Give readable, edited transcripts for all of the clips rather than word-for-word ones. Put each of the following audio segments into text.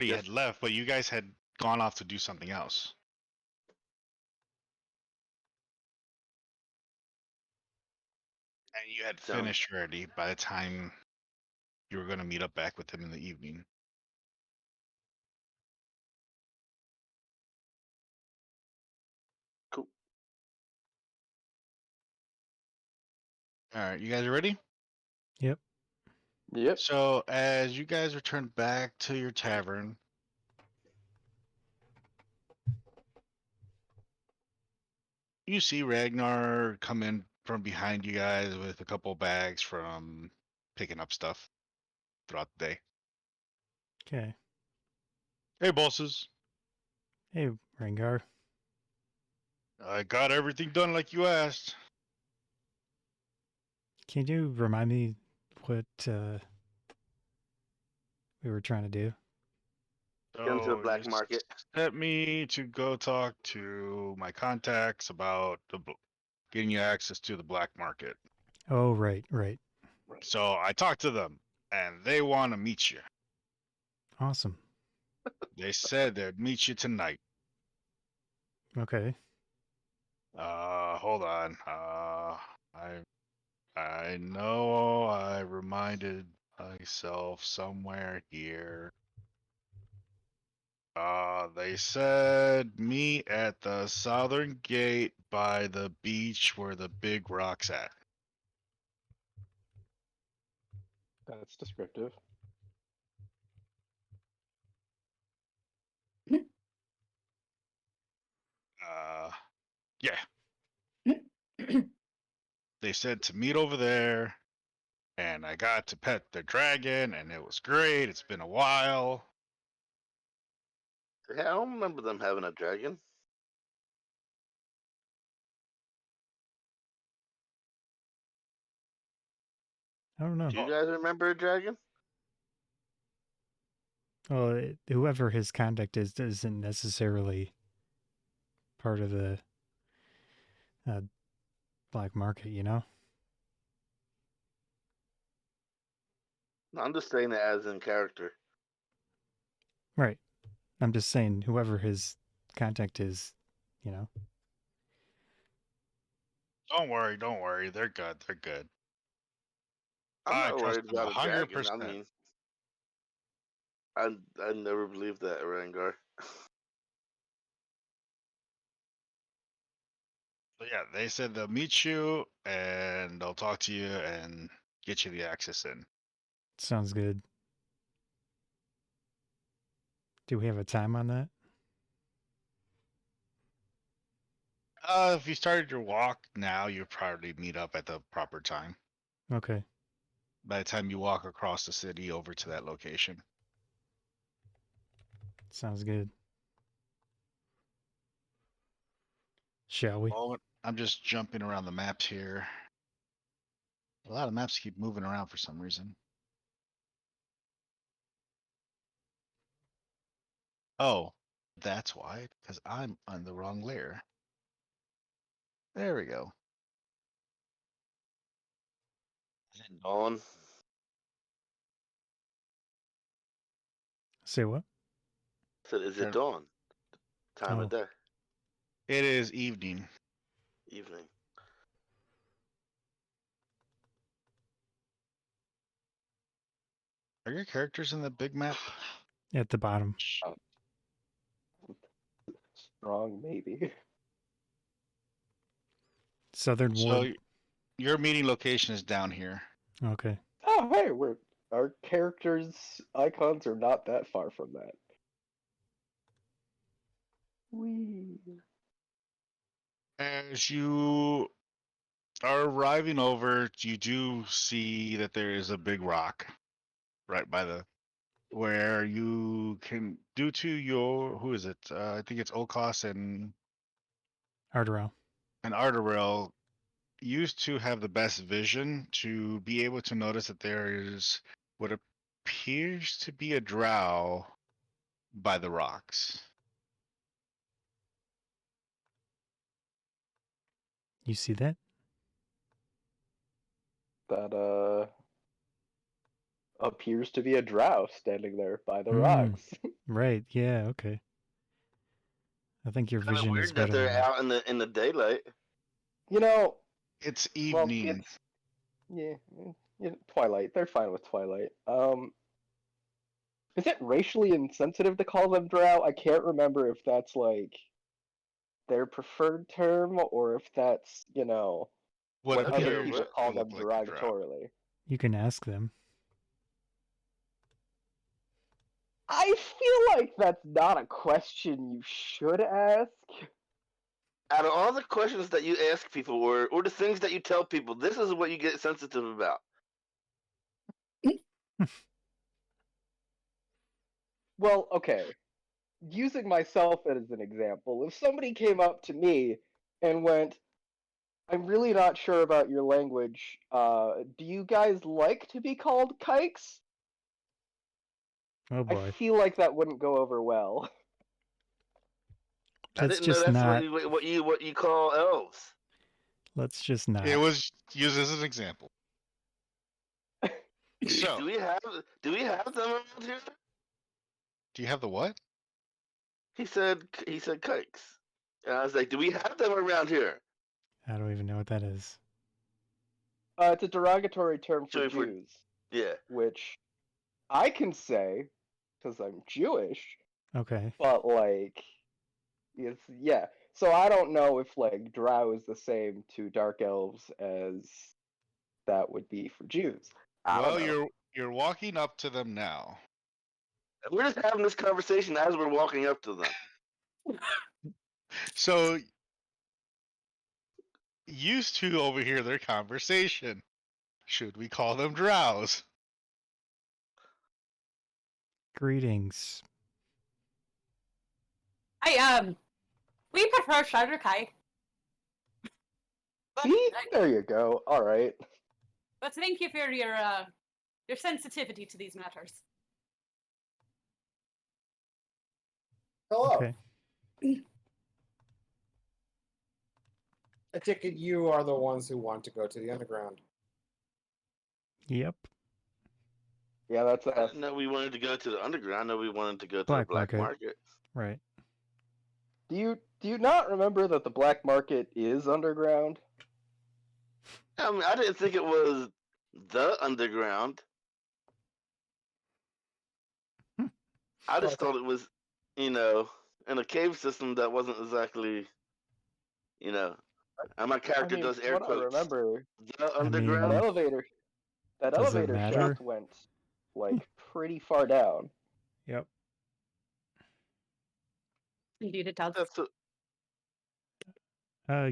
You had left, but you guys had gone off to do something else. And you had finished already by the time you were going to meet up back with him in the evening. Cool. All right, you guys are ready? Yep. Yep. So as you guys return back to your tavern, you see Ragnar come in from behind you guys with a couple bags from picking up stuff throughout the day. Okay. Hey, bosses. Hey, Rengar. I got everything done like you asked. Can you remind me what we were trying to do? Get into the black you market. Set me to go talk to my contacts about getting you access to the black market. Oh, right. So I talked to them, and they want to meet you. Awesome. They said they'd meet you tonight. Okay. Hold on. I know I reminded myself somewhere here. They said meet at the southern gate by the beach where the big rock's at. That's descriptive. Yeah. They said to meet over there, and I got to pet the dragon, and it was great. It's been a while. Yeah, I don't remember them having a dragon. I don't know. Do you guys remember a dragon? Well, whoever his contact is isn't necessarily part of the black market, you know? No, I'm just saying it as in character. Right. I'm just saying whoever his contact is, you know? Don't worry. They're good. I'm I not trust worried them about a dragon. 100%. I mean, I never believed that, Rengar. So yeah, they said they'll meet you and they'll talk to you and get you the access in. Sounds good. Do we have a time on that? If you started your walk now, you'll probably meet up at the proper time. Okay. By the time you walk across the city over to that location. Sounds good. Shall we? I'm just jumping around the maps here. A lot of maps keep moving around for some reason. Oh, that's why, because I'm on the wrong layer. There we go. Dawn. Say what? Said, is it dawn? Time of day. It is evening. Evening. Are your characters in the big map? At the bottom. Strong, maybe. Southern Ward. So your meeting location is down here. Okay. Oh, hey, our characters' icons are not that far from that. Whee. As you are arriving over, you do see that there is a big rock right by the where you can due to your who is it? I think it's O'Koss and Ardorel. Ardorel used to have the best vision to be able to notice that there is what appears to be a drow by the rocks. You see that? That, appears to be a drow standing there by the Hmm. rocks. Right, yeah, okay. I think your Kind of vision is weird that better than they're mine. out in the daylight. You know, It's well, evening. twilight. They're fine with twilight. Is it racially insensitive to call them drow? I can't remember if that's like their preferred term or if that's, What what I'll get other appears over people it. call to look them like a drow. derogatorily. You can ask them. I feel like that's not a question you should ask. Out of all the questions that you ask people, or the things that you tell people, this is what you get sensitive about. Well, okay. Using myself as an example, if somebody came up to me and went, I'm really not sure about your language, do you guys like to be called kikes? Oh I boy. feel like that wouldn't go over well. I Let's didn't know just that's not. what you call elves. Let's just not. It was used as an example. So, Do we have them around here? do you have the what? He said kikes. And I was like, do we have them around here? I don't even know what that is. It's a derogatory term for Sorry for- Jews, Yeah. which I can say because I'm Jewish, Okay. but like, yeah. So I don't know if like drow is the same to dark elves as that would be for Jews. I Well, don't know. you're walking up to them now. We're just having this conversation as we're walking up to them. So used to overhear their conversation. Should we call them drows? Greetings. We prefer Shadar-kai. See, there you go. All right. But thank you for your sensitivity to these matters. Hello. Okay. I take it you are the ones who want to go to the underground. Yep. Yeah, that's I us. didn't know we wanted to go to the underground. I know we wanted to go to Black the black market. market. Right. Do you not remember that the black market is underground? I mean, I didn't think it was the underground. Hmm. I just thought it was, in a cave system that wasn't exactly, and my character does air what quotes. I remember, The I underground. mean, that does it elevator matter? shaft went like pretty far down. Yep. Indeed, it does. That's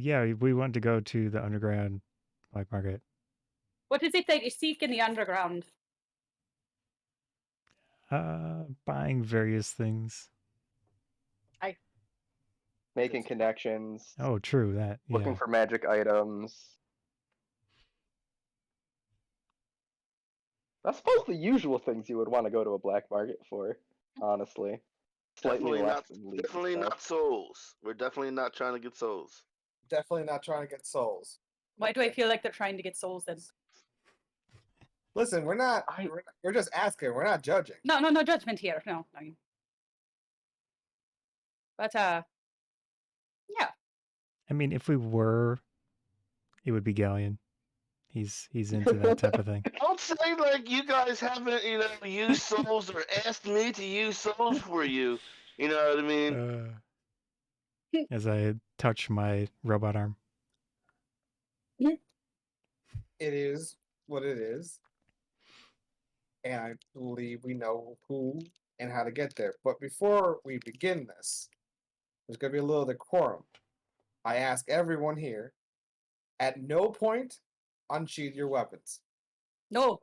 Yeah, we want to go to the underground black market. What is it that you seek in the underground? Buying various things. Making connections, Oh, true, that. looking Yeah. for magic items. I suppose the usual things you would want to go to a black market for, honestly. Slightly less than legal definitely stuff. not souls. We're definitely not trying to get souls. Definitely not trying to get souls. Why do I feel like they're trying to get souls then? Listen, we're not. We're just asking. We're not judging. No judgment here. No. But yeah. I mean, if we were, it would be Ghaleon. He's into that type of thing. Don't say like you guys haven't, used souls or asked me to use souls for you. You know what I mean? As I touch my robot arm. It is what it is. And I believe we know who and how to get there. But before we begin this, there's going to be a little decorum. I ask everyone here, at no point unsheath your weapons. No.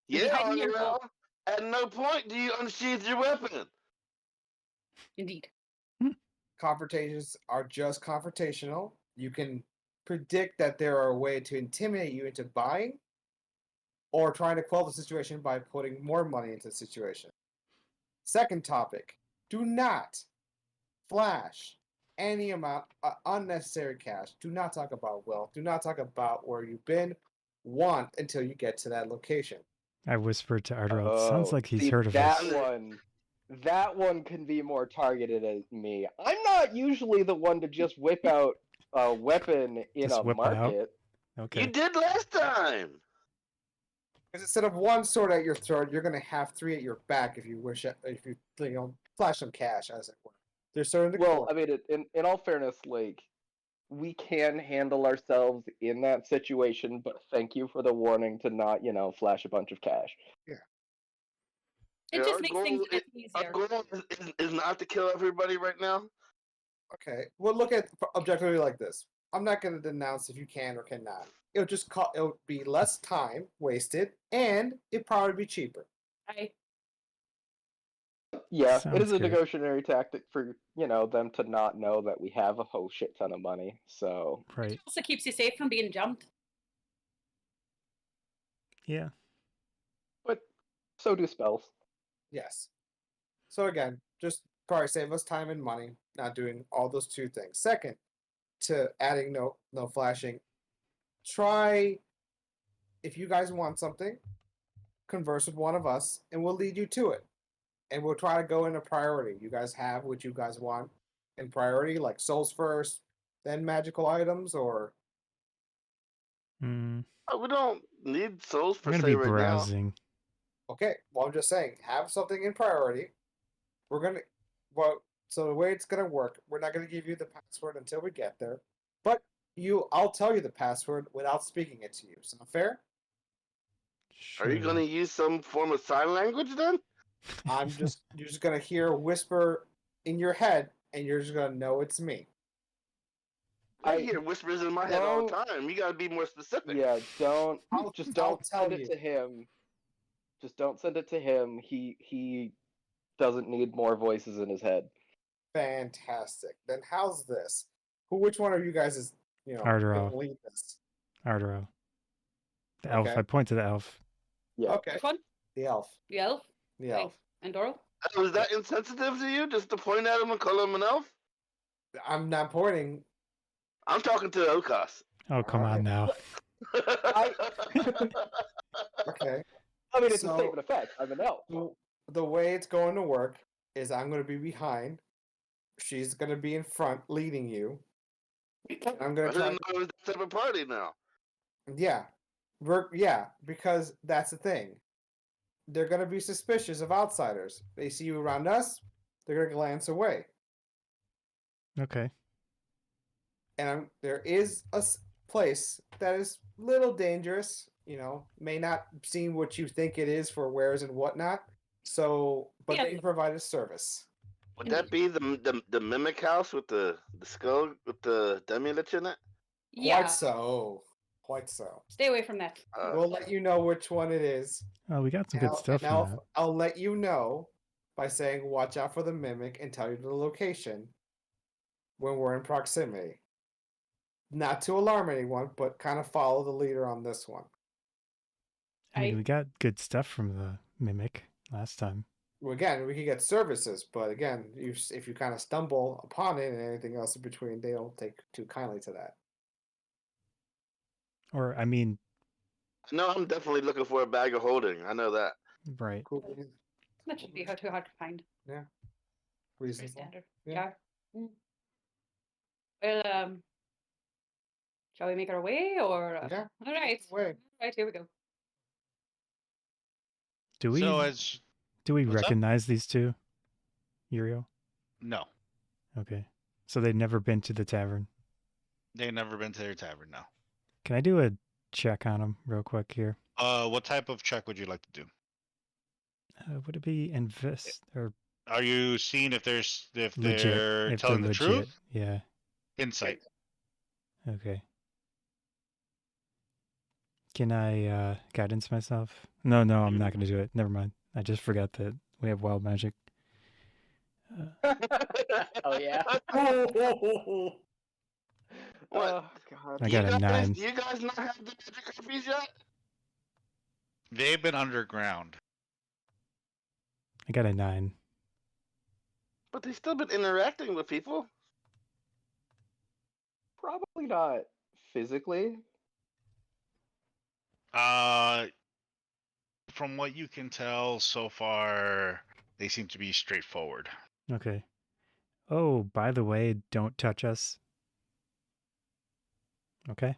Yeah, Behind your Ardorel. wall. At no point do you unsheath your weapon. Indeed. Confrontations are just confrontational. You can predict that there are a way to intimidate you into buying or trying to quell the situation by putting more money into the situation. Second topic, do not flash any amount of unnecessary cash. Do not talk about wealth. Do not talk about where you've been, want until you get to that location. I whispered to Ardorel. It sounds like he's see, heard of that us. that one can be more targeted at me. I'm not usually the one to just whip out a weapon in Just a whip it out? market. Okay. You did last time. Because instead of one sword at your throat, you're gonna have 3 at your back if you flash some cash, as it were. There's certain Well, I mean, in all fairness, like, we can handle ourselves in that situation, but thank you for the warning to not, flash a bunch of cash. It Yeah, just our makes goal things a bit Our easier. goal is not to kill everybody right now. Okay. Well, look at objectively like this. I'm not going to denounce if you can or cannot. It'll be less time wasted, and it'd probably be cheaper. Yeah, it Sounds is a good. negotiatory tactic for, them to not know that we have a whole shit ton of money, so... Right. It also keeps you safe from being jumped. Yeah. But so do spells. Yes. So again, just probably save us time and money, not doing all those 2 things. Second, to adding no flashing, try, if you guys want something, converse with one of us, and we'll lead you to it. And we'll try to go into priority. You guys have what you guys want in priority, like souls first, then magical items, or Mm, We don't need souls I'm per gonna se be right now. browsing. okay. Well, I'm just saying, have something in priority. We're gonna, so the way it's gonna work, we're not gonna give you the password until we get there, but I'll tell you the password without speaking it to you. Sound fair? Are you Sure. gonna use some form of sign language then? You're just gonna hear a whisper in your head, and you're just gonna know it's me. I hear whispers in my head all the time. You gotta be more specific. Yeah, don't I'll send tell it you. to him. Just don't send it to him. He doesn't need more voices in his head. Fantastic. Then how's this? Which one of you guys is Ardorel. gonna lead this? Ardorel. The elf. Okay. I point to the elf. Yeah. Okay. Which one? The elf. The elf? The elf. And Doral? Was that insensitive to you, just to point at him and call him an elf? I'm not pointing. I'm talking to O'Koss. Oh, come on Alright. now. Okay. I mean, it's a So- statement of fact. I'm an elf. The way it's going to work is I'm going to be behind. She's going to be in front, leading you. And I'm I going to try. didn't know it was that type of party now. Yeah, because that's the thing. They're going to be suspicious of outsiders. They see you around us, they're going to glance away. Okay. And there is a place that is a little dangerous. May not seem what you think it is for wares and whatnot. So, but Yeah. they provide a service. Would that be the mimic house with the skull with the demi-lich in it? Yeah. Quite so. Stay away from that. We'll let you know which one it is. Oh, we got some And good stuff from that. I'll let you know by saying watch out for the mimic and tell you the location when we're in proximity. Not to alarm anyone, but kind of follow the leader on this one. I mean, we got good stuff from the mimic last time. Well, again, we can get services, but again, if you kind of stumble upon it and anything else in between, they don't take too kindly to that. Or, I mean, No, I'm definitely looking for a bag of holding. I know that. right. Cool. That shouldn't be too hard to find. Yeah. Very Reasonable. standard. Yeah. Yeah. Well, shall we make our way or? Yeah. All right. Way. All right, here we go. Do we So as what's up? recognize these two? Uriel? No, Okay. So they've never been to the tavern. they've never been to their tavern. No. Can I do a check on them real quick here? What type of check would you like to do? Would it be invest or Are you seeing if legit? they're If telling they're the legit. truth? Yeah. Insight. Okay. Can I guidance myself? No, I'm not going to do it. Never mind. I just forgot that we have wild magic. Oh yeah. What? Oh god. I got a 9. Do you guys not have the magic harpies yet? They've been underground. I got a 9. But they've still been interacting with people. Probably not physically. from what you can tell so far, they seem to be straightforward. Okay. Oh, by the way, don't touch us. Okay.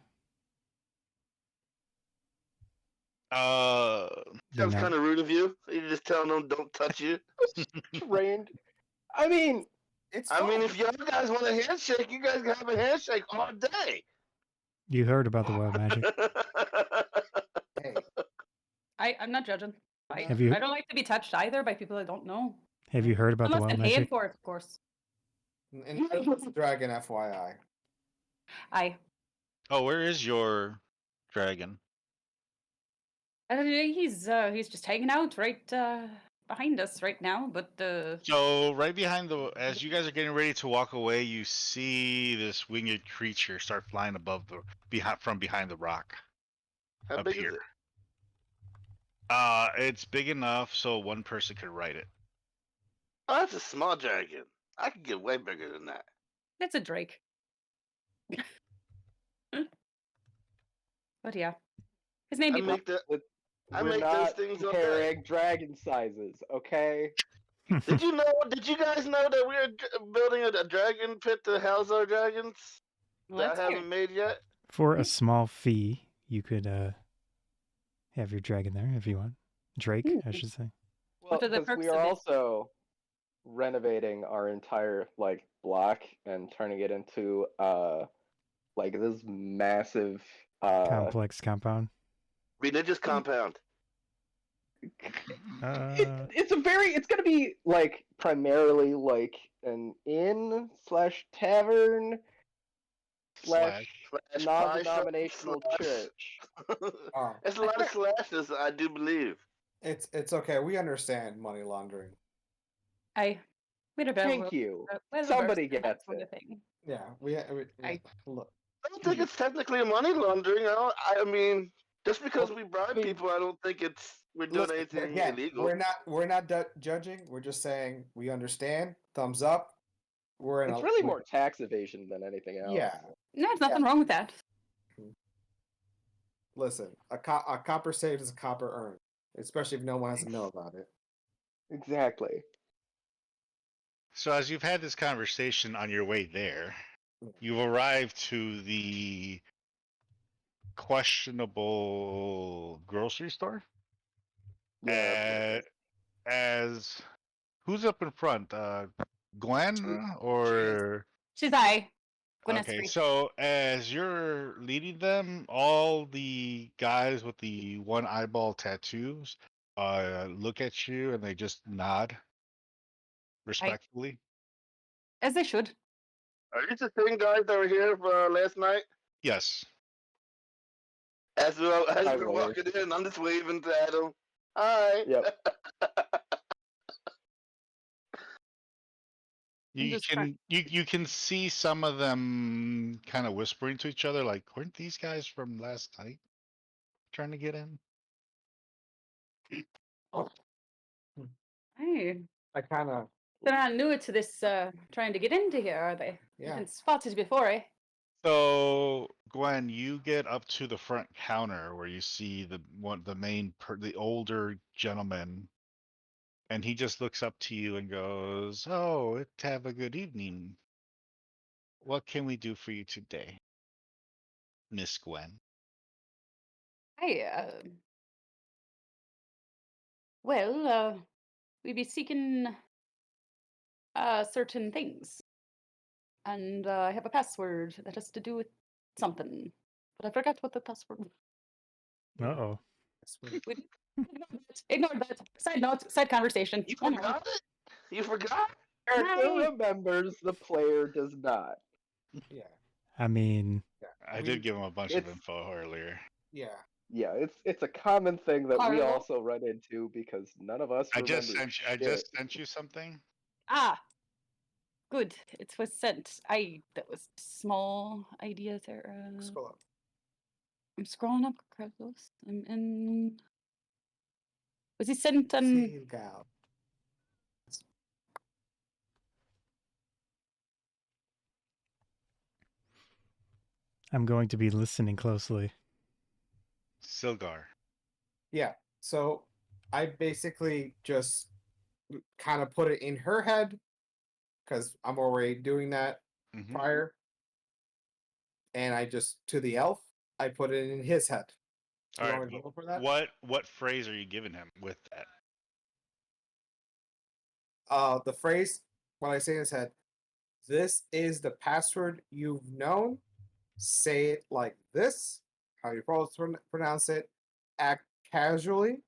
They're Sounds not. kind of rude of you. You just telling them don't touch you. Trained. I mean, It's I mean, fine. if y'all guys want a handshake, you guys can have a handshake all day. You heard about the wild magic. Hey, I'm not judging. Have you I don't like to be touched either by people I don't know. have you heard about the Unless wild I'm paying magic? for it, of course. and it's a dragon, FYI. I Oh, where is your dragon? he's just hanging out right behind us right now, but So right behind as you guys are getting ready to walk away, you see this winged creature start flying above from behind the rock. How Up big here. is it? It's big enough so one person could ride it. Oh, that's a small dragon. I could get way bigger than that. it's a drake. But yeah. His name I be make that. I we're make those not things all day. comparing dragon sizes, okay? Did you know? Did you guys know that we are building a dragon pit to house our dragons Well, that I that's weird. haven't made yet? For a small fee, you could have your dragon there if you want. Drake, I should say. Well, are the because perks we of are it? also renovating our entire block and turning it into this massive Complex compound. Religious compound. it's gonna be primarily an inn slash tavern slash Slash non-denominational pie shop, church. Oh, It's a lot of slashes, I do believe. it's okay. We understand money laundering. We'd have Thank you. well Somebody versed in that gets sort it. of thing. Yeah, I- look. I don't think it's technically money laundering. I mean, just because Well, we bribe I mean, people, I don't think we're doing Listen, anything again, illegal. we're not judging. We're just saying we understand. Thumbs up. We're in It's a really more tax evasion than anything else. yeah. No, there's nothing wrong with that. Listen, a copper saved is a copper earned, especially if no one has to know about it. Exactly. So as you've had this conversation on your way there, you've arrived to the questionable grocery store. Yeah. As who's up in front? Gwen or She's I. Gwyneth's okay, free. so as you're leading them, all the guys with the one eyeball tattoos look at you and they just nod respectfully. As they should. Are these the same guys that were here last night? Yes. As we're wave. walking in, I'm just waving at them. Hi. Yep. You just can you can see some of them kind of whispering to each other, like, weren't these guys from last night trying to get in? Hey. I kind of They're not new to this trying to get into here, are they? yeah. You've been spotted before, eh? So Gwen, you get up to the front counter where you see the older gentleman, and he just looks up to you and goes, "Oh, have a good evening. What can we do for you today, Miss Gwen?" Hey, we be seeking certain things. And I have a password that has to do with something. But I forgot what the password was. Uh-oh. Ignore that. Side note, side conversation. You Oh, no. forgot it? You forgot? Character Hi. remembers, the player does not. Yeah. I mean, I did give him a bunch of it's- info earlier. Yeah. Yeah, it's a common thing that we Carlo? also run into because none of us I remember just shit. sent you something. Ah, good. It was sent. That was small idea there. Scroll up. I'm scrolling up, Carlos. I'm in. Was he sent on? Save gal. I'm going to be listening closely. Silgar. Yeah. So I basically just kind of put it in her head because I'm already doing that Mhm. prior. And I just to the elf, I put it in his head. You All want right. me to go for that? What phrase are you giving him with that? The phrase when I say in his head, this is the password you've known. Say it like this. How you pronounce it. Act casually.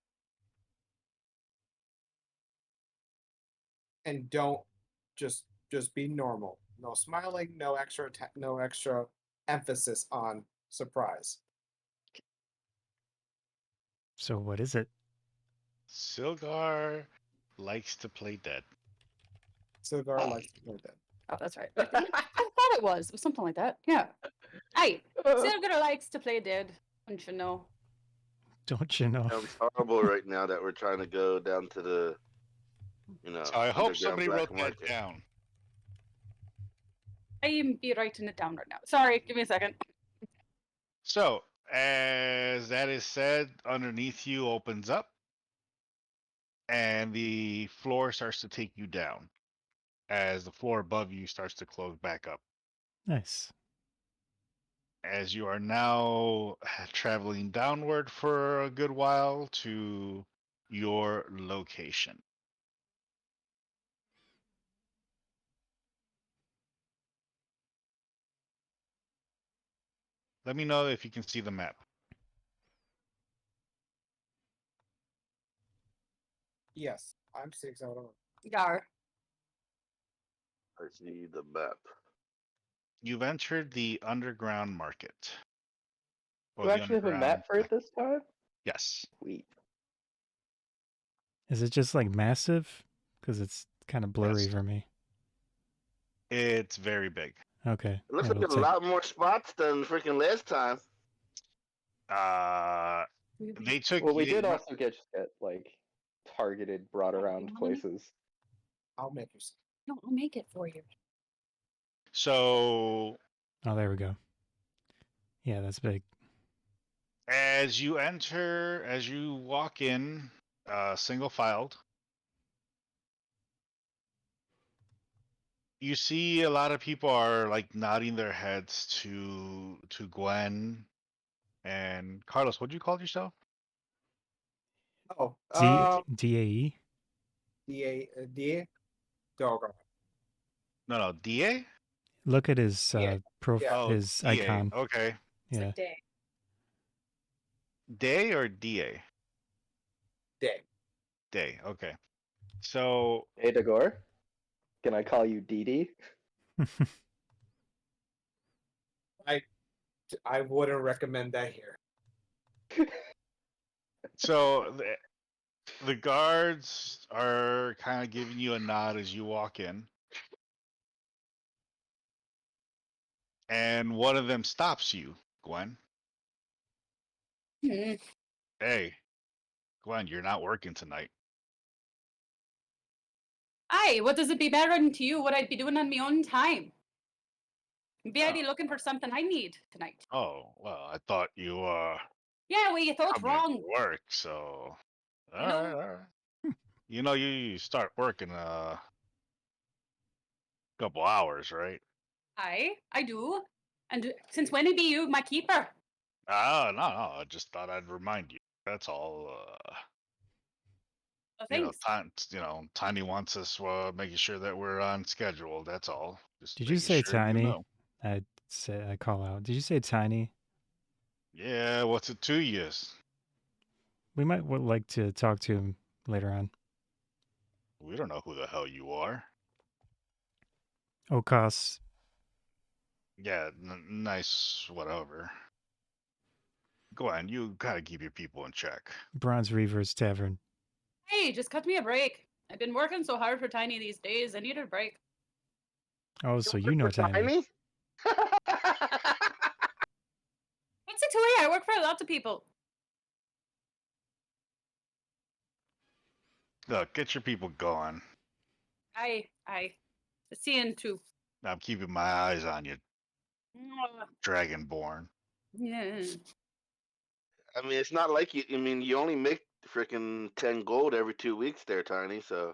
And don't just be normal. No smiling, no extra emphasis on surprise. So what is it? Silgar likes to play dead. Silgar likes to play dead. Oh, that's right. I thought it was. It was something like that. Yeah. Hey, Silgar likes to play dead. Don't you know? Don't you know? Sounds horrible right now that we're trying to go down to the, So I hope underground somebody black wrote that market. down. I am be writing it down right now. Sorry, give me a second. So as that is said, underneath you opens up, and the floor starts to take you down as the floor above you starts to close back up. Nice. As you are now traveling downward for a good while to your location. Let me know if you can see the map. Yes, I'm 6 out of. Gar. I see the map. You've entered the underground market. Or You the actually have a map for it this time? Yes. Sweet. Is it just like massive? Because it's kind of blurry Yes. for me. It's very big. Okay. It looks yeah, like we'll a lot more spots than freaking last time. They took Well, we you. did also get like targeted, brought around places. I'll make you some. No, I'll make it for you. So Oh, there we go. Yeah, that's big. as you walk in, single filed, you see a lot of people are like nodding their heads to Gwen and Carlos. What do you call yourself? Oh, DAE? DA, Doggone. No, DA. Look at his Yeah. Oh, his DA. icon. Okay, It's Yeah. like day. Day or DA? Day. Day. Okay. So Hey, Dagor, can I call you Dee Dee? I wouldn't recommend that here. so the guards are kind of giving you a nod as you walk in. And one of them stops you, Gwen. Hmm. Hey, Gwen, you're not working tonight. Aye, what does it be bettering to you what I'd be doing on my own time? Maybe I'd be looking for something I need tonight. Oh, well, I thought you Yeah, well, you thought coming wrong. to work, so You know? all right. You know you start working couple hours, right? Aye, I do. And since when be you my keeper? No, I just thought I'd remind you. That's all. Oh, thanks. Tiny wants us making sure that we're on schedule. That's all. Just Did you making say sure you tiny? know. I call out. Did you say tiny? Yeah, what's it to you? We might like to talk to him later on. We don't know who the hell you are. O'Koss. Yeah, nice, whatever. Go on, you gotta keep your people in check. Bronze Reaver's Tavern. Hey, just cut me a break. I've been working so hard for Tiny these days. I needed a break. Oh, so you know Tiny. What's it to you? I work for lots of people. Look, get your people going. Aye. Seeing too. I'm keeping my eyes on you, Mwah. Dragonborn. Yeah. I mean, it's not like you. I mean, you only make freaking 10 gold every 2 weeks there, Tiny. So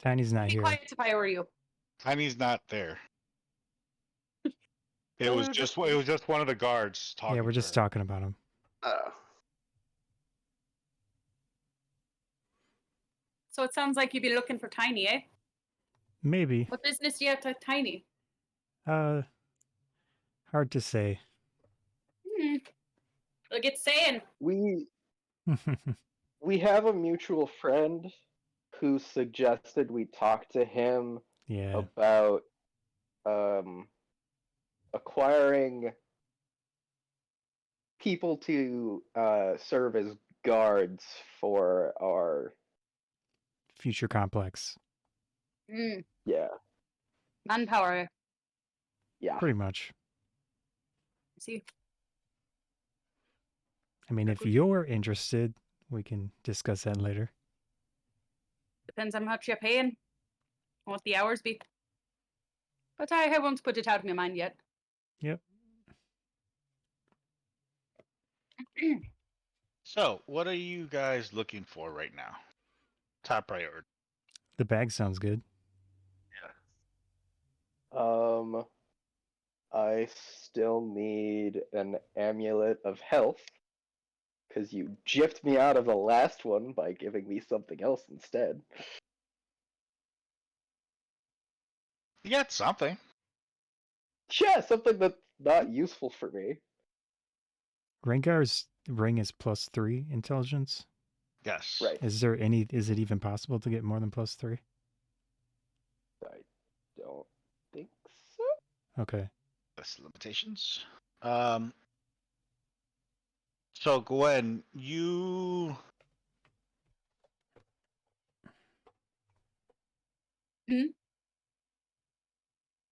Tiny's not Be here. quiet if I were you. Tiny's not there. It was just one of the guards talking. Yeah, we're to just her. talking about him. So it sounds like you'd be looking for Tiny, eh? Maybe. What business do you have to Tiny? Hard to say. Look, it's saying. We have a mutual friend who suggested we talk to him Yeah. about acquiring people to serve as guards for our Future complex. yeah. Manpower. Yeah. Pretty much. See. I mean, if you're interested, we can discuss that later. Depends on how much you're paying. And what the hours be. But I won't put it out of my mind yet. Yep. So, what are you guys looking for right now? Top priority. The bag sounds good. I still need an amulet of health because you gypped me out of the last one by giving me something else instead. You got something. Yeah, something that's not useful for me. Rengar's ring is +3 intelligence. Yes. Right. Is it even possible to get more than +3? I don't think so. Okay. That's limitations. So Gwen, you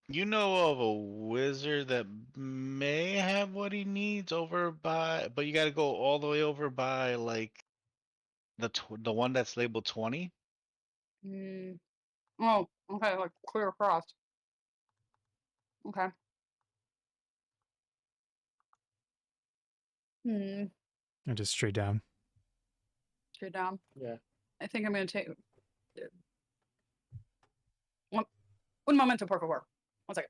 you know of a wizard that may have what he needs over by, but you got to go all the way over by like the one that's labeled 20. Oh, okay, like clear across. Okay. Or just straight down. Straight down. Yeah. I think I'm gonna take one momento, por favor. 1 second.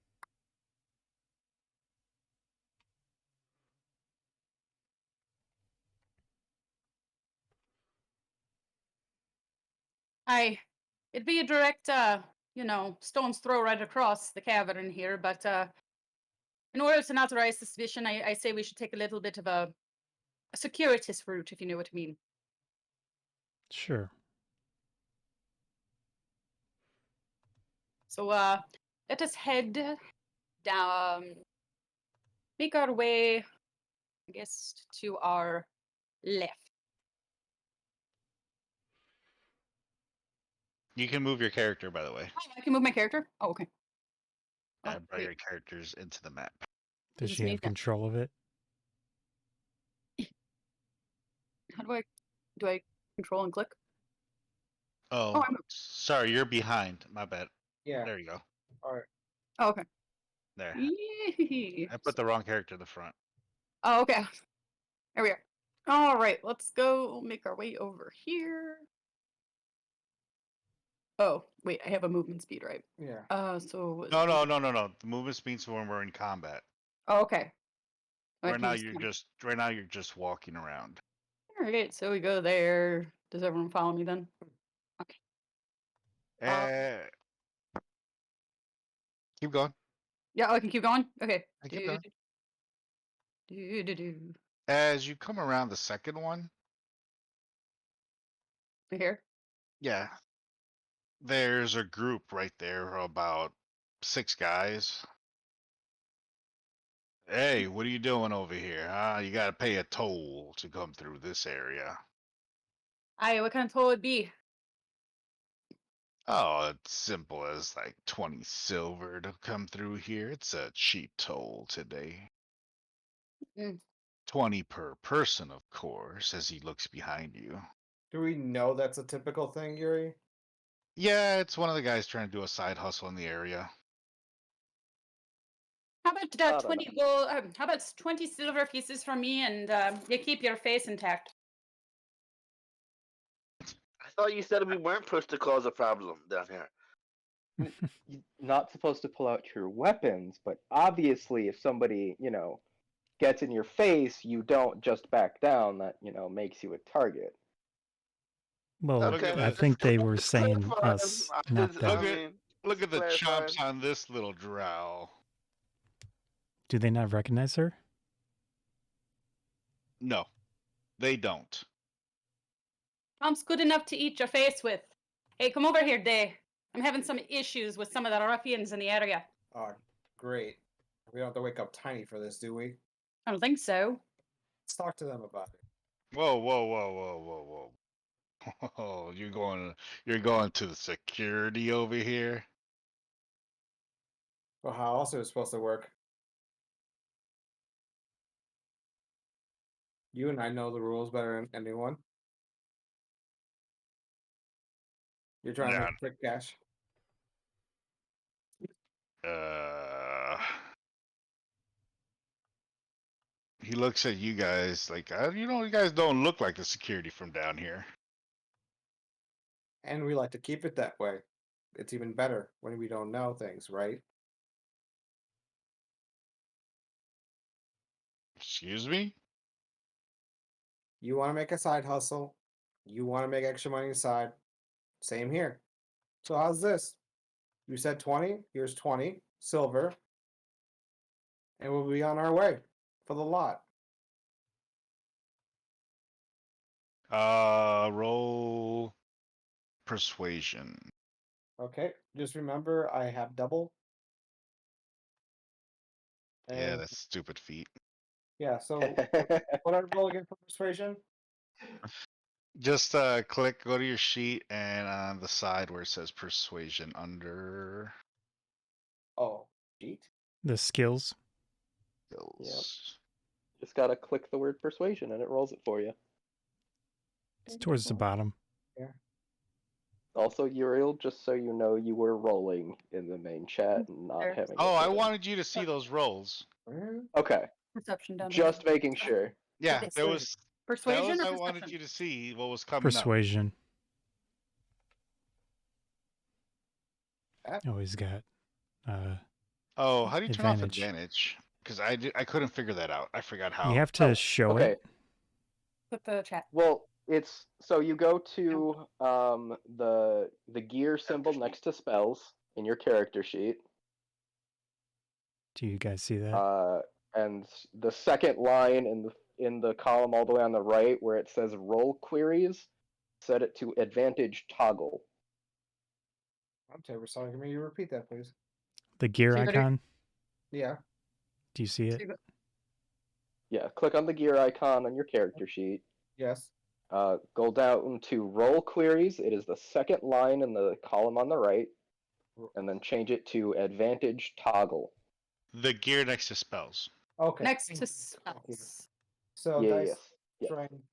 It'd be a direct, stone's throw right across the cavern here, but in order to not arouse suspicion, I say we should take a little bit of a circuitous route, if you know what I mean. Sure. So let us head down, make our way, I guess, to our left. You can move your character, by the way. Oh, I can move my character? Oh, okay. I Oh, brought wait. your characters into the map. Does just she have need that. control of it? How do I control and click? Oh, I'm- sorry, you're behind. My bad. Yeah. There you go. All right. Oh, okay. There. Yee. I put the wrong character in the front. Oh, okay. There we are. All right, let's go make our way over here. Oh, wait, I have a movement speed, right? Yeah. So No. The movement speeds when we're in combat. Oh, okay. I Right can now just you're just walking around. All right, so we go there. Does everyone follow me then? Okay. Keep going. Yeah, I can keep going. Okay. Keep going. Do. As you come around the second one, Here. yeah, there's a group right there, about 6 guys. Hey, what are you doing over here? You got to pay a toll to come through this area. Aye, what kind of toll would it be? Oh, it's simple as like 20 silver to come through here. It's a cheap toll today. 20 per person, of course, as he looks behind you. Do we know that's a typical thing, Yuri? Yeah, it's one of the guys trying to do a side hustle in the area. How about I don't 20 gold? How about 20 silver pieces from me, and you keep your face intact? thought you said we weren't supposed to cause a problem down here. You're not supposed to pull out your weapons, but obviously, if somebody, gets in your face, you don't just back down. That, makes you a target. Well, Look at I this. think they were Just saying clarifying. us, I not just- them. I Look at- mean, Look just at the clarifying. chomps on this little drow. Do they not recognize her? No, they don't. Tom's good enough to eat your face with. Hey, come over here, Day. I'm having some issues with some of the ruffians in the area. Oh, great. We don't have to wake up Tiny for this, do we? I don't think so. Let's talk to them about it. Whoa, whoa, whoa, whoa, whoa, whoa. Oh, you're going to the security over here? Well, how else is it supposed to work? You and I know the rules better than anyone. You're trying to Yeah. make quick cash. He looks at you guys like, you guys don't look like the security from down here. And we like to keep it that way. It's even better when we don't know things, right? Excuse me? You want to make a side hustle. You want to make extra money aside. Same here. So how's this? You said 20. Here's 20 silver. And we'll be on our way for the lot. Roll persuasion. Okay. Just remember I have double. Yeah, And that's stupid feat. yeah, so what I roll again for persuasion? Just click, go to your sheet, and on the side where it says persuasion under Oh, cheat. The skills. skills. Just gotta click the word persuasion and it rolls it for you. It's towards the bottom. Also, Uriel, just so you know, you were rolling in the main chat and not Sure. having. Oh, it I hidden. wanted you to see those rolls. Okay, Perception down just there. making sure. Yeah, Yes. there was. That Persuasion was or I perception? wanted you to see what was coming up. Persuasion. Oh, he's got. Oh, how do you turn off Advantage. advantage? Because I couldn't figure that out. I forgot how. You have to Oh, show okay. it. Put the chat. Well, it's so you go to the gear symbol next to spells in your character sheet, Do you guys see that? and the second line in the column all the way on the right where it says roll queries, set it to advantage toggle. I'm terribly sorry. Can you repeat that, please? The gear So you better- icon. Yeah. Do you see So it? you go- Yeah, click on the gear icon on your character sheet. Yes. Go down to roll queries. It is the second line in the column on the right, and then change it to advantage toggle. The gear next to spells. Okay. Next to Okay. spells. So Yeah, dice yes. Yes. trying.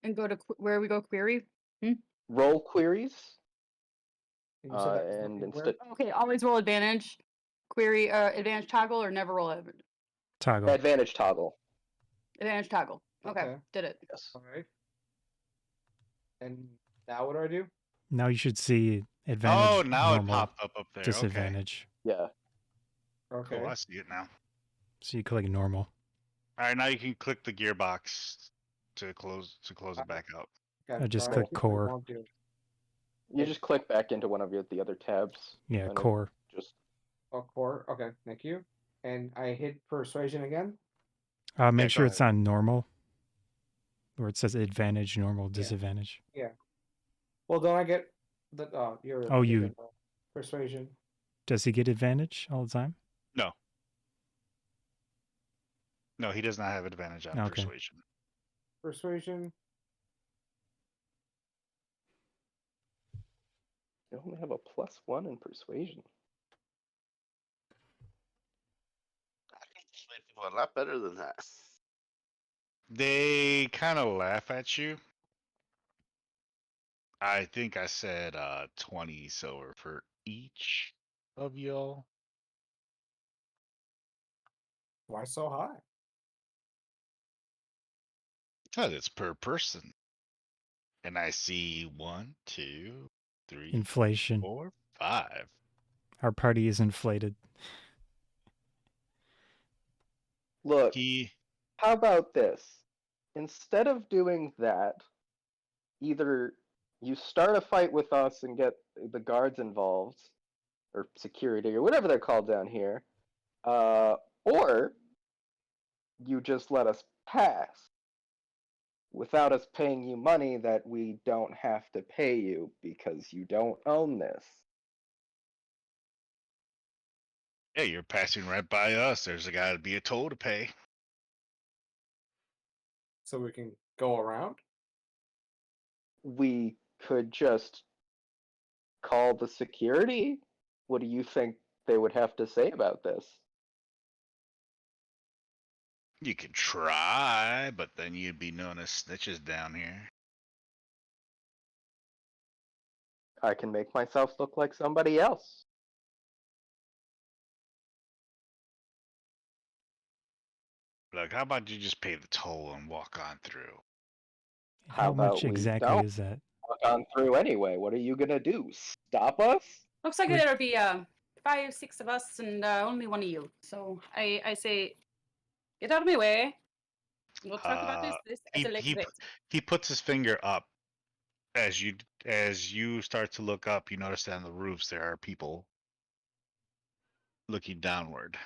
And go to where we go query. Roll queries, You said that was and looking instead where? Okay, always roll advantage. Query advantage toggle or never roll Toggle. advantage toggle. advantage toggle. Okay, Okay. did it. Yes. All right. And now what do I do? Now you should see advantage. Oh, now normal, it popped up there. Disadvantage. Yeah. Okay. Okay. Cool, I see it now. So you click normal. All right, now you can click the gearbox to close it back out. Okay, I just sorry, click I core. won't do it. You just click back into one of the other tabs. Yeah, and it core. Just Oh, core. Okay, thank you. And I hit persuasion again. Make go sure it's ahead. on normal, where it says advantage, normal, Yeah. disadvantage. Well, don't I get the? You're. Oh, you're you- good. Persuasion. Does he get advantage all the time? No, he does not have advantage on Okay. persuasion. Persuasion. you only have a +1 in persuasion. I can persuade people a lot better than that. They kind of laugh at you. I think I said 20 silver for each of y'all. Why so high? Because it's per person. And I see 1, 2, 3, Inflation. 4, 5. Our party is inflated. Look, He how about this? Instead of doing that, either you start a fight with us and get the guards involved, or security, or whatever they're called down here, or you just let us pass without us paying you money that we don't have to pay you because you don't own this. Yeah, you're passing right by us. There's got to be a toll to pay. So we can go around. We could just call the security. What do you think they would have to say about this? You can try, but then you'd be known as snitches down here. I can make myself look like somebody else. Like, how about you just pay the toll and walk on through? How about much we exactly don't? is that? Walk on through anyway. What are you gonna do? Stop us? Looks like Would- there'll be 5, 6 of us and only one of you. So I say, get out of my way. We'll talk about this at a later date. He puts his finger up as you start to look up. You notice that on the roofs there are people looking downward.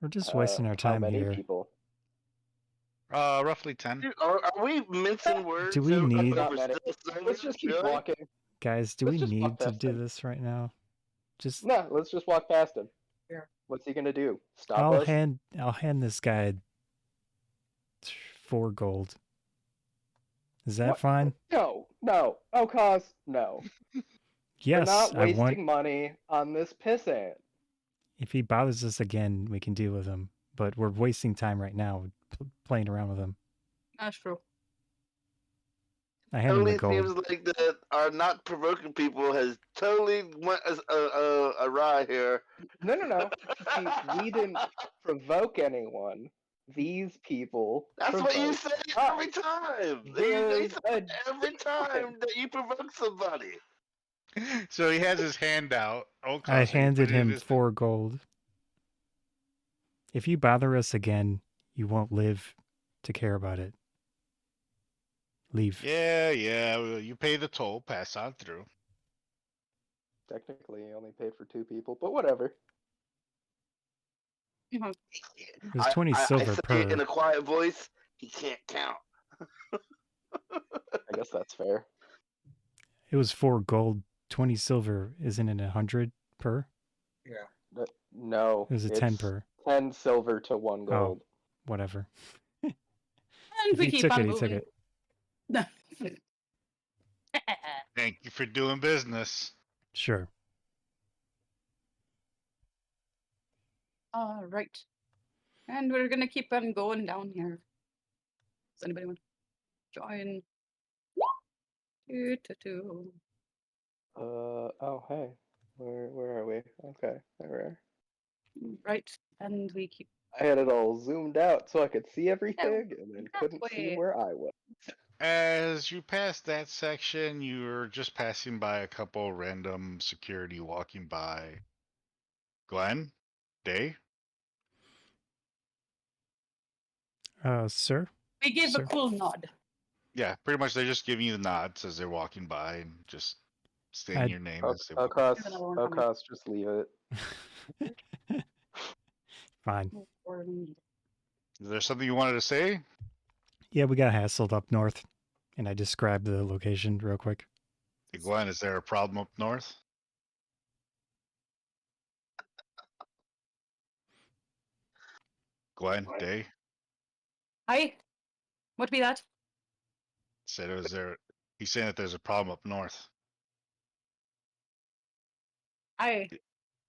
We're just wasting our How time many here. people? Roughly 10. Dude, are we mincing words? we over- need- over Not many. stuff, Let's just keep really? walking. Guys, do Let's we just walk need to past do him. this right now? Just No, let's just walk past him. Yeah. What's he gonna do? Stop I'll us? hand this guy 4 gold. Is that What? fine? No. O'Koss, no. Yes, We're not I wasting want. money on this pissant. If he bothers us again, we can deal with him. But we're wasting time right now playing around with him. That's true. I hand him the Totally gold. seems like that our not provoking people has totally went awry here. No. See, we didn't provoke anyone. These people. That's what you provoked say every us. time. You There's say a every time that you provoke somebody. So he has his hand out. Oh, I so you handed put it in him his- 4 gold. If you bother us again, you won't live to care about it. Leave. Yeah. Well, you pay the toll. Pass on through. Technically, he only paid for 2 people, but whatever. There's 20 silver I say per. it in a quiet voice. He can't count. I guess that's fair. It was 4 gold. 20 silver. Isn't it 100 per? No, It was a it's 10 per. 10 silver to 1 gold. Whatever. And If we he keep took on it, he took moving. it. Thank you for doing business. Sure. All right. And we're gonna keep on going down here. Does anybody want to join? Two. Oh, hey. Where are we? Okay, there we are. Right. And we keep. I had it all zoomed out so I could see everything, and then that couldn't see way. where I was. As you pass that section, you're just passing by a couple random security walking by. Glenn? Day? Sir? We give Sir. a cool nod. Yeah, pretty much they're just giving you the nods as they're walking by and just saying I'd- your name as they walk. O'Koss, Another one coming. O'Koss, just leave it. Fine. Is there something you wanted to say? Yeah, we got hassled up north. And I described the location real quick. Hey, Glenn, is there a problem up north? Glenn, Day? Hi. What be that? Said it was there. He's saying that there's a problem up north. Hi.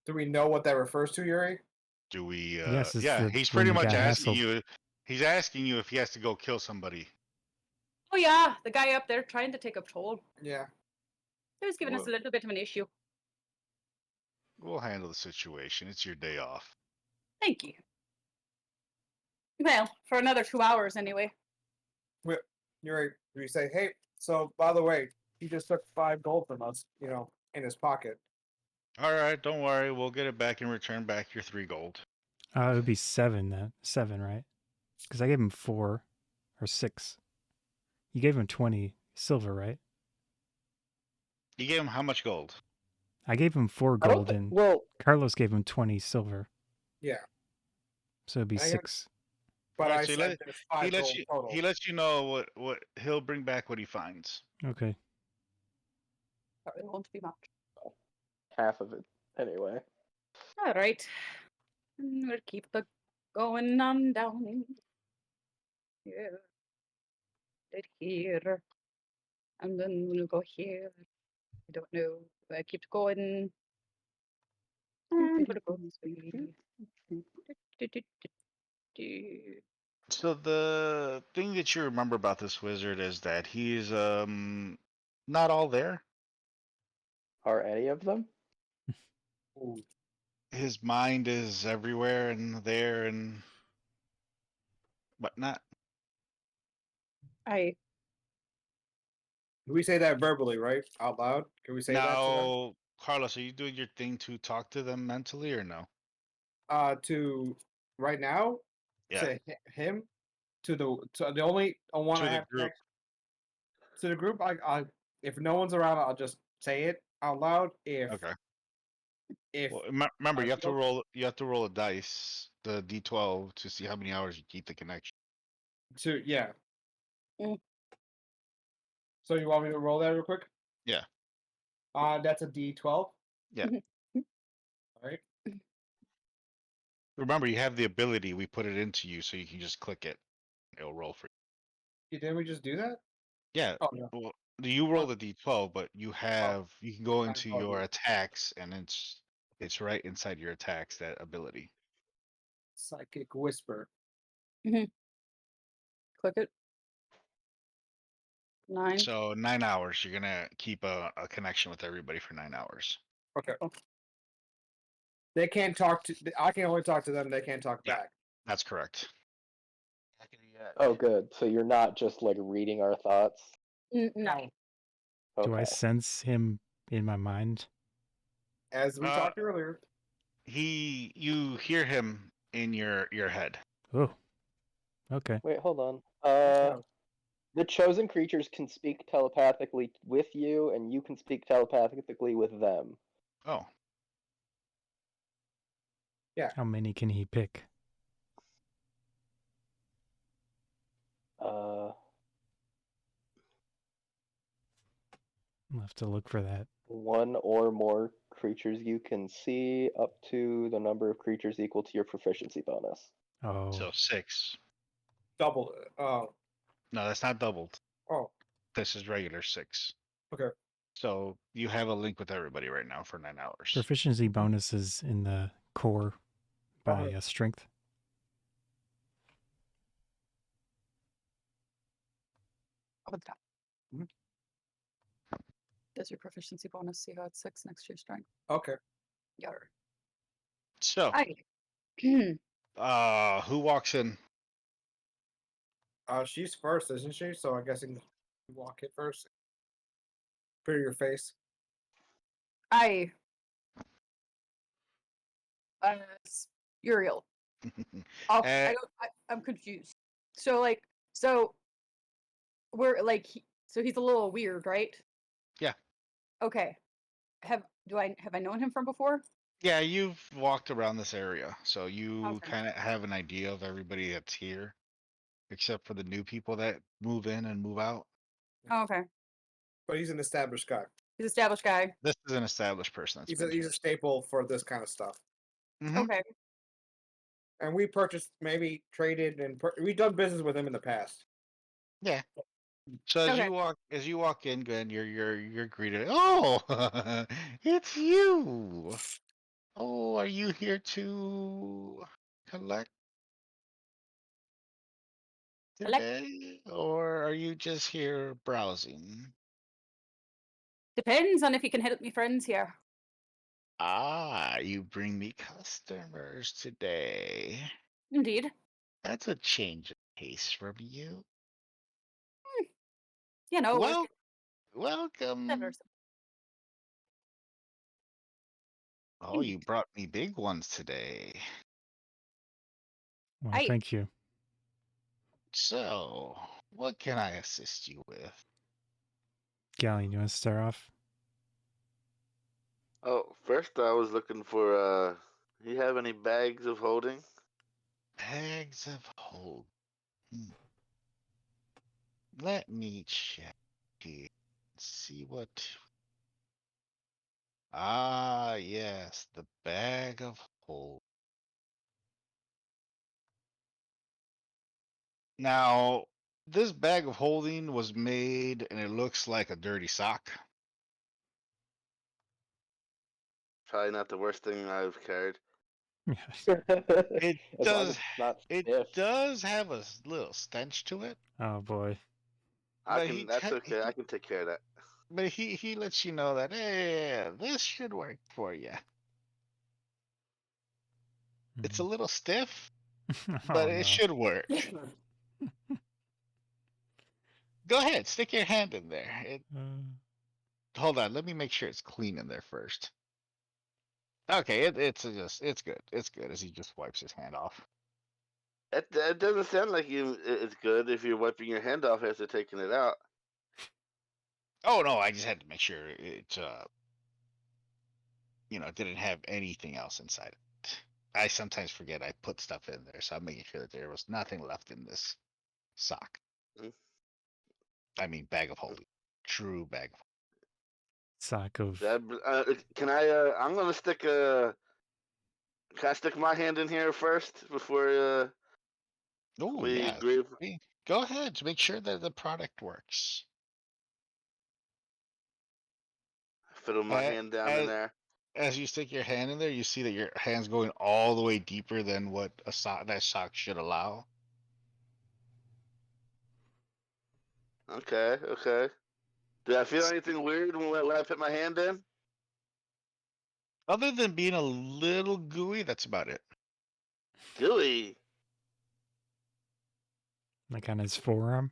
Do we know what that refers to, Yuri? Do we Yes, it's yeah, the- he's when pretty you much got asking hassled. you he's asking you if he has to go kill somebody. Oh yeah, the guy up there trying to take a toll. Yeah. He was giving us a Well- little bit of an issue. We'll handle the situation. It's your day off. Thank you. Well, for another 2 hours anyway. You say, hey, so by the way, he just took 5 gold from us, in his pocket. All right, don't worry. We'll get it back and return back your 3 gold. It would be 7 then. 7, right? Because I gave him 4 or 6. You gave him 20 silver, right? You gave him how much gold? I gave him 4 I don't gold think. and Well, Carlos gave him 20 silver. Yeah, So it'd be I got- 6. but Alright, I so said there's 5 gold total. he lets you know what he'll bring back what he finds. Okay. Probably won't be much. half of it anyway. All right. We'll keep going on down. Yeah. Right here. And then we'll go here. I don't know. I keep going. And we'll go this way. So the thing that you remember about this wizard is that he's not all there. Are any of them? Ooh. His mind is everywhere and there and whatnot. Can we say that verbally, right? Out loud? Can we say that to them? Now, Carlos, are you doing your thing to talk to them mentally or no? To right now, Yeah. to him, to the only one To I the have group. to the group. I if no one's around, I'll just say it out loud. If Okay. if Well, remember, I you have to feel- roll. You have to roll a dice, the d12, to see how many hours you keep the connection. to yeah. Mm. So you want me to roll that real quick? Yeah. That's a D12. Yeah. All right. Remember, you have the ability. We put it into you, so you can just click it. It'll roll for you. Didn't we just do that? Yeah. Oh no. Well, you roll the d12, but you can go into Oh, your yeah. attacks, and it's right inside your attacks, that ability. Psychic whisper. Click it. 9. So 9 hours, you're gonna keep a connection with everybody for 9 hours. Okay. They can't talk to. I can only talk to them. They can't talk Yeah. back. That's correct. Oh, good. So you're not just like reading our thoughts. No. Okay. Do I sense him in my mind? As we talked earlier. You hear him in your head. Oh. Okay. Wait, hold on. No. The chosen creatures can speak telepathically with you, and you can speak telepathically with them. Oh, How many can he pick? Uh, I'll have to look for that. one or more creatures you can see, up to the number of creatures equal to your proficiency bonus. Oh. so 6. Double. Oh. No, that's not doubled. Oh. This is regular 6. Okay. So you have a link with everybody right now for 9 hours. Proficiency bonuses in the core by Okay. strength. Up at the top. Does your proficiency bonus see how it's 6 next to your strength? Okay. Yar. So, Hi. who walks in? She's first, isn't she? So I guess you can walk it first. Put your face. Hi. Uriel. Uh, I'm confused. So we're like, so he's a little weird, right? Yeah. Okay. Have I known him from before? Yeah, you've walked around this area, so you Okay. kind of have an idea of everybody that's here, except for the new people that move in and move out. Oh, okay. But he's an established guy. He's an established guy. This is an established person that's He's been a here. staple for this kind of stuff. Mhm. Okay. And we purchased, maybe traded, and we've done business with him in the past. Yeah. So Okay. as you walk in, Glenn, you're greeted. Oh, it's you. Oh, are you here to collect today, or are you just here browsing? Depends on if you can help me friends here. Ah, you bring me customers today. Indeed. That's a change of pace from you. You know, Well, seven welcome. or so. Oh, you brought me big ones today. Well, I thank you. So, what can I assist you with? Ghaleon, you want to start off? Oh, first I was looking for. You have any bags of holding? Bags of hold. Let me check here. See what. Ah, yes, the bag of hold. Now, this bag of holding was made, and it looks like a dirty sock. Probably not the worst thing I've carried. Yes. It As long as does. it's not It stiff. does have a little stench to it, Oh boy. but he That's okay. I can take care of that. but he lets you know that hey, this should work for you. It's a little stiff, but Oh it no. should work. Go ahead, stick your hand in there. Hold on, let me make sure it's clean in there first. Okay, it's good. It's good as he just wipes his hand off. It doesn't sound like it's good if you're wiping your hand off after taking it out. Oh no, I just had to make sure it didn't have anything else inside it. I sometimes forget I put stuff in there, so I'm making sure that there was nothing left in this sock. Mm. I mean, bag of holding. True bag of Sock of. Can I? I'm gonna stick Can I stick my hand in here first before Oh, we yeah. agree? Go ahead to make sure that the product works. Fiddle my hand down in As, there. as you stick your hand in there, you see that your hand's going all the way deeper than what that sock should allow. Okay, okay. Did I feel anything weird when I put my hand in? Other than being a little gooey, that's about it. Gooey. Like on his forearm.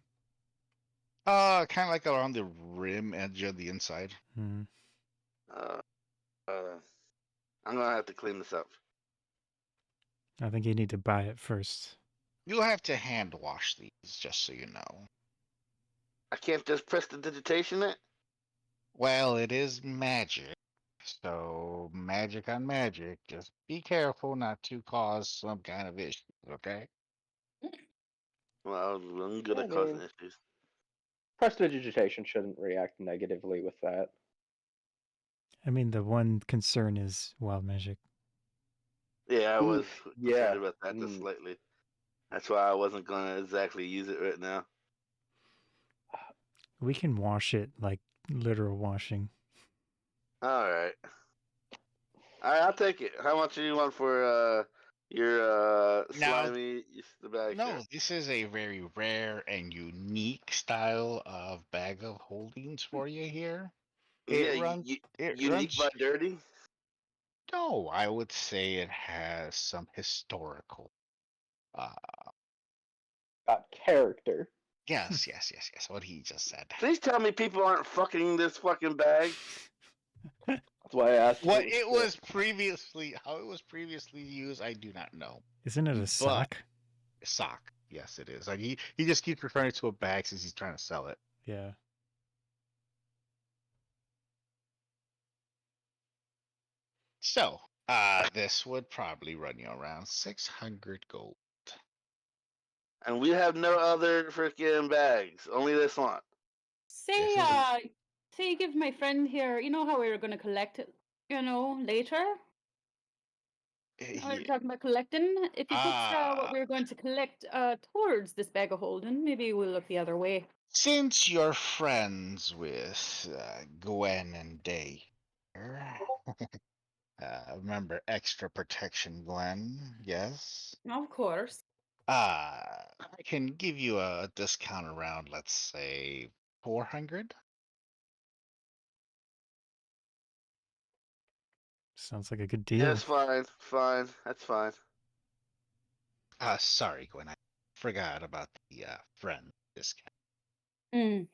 Kind of like around the rim edge of the inside. Hmm. Uh, I'm gonna have to clean this up. I think you need to buy it first. You'll have to hand wash these, just so you know. I can't just press the digitation it. Well, it is magic. So, magic on magic. Just be careful not to cause some kind of issue, okay? Well, I'm good I at causing mean, issues. prestidigitation shouldn't react negatively with that. I mean, the one concern is wild magic. Yeah, I was Oof, concerned yeah. about that just Mm. slightly. That's why I wasn't gonna exactly use it right now. We can wash it like literal washing. All right. All right, I'll take it. How much do you want for your Now, slimy the bag no, here? this is a very rare and unique style of bag of holdings for you here. Yeah, It unique runs, but dirty. no, I would say it has some historical. Uh, Got character. yes, what he just said. Please tell me people aren't fucking this fucking bag. That's why I asked What if it was was previously, how it was previously used, I do not know. Isn't it a But sock? sock, yes, it is. Like he just keeps referring to a bag since he's trying to sell it. Yeah. So, this would probably run you around 600 gold. And we have no other freaking bags. Only this one. say, This is say, give my friend here. You know how we were going to collect it. Later. We were he, talking about collecting. If you put what ah. we were going to collect towards this bag of holding, maybe we'll look the other way. Since you're friends with Gwen and Day, remember extra protection, Gwen? Yes. Of course. I can give you a discount around, let's say, 400. Sounds like a good Yeah, deal. it's fine. Fine. That's fine. Sorry, Gwen, I forgot about the friend discount. Mm.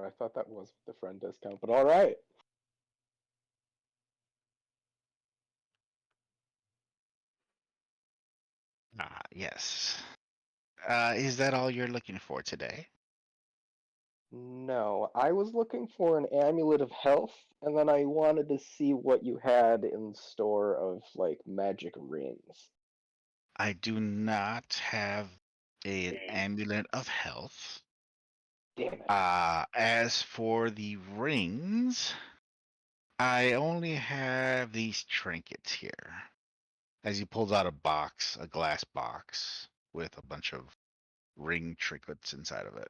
I thought that was the friend discount, but all right. Ah, yes. Is that all you're looking for today? No, I was looking for an amulet of health, and then I wanted to see what you had in store of like magic rings. I do not have an amulet of health. Damn it. As for the rings, I only have these trinkets here. As he pulls out a glass box with a bunch of ring trinkets inside of it.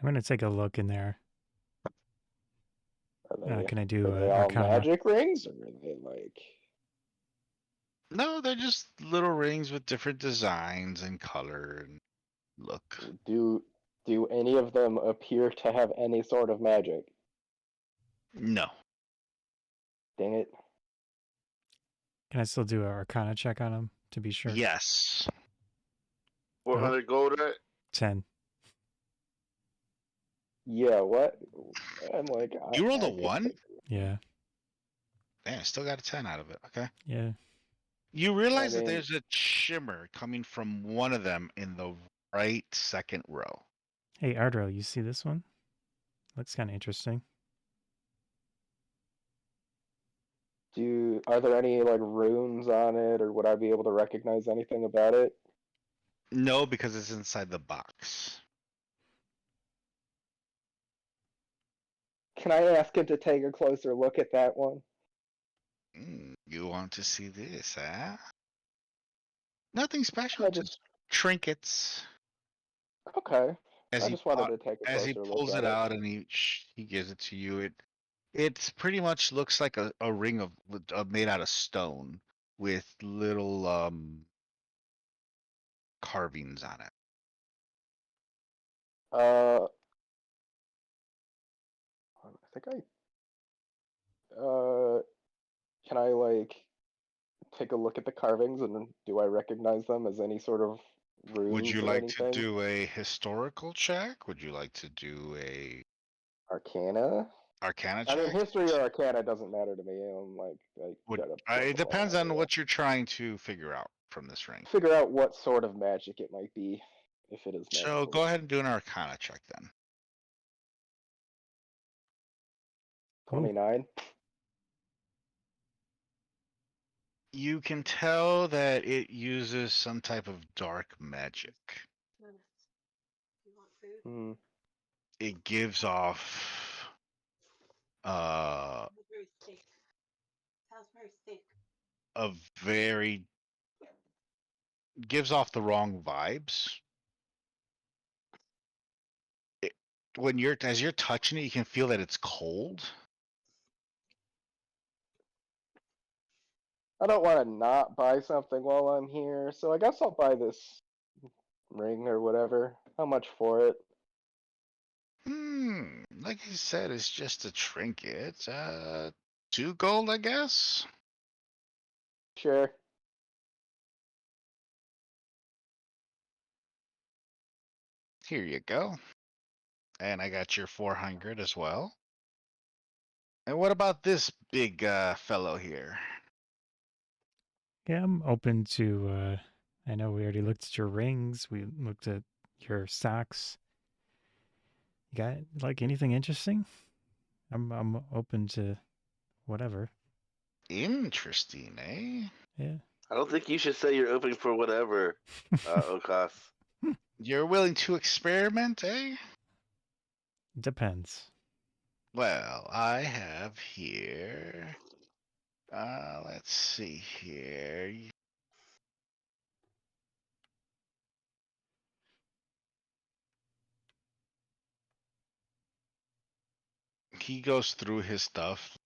I'm gonna take a look in there. Can I do Are they all Arcana? magic rings, or are they like? No, they're just little rings with different designs and color and look. Do any of them appear to have any sort of magic? No. Dang it. Can I still do an Arcana check on him to be sure? Yes. 400 gold, right? 10. Yeah, what? I'm like, You rolled I a could 1? take- Yeah. Damn, still got a 10 out of it. Okay. Yeah. You realize that mean- there's a shimmer coming from one of them in the right second row. Hey, Ardorel, you see this one? Looks kind of interesting. Are there any like runes on it, or would I be able to recognize anything about it? No, because it's inside the box. Can I ask him to take a closer look at that one? You want to see this, huh? Nothing special, I just just trinkets. okay. As I he just wanted to take a as he closer look pulls at it out and he gives it to you, it's pretty much looks like a ring of made out of stone with little carvings on it. I think can I like take a look at the carvings, and do I recognize them as any sort of runes Would you or like to anything? do a historical check? Would you like to do a Arcana? arcana I mean, check? history or Arcana doesn't matter to me. I'm like, It depends on what you're trying to figure out from this ring. figure out what sort of magic it might be, if it is So magical. go ahead and do an arcana check then. 29. You can tell that it uses some type of dark magic. Hmm. It gives off a very gives off the wrong vibes. When as you're touching it, you can feel that it's cold. I don't want to not buy something while I'm here, so I guess I'll buy this ring or whatever. How much for it? Like I said, it's just a trinket. 2 gold, I guess. Sure. Here you go. And I got your 400 as well. And what about this big fellow here? Yeah, I'm open to. I know we already looked at your rings. We looked at your socks. You got like anything interesting? I'm open to whatever. Interesting, eh? Yeah. I don't think you should say you're open for whatever, O'Koss. You're willing to experiment, eh? Depends. Well, I have here. Let's see here. He goes through his stuff,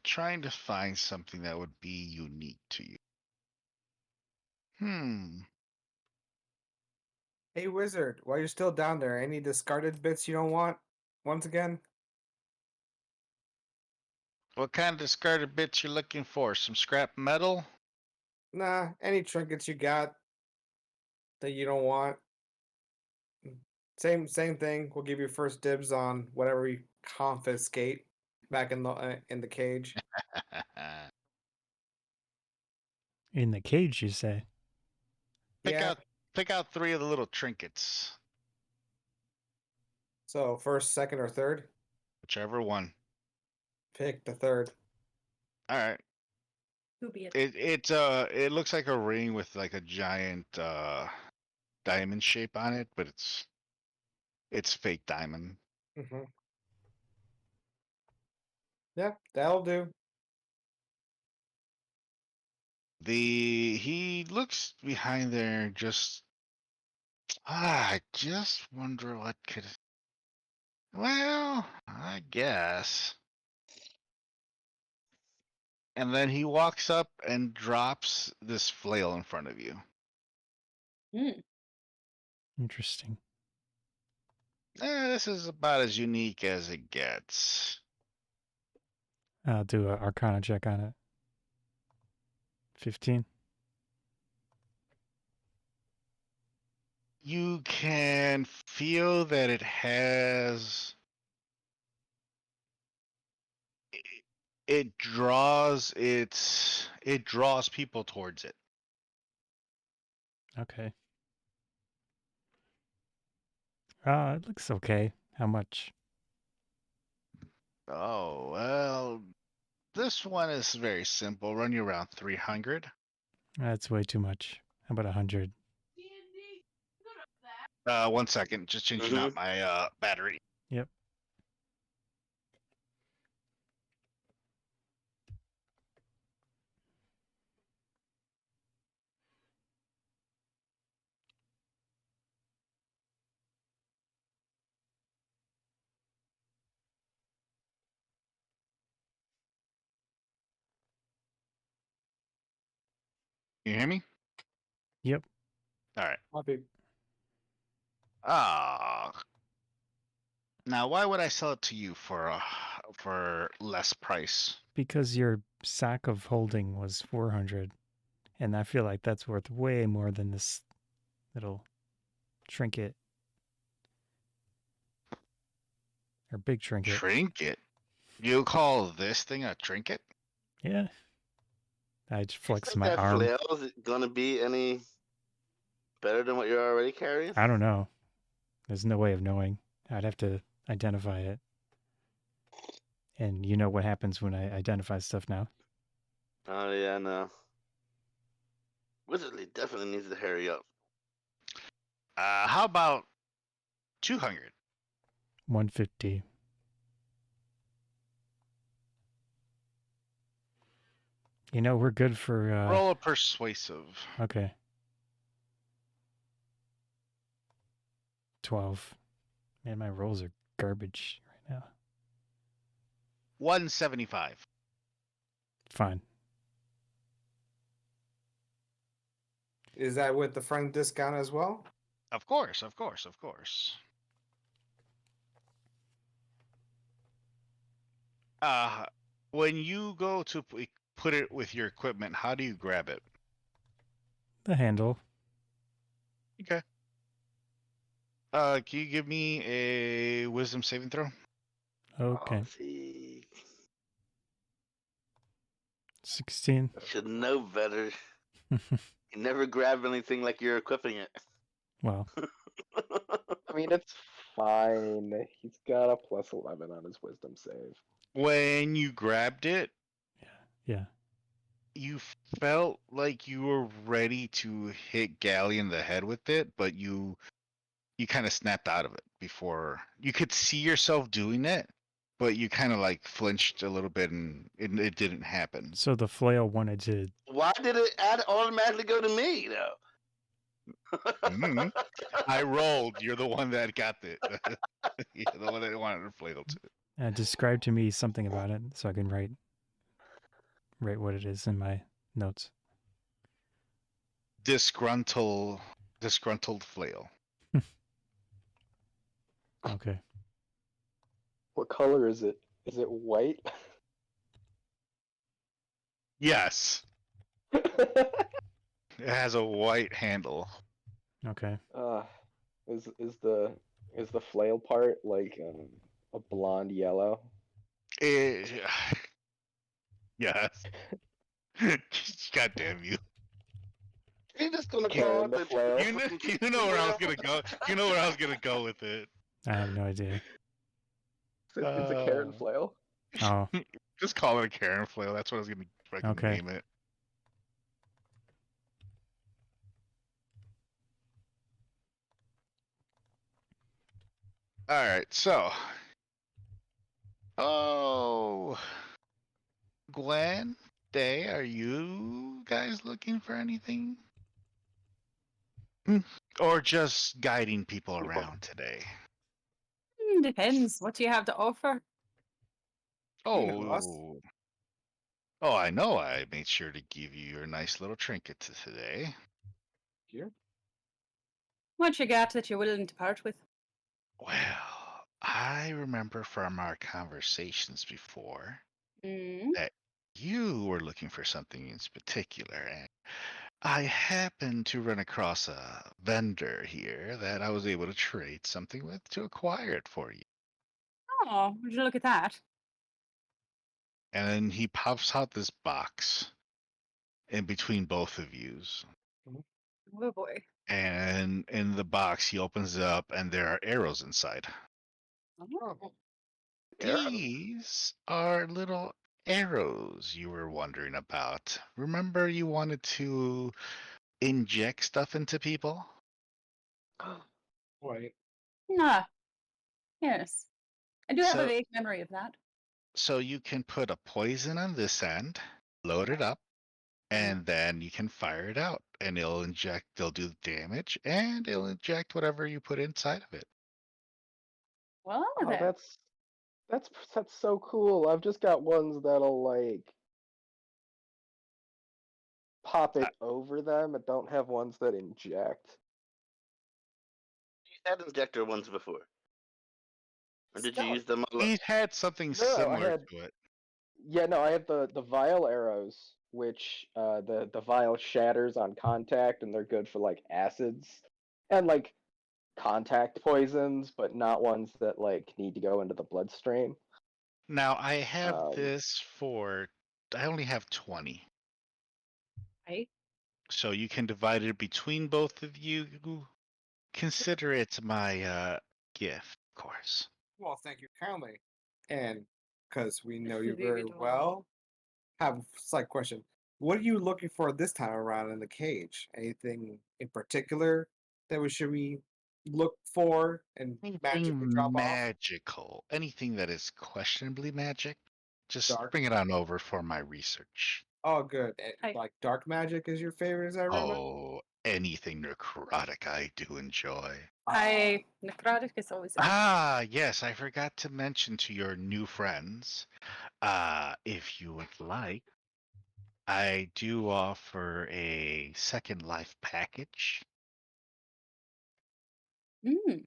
trying to find something that would be unique to you. Hey, wizard, while you're still down there, any discarded bits you don't want? Once again? What kind of discarded bits you looking for? Some scrap metal? Nah, any trinkets you got that you don't want? Same thing. We'll give you first dibs on whatever we confiscate back in the cage. In the cage, you say? pick Yeah. out pick out 3 of the little trinkets, So first, second, or third. whichever one. Pick the third. All right. Who be it? It looks like a ring with like a giant diamond shape on it, but it's fake diamond. Mm-hmm. Yeah, that'll do. He looks behind there, I just wonder what could. Well, I guess. And then he walks up and drops this flail in front of you. Hmm. Interesting. This is about as unique as it gets. I'll do an Arcana check on it. 15. You can feel that it has. It draws people towards it. Okay. It looks okay. How much? Oh well, this one is very simple. Run you around 300. That's way too much. How about 100? 1 second, just changing out my battery. Yep. You hear me? Yep. All right. Copy. Ah. Now, why would I sell it to you for less price? Because your sack of holding was 400, and I feel like that's worth way more than this little trinket. Or big trinket. Trinket? You call this thing a trinket? Yeah. I just flex Think my that arm. flail is gonna be any better than what you're already carrying? I don't know. There's no way of knowing. I'd have to identify it. And you know what happens when I identify stuff now? Oh yeah, no. Wizardly definitely needs to hurry up. How about 200? 150. You know, we're good for... Roll a persuasive. Okay. 12. Man, my rolls are garbage right now. 175. Fine. Is that with the friend discount as well? Of course, of course, of course. When you go to put it with your equipment, how do you grab it? The handle. Okay. Can you give me a wisdom saving throw? Okay. Oh, see, 16. should know better. You never grab anything like you're equipping it. Well, I mean, it's fine. He's got a plus 11 on his wisdom save. When you grabbed it, yeah. you felt like you were ready to hit Ghaleon in the head with it, but you kind of snapped out of it before you could see yourself doing it, but you kind of like flinched a little bit and it didn't happen. So the flail wanted to... Why did it automatically go to me though? Mhm. I rolled. You're the one that got it. You're the one that wanted to flail to. describe to me something about it so I can write what it is in my notes. Disgruntled flail. Okay. What color is it? Is it white? Yes, it has a white handle. Okay. Is the Is the flail part like a blonde yellow? Eh, yes. God damn you. You're just gonna call Karen it the the flail. You know, you know where I was gonna go. You know where I was gonna go with it. I have no idea. It's a Karen flail. Oh, Just call it a Karen flail. That's what I was gonna fucking Okay. name it. All right, so. Oh, Gwen, Day, are you guys looking for anything? Or just guiding people around today? Depends. What do you have to offer? You know us. Oh, I know. I made sure to give you your nice little trinket today. Here. What you got that you're willing to part with? Well, I remember from our conversations before Mm. that you were looking for something in particular, and I happened to run across a vendor here that I was able to trade something with to acquire it for you. Oh, would you look at that? And then he pops out this box in between both of yous. Oh boy. And in the box, he opens it up, and there are arrows inside. Oh. These are little arrows you were wondering about. Remember, you wanted to inject stuff into people? Wait. Ah, yes. I do have a So, vague memory of that. so you can put a poison on this end, load it up, and then you can fire it out, and it'll do damage, and it'll inject whatever you put inside of it. Well, Oh, then. that's so cool. I've just got ones that'll like pop Uh, it over them and don't have ones that inject. You had injector ones before. Or did you Scout. use them all? He's had something No, I similar had to it. I have the vial arrows, which the vial shatters on contact, and they're good for like acids and like contact poisons, but not ones that like need to go into the bloodstream. Now, I have Um, this for, I only have 20. Right? So you can divide it between both of you. Consider it my gift, of course. Well, thank you kindly. And because we know you Leave very it alone. well, have a slight question. What are you looking for this time around in the cage? Anything in particular that we should look for and magically drop Anything off? magical, anything that is questionably magic, just Dark. bring it on over for my research. Oh, good. I- Like dark magic is your favorite, as I remember. Oh, anything necrotic I do enjoy. Necrotic is always a Ah, yes, I forgot to mention to your new friends, if you would like, I do offer a second life package. Mm.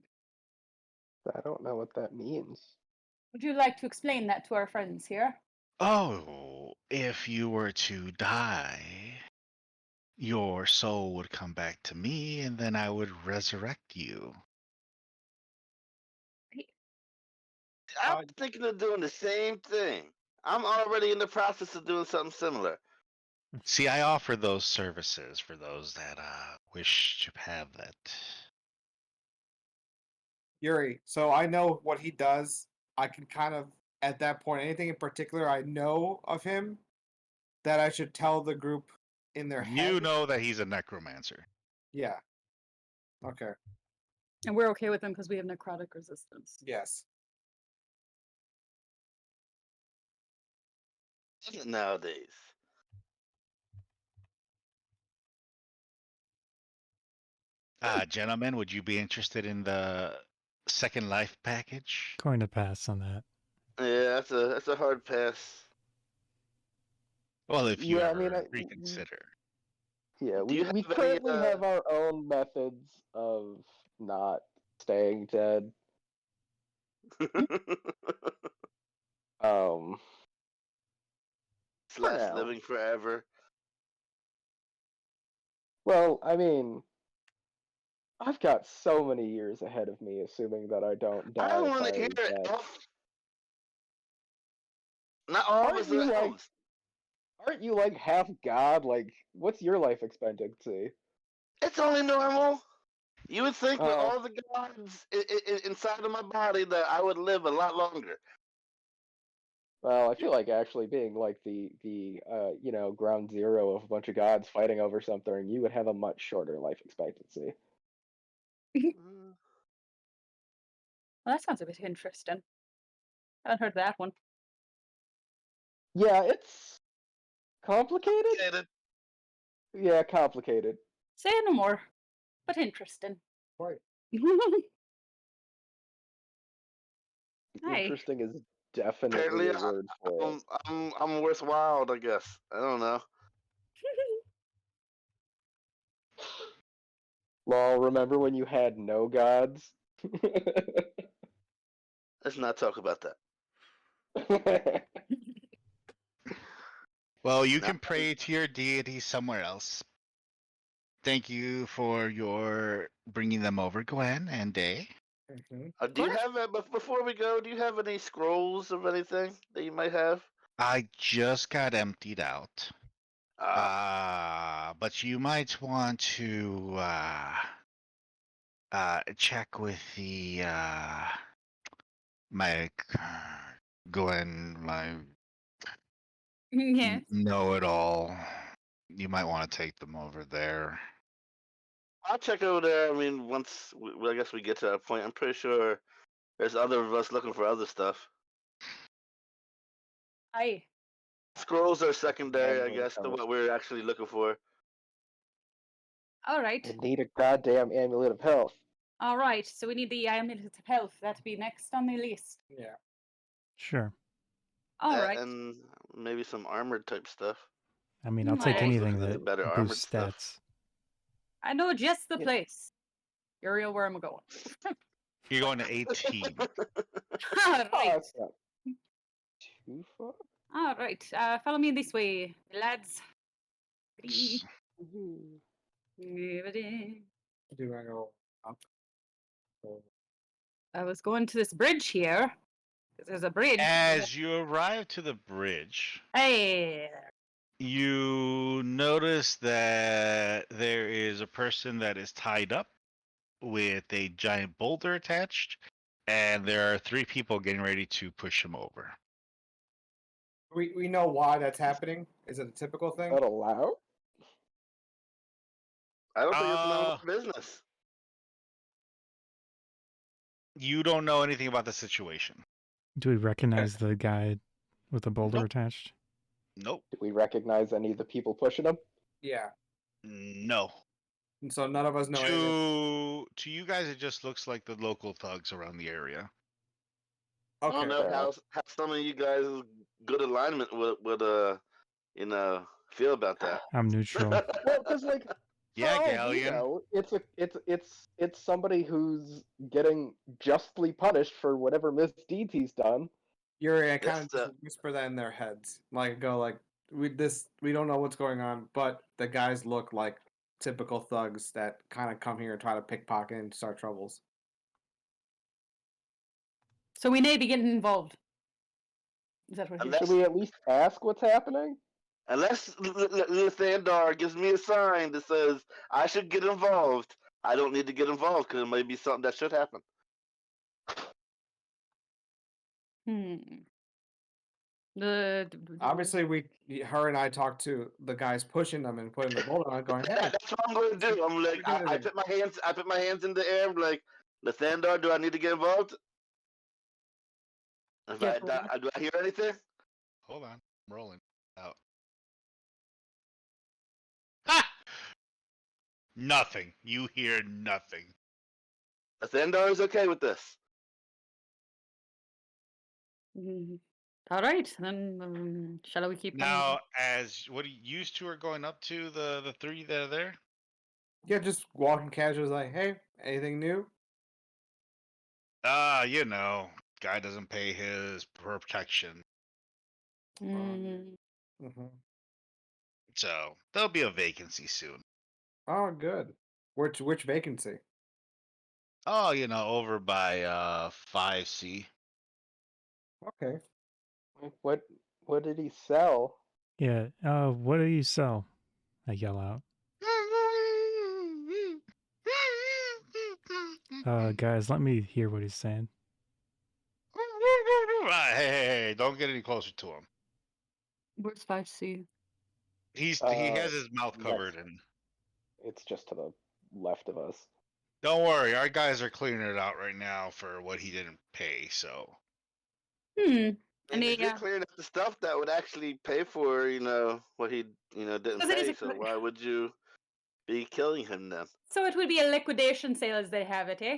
I don't know what that means. Would you like to explain that to our friends here? Oh, if you were to die, your soul would come back to me, and then I would resurrect you. I'm Uh, thinking of doing the same thing. I'm already in the process of doing something similar. See, I offer those services for those that wish to have that. Yuri, so I know what he does. I can kind of, at that point, anything in particular I know of him that I should tell the group in their You head. know that he's a necromancer. Yeah. Okay. And we're okay with them because we have necrotic resistance. Yes. Nowadays. Gentlemen, would you be interested in the second life package? Going to pass on that. Yeah, that's a hard pass. Well, if you Yeah, I mean, ever reconsider. yeah, Do you we have any currently have our own methods of not staying dead. slash now. living forever? Well, I mean, I've got so many years ahead of me, assuming that I don't I die don't a want to hear fiery it, death. Elf. Not all of Aren't us you are like elves. aren't you like half god? Like, what's your life expectancy? It's only normal. You would think with Oh, all the gods inside of my body that I would live a lot longer. well, I feel like actually being like the ground zero of a bunch of gods fighting over something, you would have a much shorter life expectancy. Mm, Well, that sounds a bit interesting. I haven't heard that one. Yeah, it's complicated. complicated. Yeah, complicated. Say no more, but interesting. Right. Hi. Interesting is definitely Apparently, a word for it. I'm worthwhile, I guess. I don't know. Lol, remember when you had no gods? Let's not talk about that. Well, you Nah. can pray to your deity somewhere else. Thank you for your bringing them over, Gwen and Day. Mhm. Do you have but before we go? Do you have any scrolls of anything that you might have? I just got emptied out. Ah, But you might want to check with the my Gwen, my Yes. know-it-all. You might want to take them over there. I'll check over there. I mean, once I guess we get to that point, I'm pretty sure there's other of us looking for other stuff. Hi. Scrolls are secondary, I Rambling guess, to conversation. what we're actually looking for. All right. I need a goddamn amulet of health. All right. So we need the amulet of health. That'd be next on the list. Yeah. Sure. All That right. and maybe some armored type stuff. I mean, I'll Mm, take I was anything looking at the that better armored boosts stuff. stats. I know just the Yeah. place. Uriel, where am I going? You're going to 18. All Oh, right. it's not too far. All right. Follow me this way, lads. S- Do I go up? Or- I was going to this bridge here. 'Cause there's a bridge. As you arrive to the bridge, Hey. you notice that there is a person that is tied up with a giant boulder attached, and there are 3 people getting ready to push him over. We know why that's happening. Is it a typical thing? That allowed? I don't think it's none of Uh, our business. you don't know anything about the situation. Do we recognize the guy with the boulder Nope. attached? Nope. Do we recognize any of the people pushing them? Yeah. No. And so none of us know anything. To you guys, it just looks like the local thugs around the area. I don't Okay. know Fair how enough. some of you guys' good alignment would feel about that. I'm neutral. Well, because like, for Yeah, all we Ghaleon. know, it's somebody who's getting justly punished for whatever misdeeds he's done. Yuri, I Yes, kind of just whisper that in their heads. Like go like we don't know what's going on, but the guys look like typical thugs that kind of come here and try to pickpocket and start troubles. So we may be getting involved. Is that what you're Unless Should we at least ask what's happening? unless Thandar gives me a sign that says I should get involved, I don't need to get involved because it might be something that should happen. Obviously, her and I talked to the guys pushing them and putting the boulder on, going, "Hey, That's what I'm going to do. I'm like, we did I it." put my hands in the air. I'm like, Lathandar, do I need to get involved? If Yeah, do I hear anything? Hold on. I'm rolling out. Ha! Nothing. You hear nothing. Lathandar is okay with this. All right, then shall we keep on? Now, as what you two are going up to the 3 that are there? Yeah, just walking casual, like, "Hey, anything new?" You know, guy doesn't pay his protection. Mm, Mm-hmm. So there'll be a vacancy soon. Oh, good. Which vacancy? Oh, over by 5C. Okay. What did he sell? Yeah. What do you sell? I yell out. Guys, let me hear what he's saying. Hey, don't get any closer to him. Where's 5C? He has his mouth covered, and It's just to the left of us. don't worry, our guys are clearing it out right now for what he didn't pay. So Hmm. And Any, if you're clearing up the stuff that would actually pay for, what he, didn't Because it is pay, a so cl- why would you be killing him then? So it would be a liquidation sale as they have it, eh?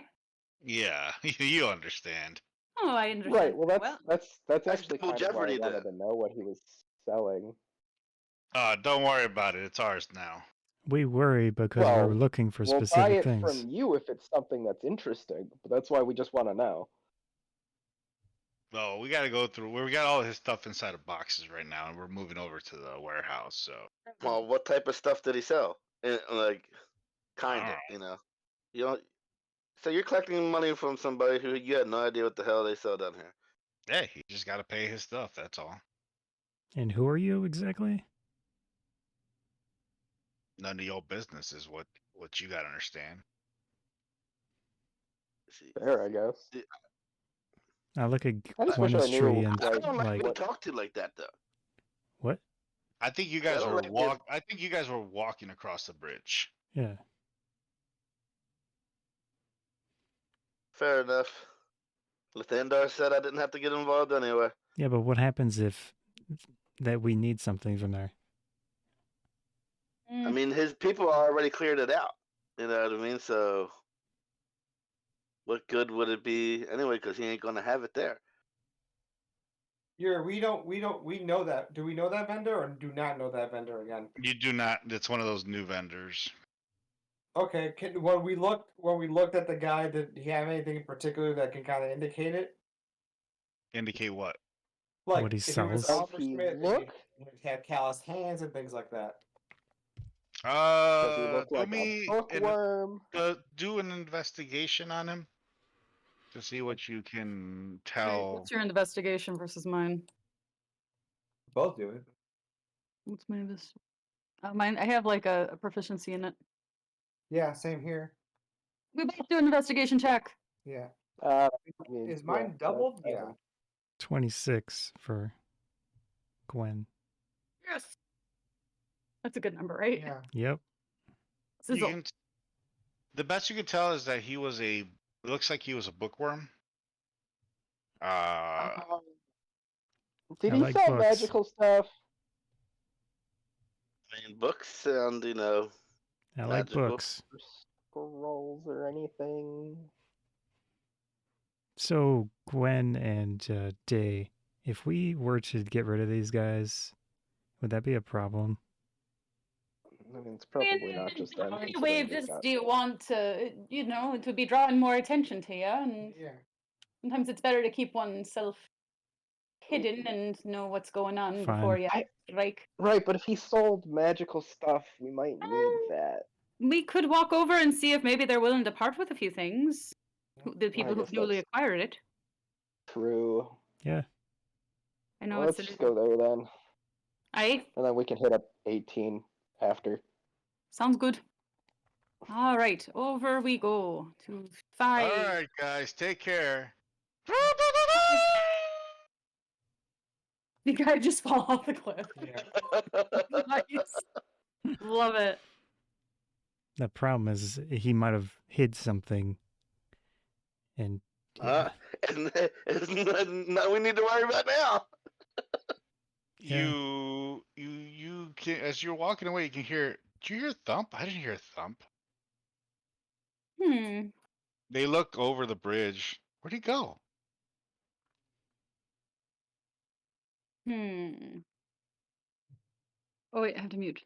yeah, you understand. Oh, I understand. Right. Well, very that's actually double kind of why I jeopardy wanted then. to know what he was selling. Don't worry about it. It's ours now. We worry because we're Well, looking for we'll buy specific it things. from you if it's something that's interesting. But that's why we just want to know. Well, we got to go through. We got all his stuff inside of boxes right now, and we're moving over to the warehouse. So Well, what type of stuff did he sell? Like, kind of, Alright. You know. So you're collecting money from somebody who you had no idea what the hell they sell down here. yeah, he just got to pay his stuff. That's all. And who are you exactly? None of your business is what you got to understand. See, Fair, I guess. I look at I just wish I Gwen's tree knew, and I don't like like being talked to like that though. what? I think you I guys don't were like being- I think you guys were walking across the bridge. Yeah. Fair enough. Lathandar said I didn't have to get involved anyway. Yeah, but what happens if that we need something from there? I mean, his people already cleared it out. You know what I mean? So, what good would it be anyway? Because he ain't gonna have it there. We know that. Do we know that vendor or do not know that vendor again? You do not. It's one of those new vendors. Okay. When we looked at the guy, did he have anything in particular that can kind of indicate it? Indicate what? Like What he if he was sells? an Does he Smith, look? he had calloused hands and things like that. Does he look Do like me a bookworm? do an investigation on him to see what you can Wait, tell. what's your investigation versus mine? Both do it. What's my mine? I have like a proficiency in it. Yeah, same here. We both do an investigation check. Yeah. I mean, Is mine yeah, doubled? that's Yeah. 26 for Gwen. Yes. That's a good number, right? Yeah. Yep. You can, the best you can tell is that he was it looks like he was a bookworm. Did I he like sell books. magical stuff? I mean, books sound, I like magical. books. Or scrolls or anything? So Gwen and Day, if we were to get rid of these guys, would that be a problem? I mean, it's probably not just them. How many considering waves they've got- do you want to, to be drawing more attention to you? And Yeah. sometimes it's better to keep oneself hidden and know what's going on Fine. before you strike. Right, but if he sold magical stuff, we might need that. We could walk over and see if maybe they're willing to part with a few things. The people guess who've newly that's acquired it. true. Yeah. I know Well, it's let's just go there then. Aye, And then we can hit up 18 after. sounds good. All right, over we go to 5. All right, guys, take care. The guy just fall off the cliff. Yeah. Nice. Love it. The problem is he might have hid something. And yeah. And it's nothing we need to worry about now. Yeah. You can, as you're walking away, you can hear. Did you hear a thump? I didn't hear a thump. They look over the bridge. Where'd he go? Oh wait, I have to mute.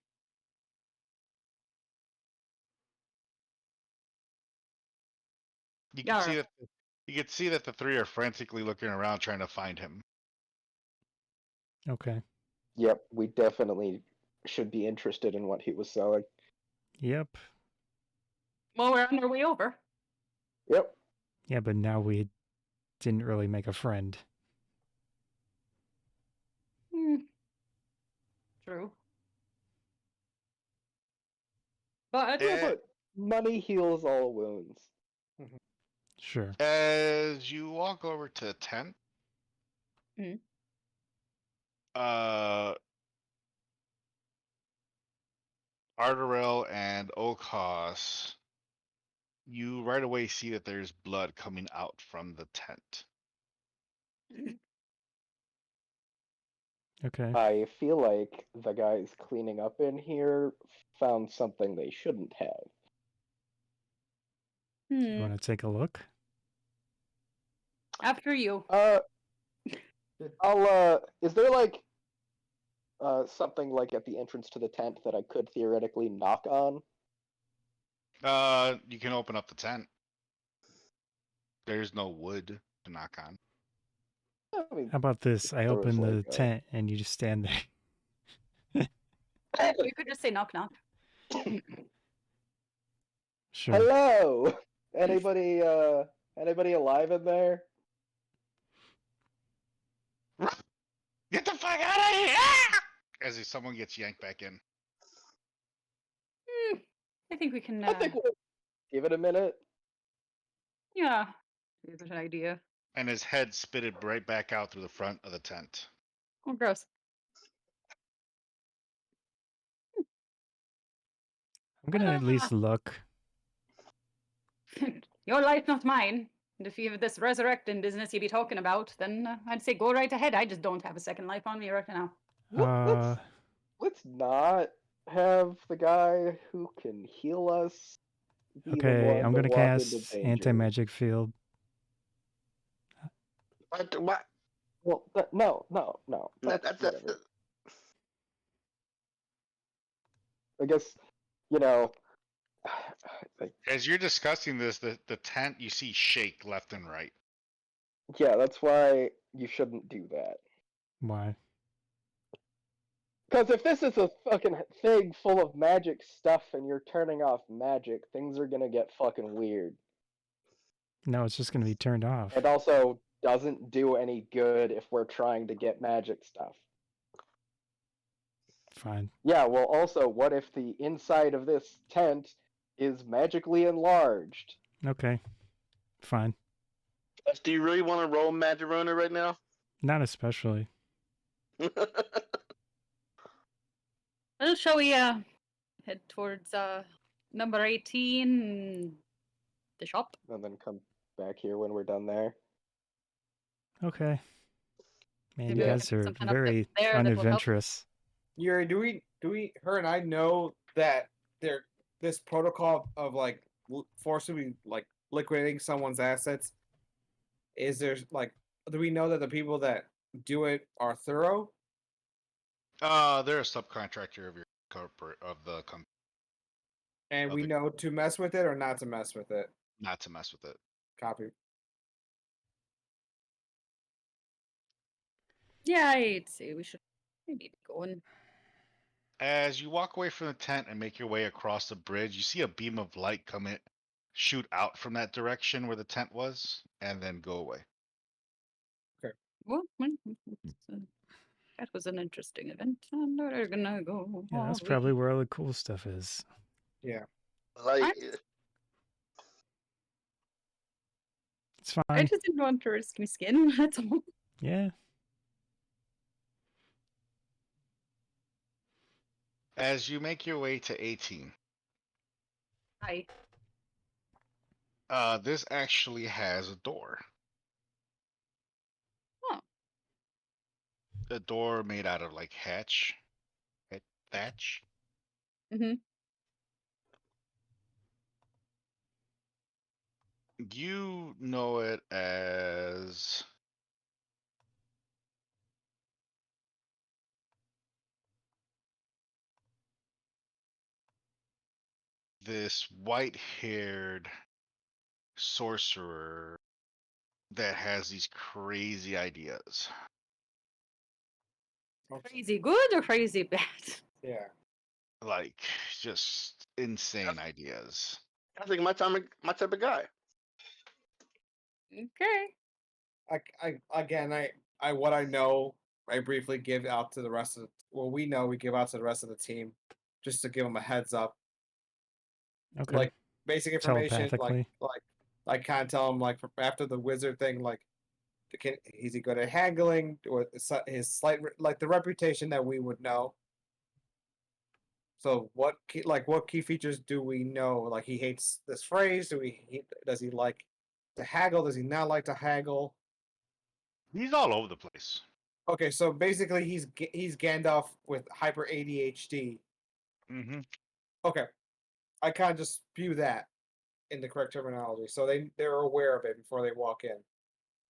You can see Yar. that. You can see that the three are frantically looking around trying to find him. Okay. Yep, we definitely should be interested in what he was selling. Yep. Well, we're on our way over. Yep. Yeah, but now we didn't really make a friend. Hmm. True. But Yeah, Eh, but money heals all wounds. Sure. As you walk over to the tent, Mhm. Ardorel and O'Koss, you right away see that there's blood coming out from the tent. Okay. I feel like the guys cleaning up in here found something they shouldn't have. You want to take a look? After you. Is there like something like at the entrance to the tent that I could theoretically knock on? You can open up the tent. There's no wood to knock on. I mean, How about this? I there was open the like tent and you just stand there. You could just say knock knock. Sure. hello. Anybody alive in there? Get the fuck out of here! As if someone gets yanked back in. I think we can. I think we'll give it a minute. Yeah. Give it an idea. And his head spitted right back out through the front of the tent. Oh, gross. I'm gonna at least look. Your life, not mine. And if you have this resurrecting business you be talking about, then I'd say go right ahead. I just don't have a second life on me right now. Let's not have the guy who can heal us be the Okay, one I'm to gonna walk into cast danger. anti-magic field. What? Well, no. That's That's whatever. I guess, you know, like, As you're discussing this, the tent you see shake left and right. yeah, that's why you shouldn't do that. Why? Because if this is a fucking thing full of magic stuff and you're turning off magic, things are gonna get fucking weird. No, it's just gonna be turned off. It also doesn't do any good if we're trying to get magic stuff. Fine. Yeah, well, also, what if the inside of this tent is magically enlarged? Okay. Fine. Do you really want to roll Magarona right now? Not especially. Well, shall we head towards number 18, the shop? And then come back here when we're done there. Okay. Man, Maybe you we guys can are put something up very there that will help. unadventurous. Yuri, her and I know that this protocol of like forcibly like liquidating someone's assets. Is there like, do we know that the people that do it are thorough? They're a subcontractor of your corporate of the company, And we Okay. know to mess with it or not to mess with it. not to mess with it. Copy. Yeah, I'd say we should maybe be going. As you walk away from the tent and make your way across the bridge, you see a beam of light come in, shoot out from that direction where the tent was, and then go away. Well, that was an interesting event. And we're gonna go. Yeah, that's all probably we- where all the cool stuff is. Yeah. Like, It's I fine. just didn't want to risk my skin. That's all. Yeah. As you make your way to 18, Hi. this actually has a door. Oh. A door made out of like thatch. Mm-hmm. You know it as this white-haired sorcerer that has these crazy ideas. Crazy good or crazy bad? Yeah. Like just insane ideas. I think my type of guy. Okay. What I know, I briefly give out to the rest of the. Well, we know we give out to the rest of the team, just to give them a heads up, Okay. like basic information, Telepathically. like kind of tell them like after the wizard thing, like, is he good at haggling, or his slight like the reputation that we would know. So what key features do we know? Like he hates this phrase. Does he like to haggle? Does he not like to haggle? He's all over the place. Okay, so basically he's Gandalf with hyper ADHD. Mm-hmm. Okay, I kind of just spew that in the correct terminology, so they're aware of it before they walk in.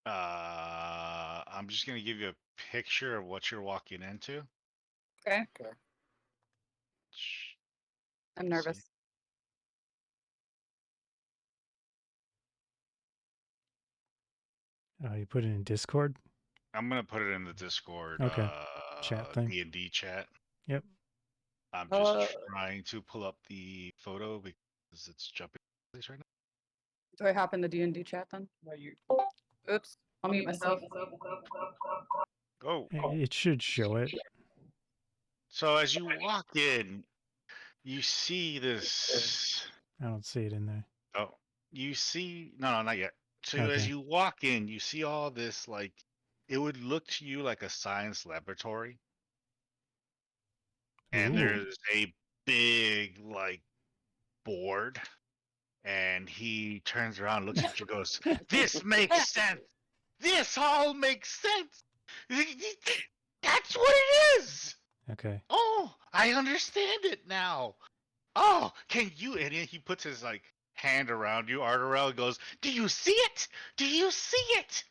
I'm just gonna give you a picture of what you're walking into. Okay. Okay. I'm nervous. You put it in Discord? I'm gonna put it in the Discord Okay. Chat thing. D&D chat. Yep. I'm just trying to pull up the photo because it's jumping place right now. Do I hop in the D&D chat then? No, you. Oops. I'll mute myself. Oh, It should show it. so as you walk in, you see this. I don't see it in there. Oh, you see? No, not yet. So as Okay. you walk in, you see all this like it would look to you like a science laboratory, and Ooh. there's a big like board, and he turns around, looks at you, goes, "This makes sense. This all makes sense. That's what it is. Okay. Oh, I understand it now. Oh, can you?" And then he puts his like hand around you, Ardorel, and goes, "Do you see it? Do you see it?"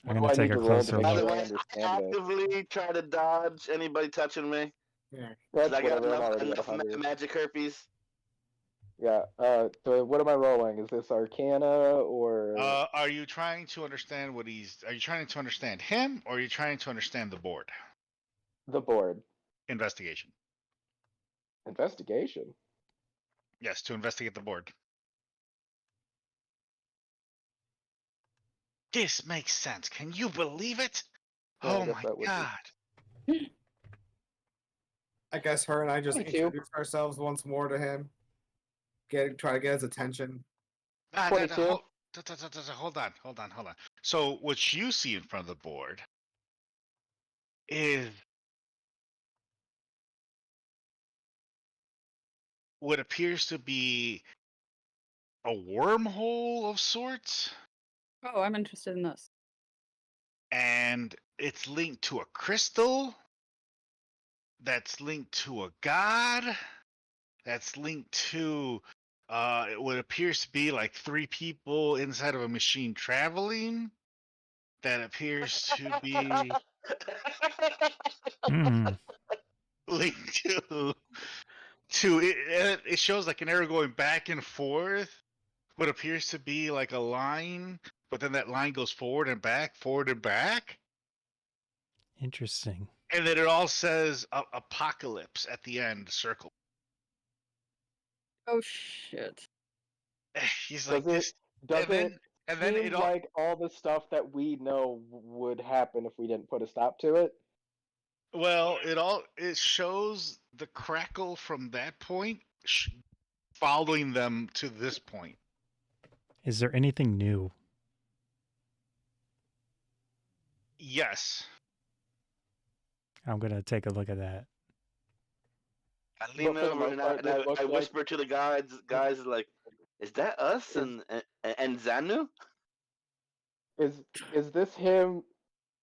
I'm What gonna do I take need a to roll to closer make By the look. sure I way, I understand this? actively try to dodge anybody touching me Yeah. because That's I got whatever. I'm enough, already at enough 100. magic herpes. Yeah. So what am I rolling? Is this Arcana or Are you trying to understand what he's? Are you trying to understand him, or are you trying to understand the board? the board? Investigation. Investigation. Yes, to investigate the board. This makes sense. Can you believe it? Yeah, I Oh guess my that would god. I guess her and I just 22. introduce ourselves once more to him. Try to get his attention. 22. Hold on. So what you see in front of the board is what appears to be a wormhole of sorts, Oh, I'm interested in this. and it's linked to a crystal that's linked to a god that's linked to what appears to be like three people inside of a machine traveling that appears to be Hmm. linked to it. It shows like an arrow going back and forth, what appears to be like a line, but then that line goes forward and back, Interesting. and then it all says apocalypse at the end, circle. Oh shit. He's like Does it this, does and it then seem it all. like all the stuff that we know would happen if we didn't put a stop to it? Well, it shows the crackle from that point, following them to this point. Is there anything new? Yes. I'm gonna take a look at that. I But lean for the over most and part, this looks I like whisper to the guys like, "Is that us Is- and Zanu?" is this him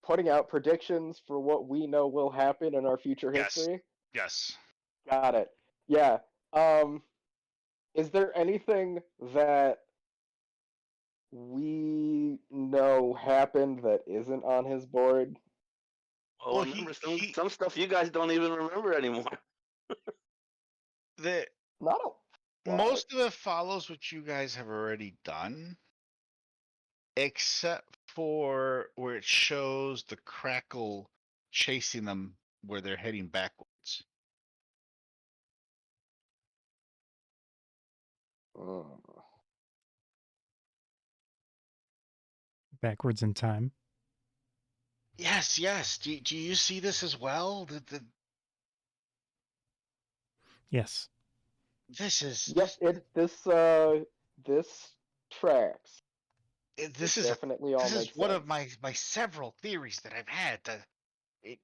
putting out predictions for what we know will happen in our future Yes. history? Yes. Got it. Yeah. Is there anything that we know happened that isn't on his board? Well, Well, remember some stuff you guys don't even remember anymore. the Not a lot. most of it follows what you guys have already done, except for where it shows the crackle chasing them where they're heading backwards. Mm. backwards in time. Yes, yes. Do you see this as well? Yes. This is Yep, this tracks. this It is definitely all this is makes one sense. of my several theories that I've had. It,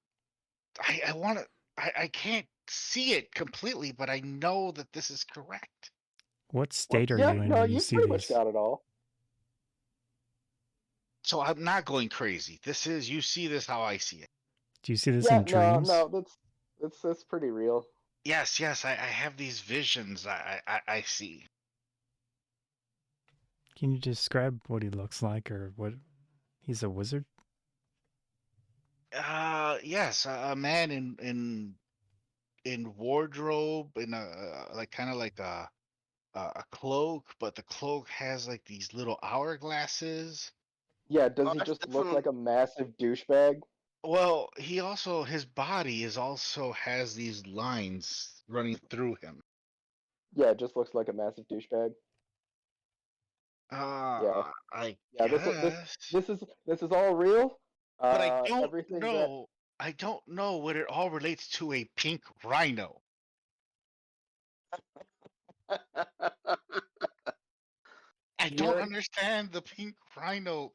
I want to. I can't see it completely, but I know that this is correct. What state are Yeah, you in no, when you you see pretty much these? got it all. So I'm not going crazy. This is you see this how I see it. Do you see this Yeah, in dreams? no, that's pretty real. Yes, yes. I have these visions. I see. Can you describe what he looks like or what he's a wizard? Yes. A man in wardrobe in a like kind of like a cloak, but the cloak has like these little hourglasses. Yeah, does Oh, he that's just look like definitely. a massive douchebag? Well, he also his body is also has these lines running through him. Yeah, it just looks like a massive douchebag. Yeah, I yeah. guess, This is all real. but Everything that I don't know what it all relates to a pink rhino. I don't you're understand the pink rhino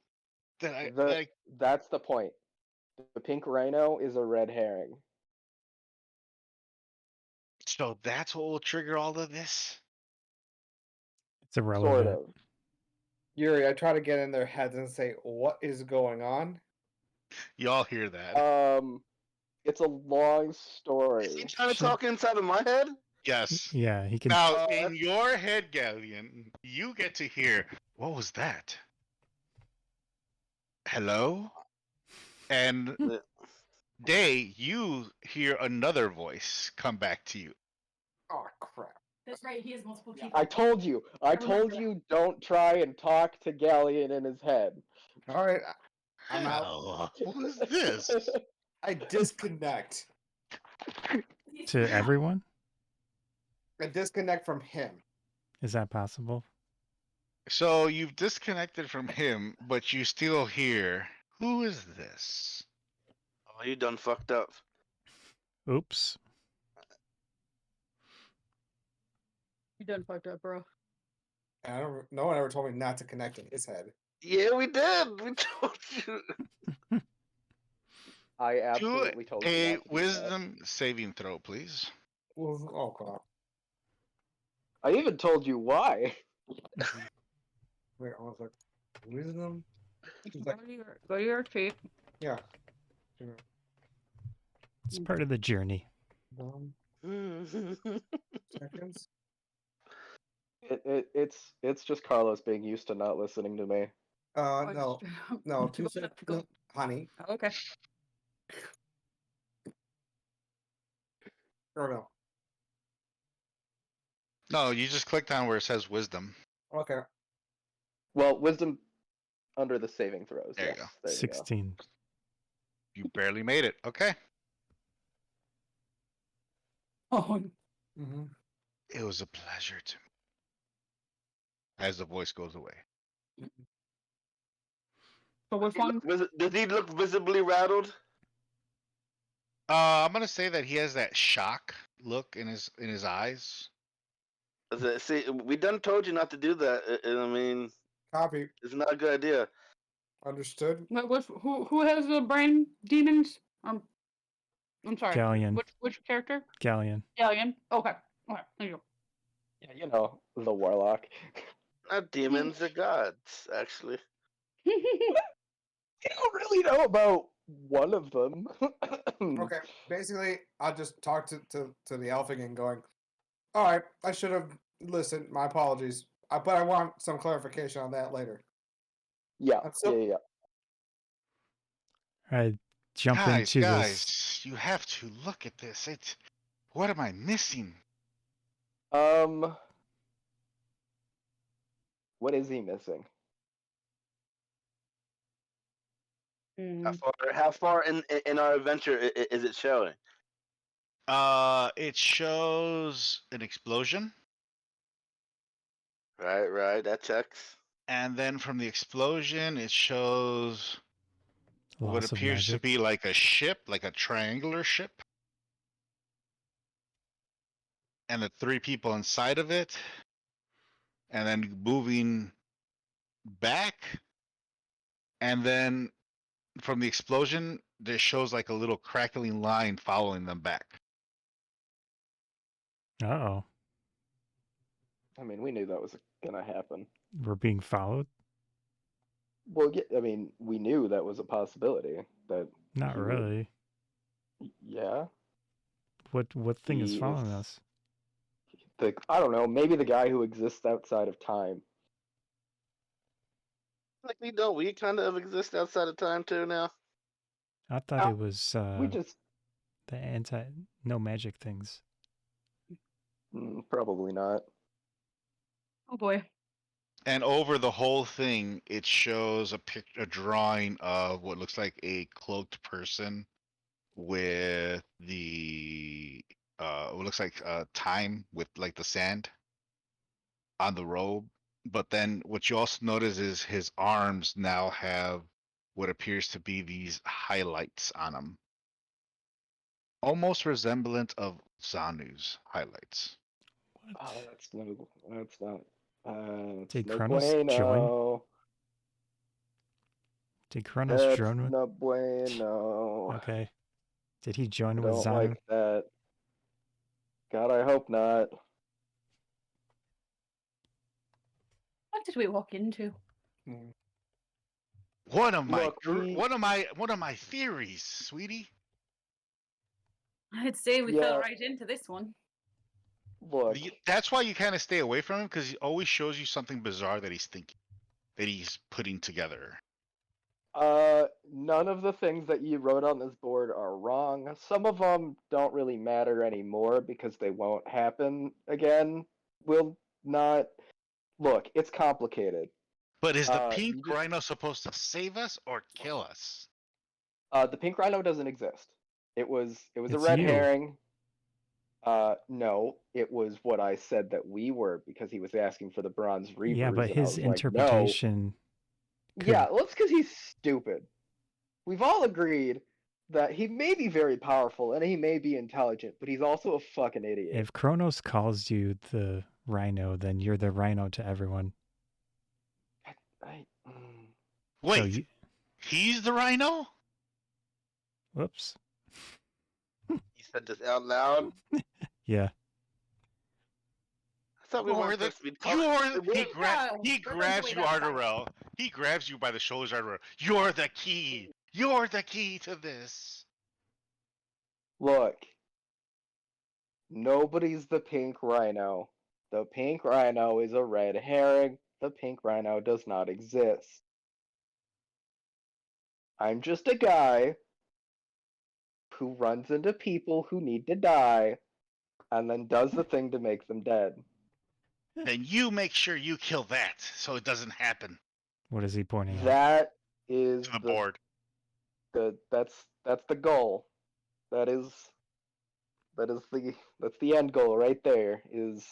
that I the like. that's the point. The pink rhino is a red herring. So that's what will trigger all of this. It's Sort irrelevant. of. Yuri, I try to get in their heads and say, "What is going on?" Y'all hear that? It's a long Is he story. trying to Should- talk inside of my head? Yes. Yeah, he can. Now, Oh, in that's- your head, Ghaleon, you get to hear, what was that? Hello? And Yeah. Day, you hear another voice come back to you. Oh crap! That's right. He has multiple people. I told you. I told you don't try and talk to Ghaleon in his head. All right, I'm out. Hell, what is this? I disconnect. To everyone? I disconnect from him. Is that possible? So you've disconnected from him, but you still hear, who is this? Oh, you done fucked up. Oops. You done fucked up, bro. And I don't. No one ever told me not to connect in his head. Yeah, we did. We told you. I Do absolutely told you a not to do that. wisdom saving throw, please. Well, oh crap! I even told you why. Wait, I was like, wisdom. He's Go like, to your feet. yeah. It's part of the journey. Seconds. It's just Carlos being used to not listening to me. No, no, 2 seconds. No, honey. Okay. Or no. No, you just clicked on where it says wisdom. Okay. Well, wisdom under the saving throws. There you Yes, go. there you go. 16. You barely made it. Okay. Oh, Mm-hmm. It was a pleasure to me. As the voice goes away. so which one? Does he look visibly rattled? I'm gonna say that he has that shock look in his eyes. See, we done told you not to do that. And I mean, Copy. it's not a good idea. Understood. Who has the brain demons? I'm sorry. Ghaleon. Which character? Ghaleon. Ghaleon. Okay. Okay. There you Yeah, you know, the warlock. Not demons, they're gods, actually. go. You don't really know about one of them. Okay. Basically, I'll just talk to the elf again, going, all right, I should have listened. My apologies. But I want some clarification on that later. Yeah, I'm so- yeah. I jump Guys, into this. guys, you have to look at this. What am I missing? What is he missing? How far in our adventure is it showing? It shows an explosion. Right, that checks. And then from the explosion, it shows what Loss of appears to magic. be like a ship, like a triangular ship. And the 3 people inside of it. And then moving back. And then from the explosion, there shows like a little crackling line following them back. Uh-oh. I mean, we knew that was gonna happen. We're being followed? Well, yeah, I mean, we knew that was a possibility. That Not he would- really. yeah. What thing is He following is- us? I don't know. Maybe the guy who exists outside of time. Like we kind of exist outside of time too now. I thought Uh, it was We just the no magic things. probably not. Oh boy. And over the whole thing, it shows a drawing of what looks like a cloaked person with the what looks like time with like the sand on the robe. But then what you also notice is his arms now have what appears to be these highlights on them, almost resemblant of Zanu's highlights. What? Oh, that's no. That's not. It's Did no Kronos join? bueno. Did Kronos That's join with? no bueno. Okay. Did he join I with don't Zanu? like that. God, I hope not. What did we walk into? One of my Look, we- one of my theories, sweetie. I'd say we Yeah. fell right into this one. Look, That's why you kind of stay away from him, because he always shows you something bizarre that he's thinking, that he's putting together. none of the things that you wrote on this board are wrong. Some of them don't really matter anymore because they won't happen again. Will not. Look, it's complicated. But is the you pink just- rhino supposed to save us or kill us? The pink rhino doesn't exist. It was a It's red you. herring. No, it was what I said that we were because he was asking for the bronze reavers. Yeah, but and I his was like, no. interpretation. could- Yeah, well, it's because he's stupid. We've all agreed that he may be very powerful and he may be intelligent, but he's also a fucking idiot. If Kronos calls you the rhino, then you're the rhino to everyone. So Wait, you, he's the rhino? whoops. You said this out loud. Yeah. I thought we You're weren't the, supposed to be talking. he, Yeah, he we're going to grabs wait you, outside. Ardorel. He grabs you by the shoulders, Ardorel. You're the key. You're the key to this. Look, nobody's the pink rhino. The pink rhino is a red herring. The pink rhino does not exist. I'm just a guy who runs into people who need to die and then does the thing to make them dead. Then you make sure you kill that so it doesn't happen What is he pointing at? That is to the board. that's the goal. That's the end goal right there. Is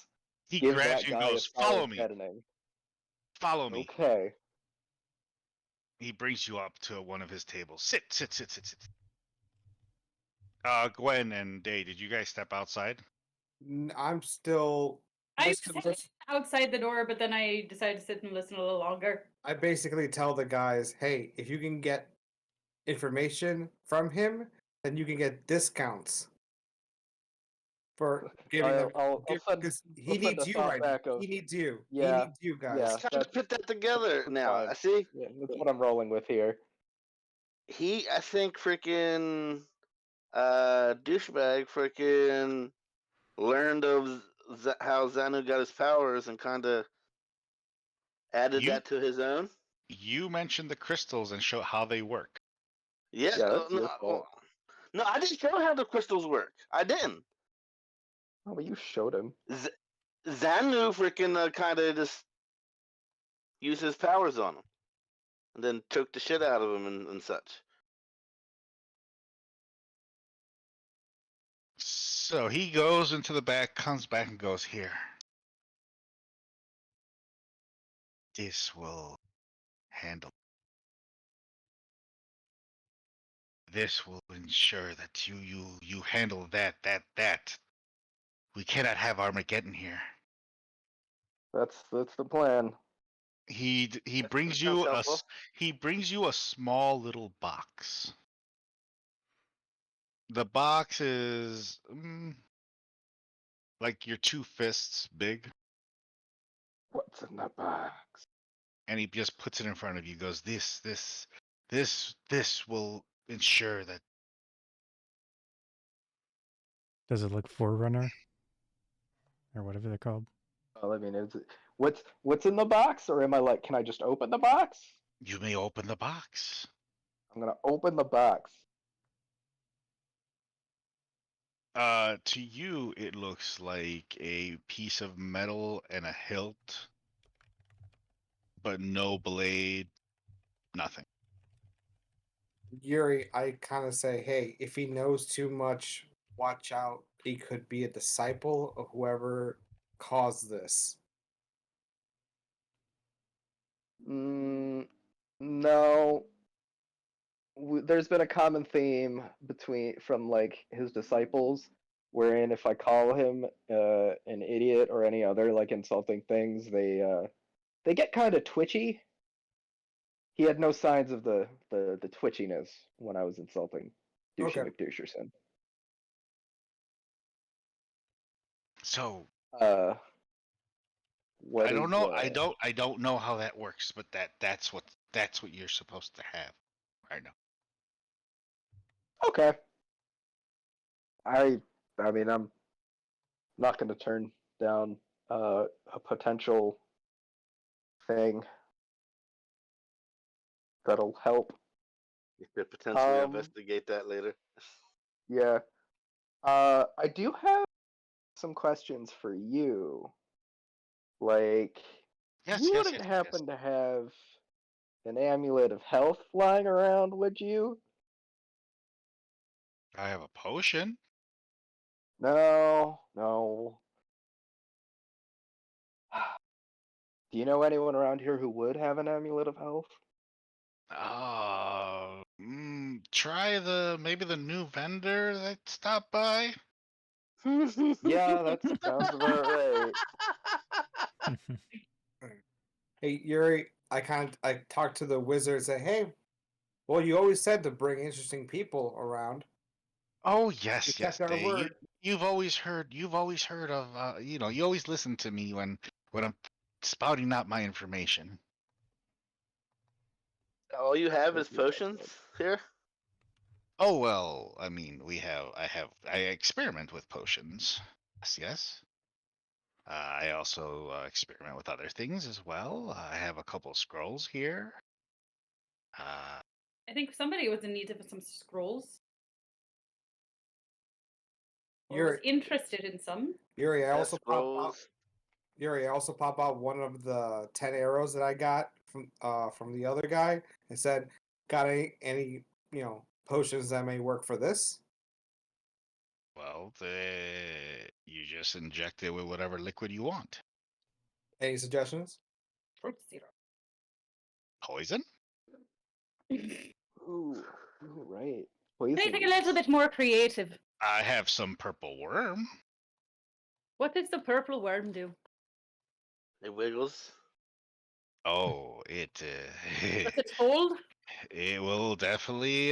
He give grabs that you and guy a goes, solid follow me. deadening. Follow me. Okay. He brings you up to one of his tables. Sit. Gwen and Day, did you guys step outside? I'm still. I was listening heading to- outside the door, but then I decided to sit and listen a little longer. I basically tell the guys, hey, if you can get information from him, then you can get discounts for giving them. I'll send- Because I'll he send needs a you thought right back now. of- He needs you. Yeah, He needs you guys. yeah. Trying to put that together that's now. fine. I see. Yeah, that's what I'm rolling with here. I think freaking douchebag freaking learned of how Xanu got his powers and kind of added You- that to his own. You mentioned the crystals and show how they work. Yeah, Yeah, that's no, your fault. no, I didn't show how the crystals work. I didn't. Oh, well, you showed him. Xanu freaking kind of just used his powers on him, and then took the shit out of him and such. So he goes into the back, comes back, and goes here. this will handle. This will ensure that you handle that. We cannot have Armageddon here. That's the plan. He That brings sounds you helpful. he brings you a small little box. The box is like your two fists big, What's in the box? and he just puts it in front of you. Goes, this will ensure that. Does it look Forerunner or whatever they're called? Well, I mean, is it, what's in the box, or am I like, can I just open the box? You may open the box. I'm gonna open the box. To you, it looks like a piece of metal and a hilt, but no blade, nothing. Yuri, I kind of say, hey, if he knows too much, watch out. He could be a disciple of whoever caused this. No. There's been a common theme from like his disciples, wherein if I call him an idiot or any other like insulting things, they get kind of twitchy. He had no signs of the twitchiness when I was insulting Douchey Okay. McDoucherson. So What I don't is know. I don't know how that works, but that's what you're supposed to have right now. okay? I mean, I'm not going to turn down a potential thing that'll help. You could potentially Um, investigate that later. Yeah. I do have some questions for you. Like, Yes, you yes, wouldn't yes, yes. happen to have an amulet of health flying around, would you? I have a potion. No, no. Do you know anyone around here who would have an amulet of health? Try maybe the new vendor that stopped by. Yeah, that sounds about right. Hey, Yuri, I talked to the wizard and said, hey, well, you always said to bring interesting people around. Oh We yes, yes. kept our word. You've always heard of you always listen to me when I'm spouting out my information. All you have is potions here? Oh well, I mean, I experiment with potions. Yes, yes. I also experiment with other things as well. I have a couple scrolls here. I think somebody was in need of some scrolls. Or was Yuri, interested in some. Yuri, I Death also pop out. scrolls. Yuri, I also pop out one of the 10 arrows that I got from the other guy and said, got any potions that may work for this? Well, you just inject it with whatever liquid you want. Any suggestions? Fruit syrup. Poison? Ooh, right. Anything a little bit more creative. I have some purple worm. What does the purple worm do? It wiggles. Oh, it Does it fold? it will definitely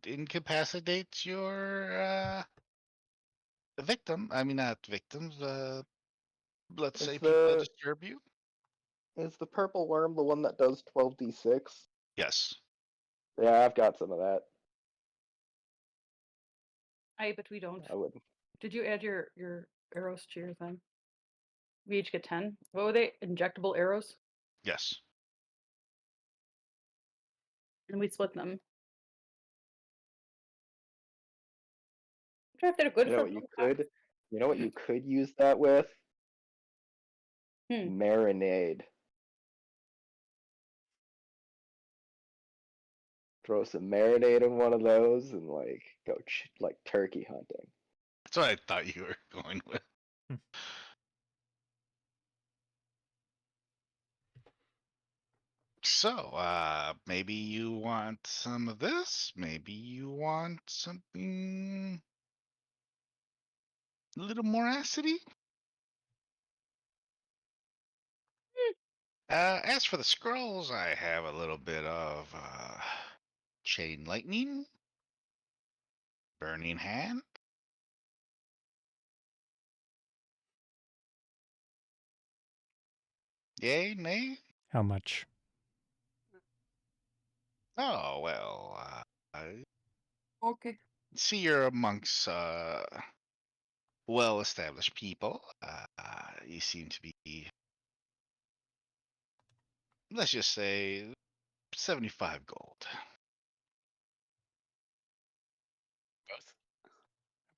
incapacitate your victim. I mean, not victims. Let's say people that disturb you. Is the purple worm the one that does 12d6? Yes. Yeah, I've got some of that. But we don't. I would. Did you add your arrows to your thing? We each get 10. What were they? Injectable arrows? Yes. And we split them. I wonder if they're good You know for what you both could? You know what you could use that with? Hmm. Marinade. Throw some marinade in one of those and like go like turkey hunting. That's what I thought you were going with. So, maybe you want some of this. Maybe you want something a little more acidy. As for the scrolls, I have a little bit of chain lightning, burning hand. Yay, nay? How much? Oh well. I Okay. see you're amongst well-established people. You seem to be, let's just say, 75 gold.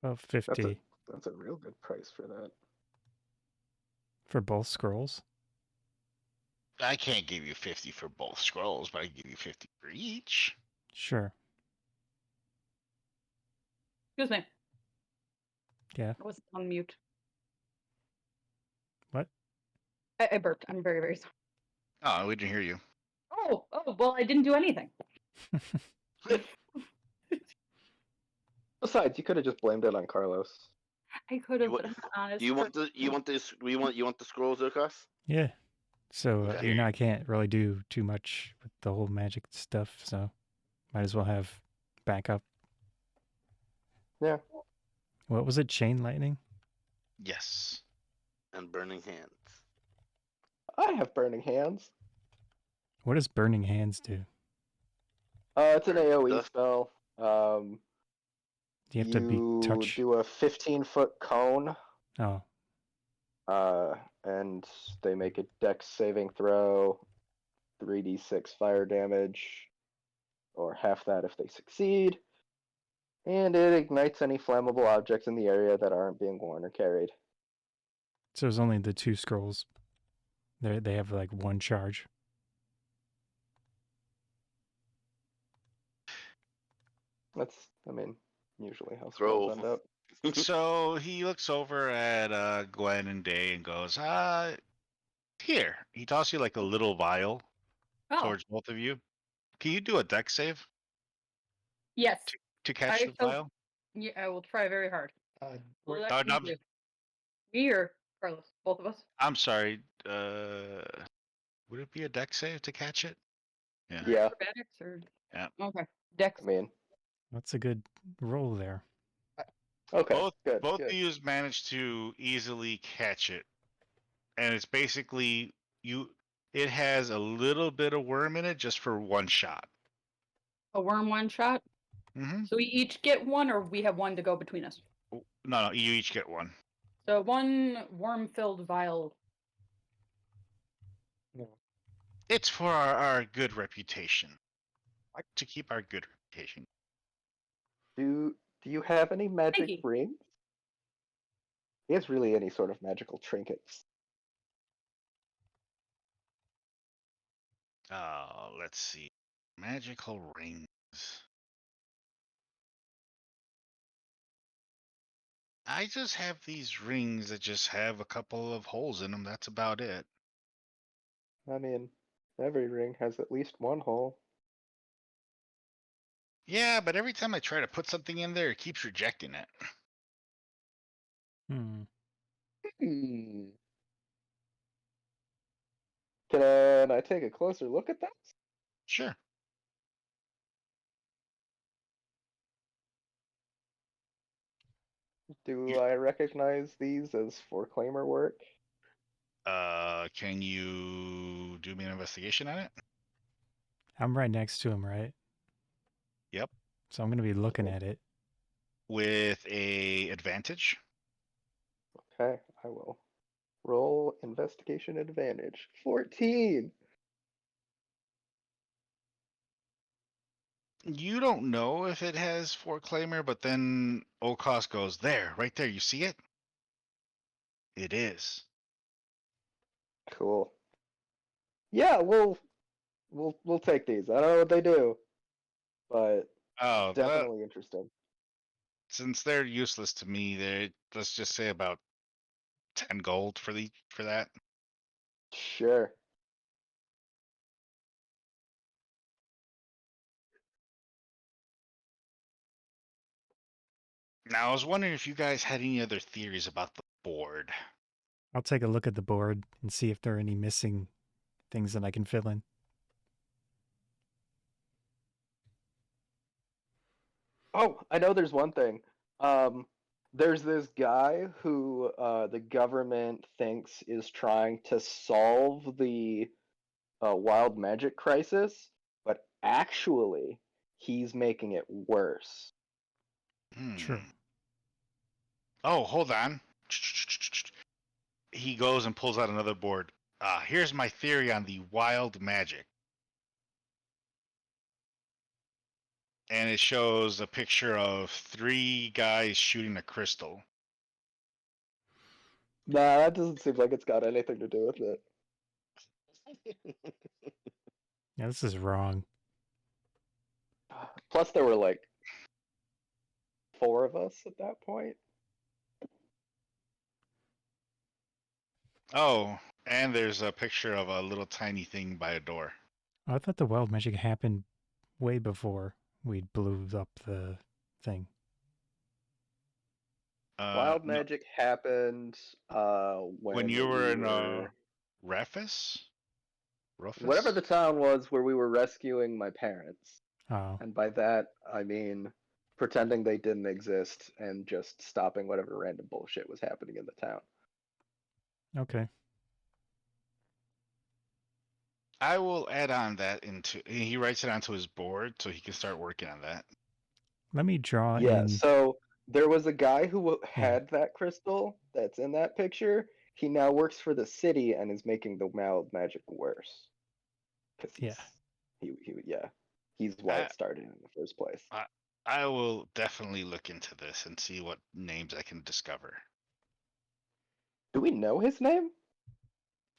About That's 50 a real good price for that. for both scrolls. I can't give you 50 for both scrolls, but I can give you 50 for each. Sure. Excuse me. Yeah. I was on mute. What? I burped. I'm very, very sorry. Oh, we didn't hear you. Oh, well, I didn't do anything. Besides, you could have just blamed it on Carlos. I could have, but I'm an honest. Do you want the scrolls, O'Koss? Yeah. So, Okay. you know, I can't really do too much with the whole magic stuff, so might as well have backup. Yeah. What was it? Chain lightning? Yes. And burning hands. I have burning hands. What does burning hands do? It's an Burn AoE dust. spell. Do you have to be You touch? do a 15-foot cone, Oh, and they make a dex saving throw, 3d6 fire damage, or half that if they succeed, and it ignites any flammable objects in the area that aren't being worn or carried. so it's only the 2 scrolls. They have like 1 charge. That's, I mean, usually how Throw. spells end up. So he looks over at Gwen and Day and goes, here. He tosses you like a little vial Oh, towards both of you. Can you do a deck save yes. to catch I the shall- vial? Yeah, I will try very hard. What No, did no, I do? Me or Carlos? Both of us? I'm sorry. Would it be a deck save to catch it? Yeah. Yeah, Acrobatics or? Yeah. Okay. Dex. I mean, That's a good roll there. okay, Both good, both good. of you managed to easily catch it, and it's basically you. It has a little bit of worm in it just for one shot. A worm one shot? Mm-hmm. So we each get one, or we have one to go between us? No, you each get one. So one worm-filled vial. It's for our good reputation. To keep our good reputation. Do you have any magic you. rings? He has really any sort of magical trinkets. Let's see. Magical rings. I just have these rings that just have a couple of holes in them. That's about it. I mean, every ring has at least one hole. Yeah, but every time I try to put something in there, it keeps rejecting it. Hmm. Can I take a closer look at that? Sure. Do I recognize these as Foreclaimer work? Can you do me an investigation on it? I'm right next to him, right? Yep. So I'm going to be looking at it. With a advantage. Okay, I will roll investigation advantage. 14. You don't know if it has Foreclaimer, but then O'Koss goes, there, right there, you see it? It is. Cool. Yeah, we'll take these. I don't know what they do, but Oh, definitely interesting. since they're useless to me, let's just say about 10 gold for that. Sure. Now, I was wondering if you guys had any other theories about the board. I'll take a look at the board and see if there are any missing things that I can fill in. Oh, I know there's one thing. There's this guy who the government thinks is trying to solve the wild magic crisis, but actually he's making it worse. True. Oh, hold on. He goes and pulls out another board. Here's my theory on the wild magic. And it shows a picture of 3 guys shooting a crystal. Nah, that doesn't seem like it's got anything to do with it. Yeah, this is wrong. Plus, there were like 4 of us at that point. Oh, and there's a picture of a little tiny thing by a door. I thought the wild magic happened way before we blew up the thing. Wild No, magic happened when you were in Rufus? whatever the town was where we were rescuing my parents. Oh, And by that, I mean pretending they didn't exist and just stopping whatever random bullshit was happening in the town. okay. I will add on that into. He writes it onto his board so he can start working on that. Let me draw Yeah, in. so there was a guy who had that crystal that's in that picture. He now works for the city and is making the wild magic worse. Because he's why it started in the first place. I will definitely look into this and see what names I can discover. Do we know his name?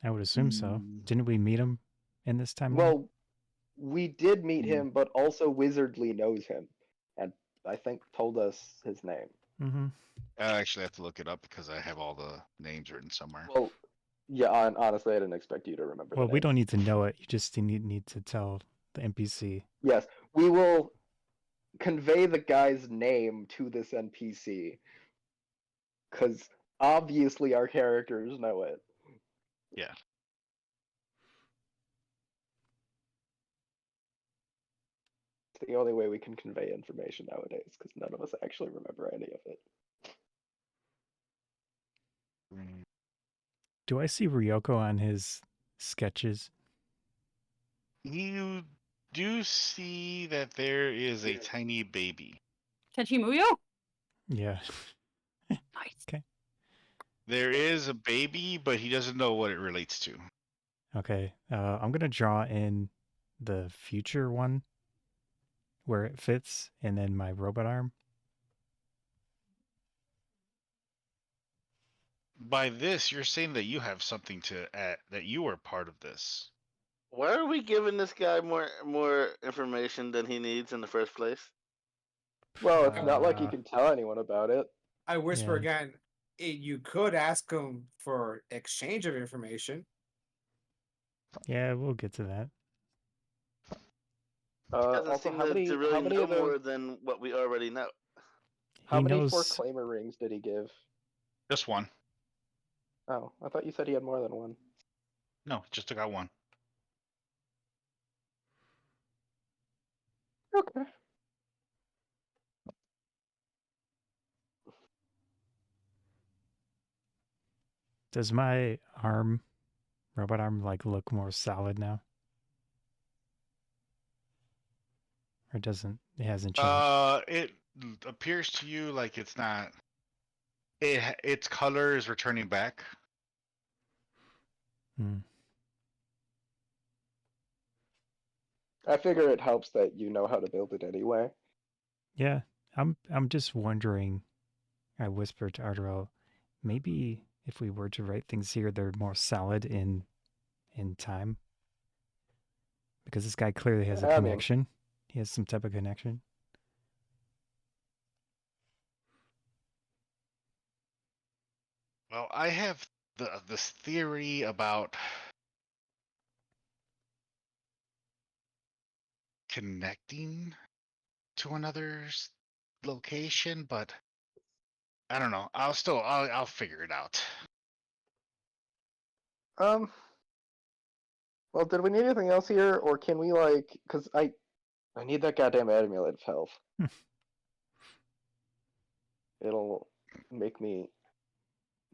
I would assume so. Didn't we meet him in this timeline? Well, we did meet him, but also Wizardly knows him, and I think told us his name. Mm-hmm. I actually have to look it up because I have all the names written somewhere. Well, yeah, honestly, I didn't expect you to remember. Well, the we names. don't need to know it. You just need to tell the NPC. Yes, we will convey the guy's name to this NPC, because obviously our characters know it. Yeah. It's the only way we can convey information nowadays, because none of us actually remember any of it. Do I see Ryoko on his sketches? You do see that there is a tiny baby. Kanchimuyo? Yeah. Nice. Okay. There is a baby, but he doesn't know what it relates to. Okay. I'm gonna draw in the future one where it fits, and then my robot arm. By this, you're saying that you have something to add, that you are part of this. Why are we giving this guy more information than he needs in the first place? Well, it's not like you Uh, can tell anyone about it. I whisper Yeah. again. You could ask him for exchange of information. Yeah, we'll get to that. Doesn't Also, seem how to many really know of those? more than what we already know. How He many knows. Forclaimer rings did he give? Just one. Oh, I thought you said he had more than one. No, just took out one. Okay. Does my arm, robot arm, like look more solid now? Or doesn't? It hasn't changed. It appears to you like it's not. Its color is returning back. Hmm. I figure it helps that you know how to build it anyway. Yeah, I'm just wondering. I whispered to Ardorel, maybe if we were to write things here, they're more solid in time. Because this guy clearly has a I mean, connection. He has some type of connection. Well, I have this theory about connecting to another location, but I don't know. I'll figure it out. Well, did we need anything else here, or can we Cause I need that goddamn amulet of health. It'll make me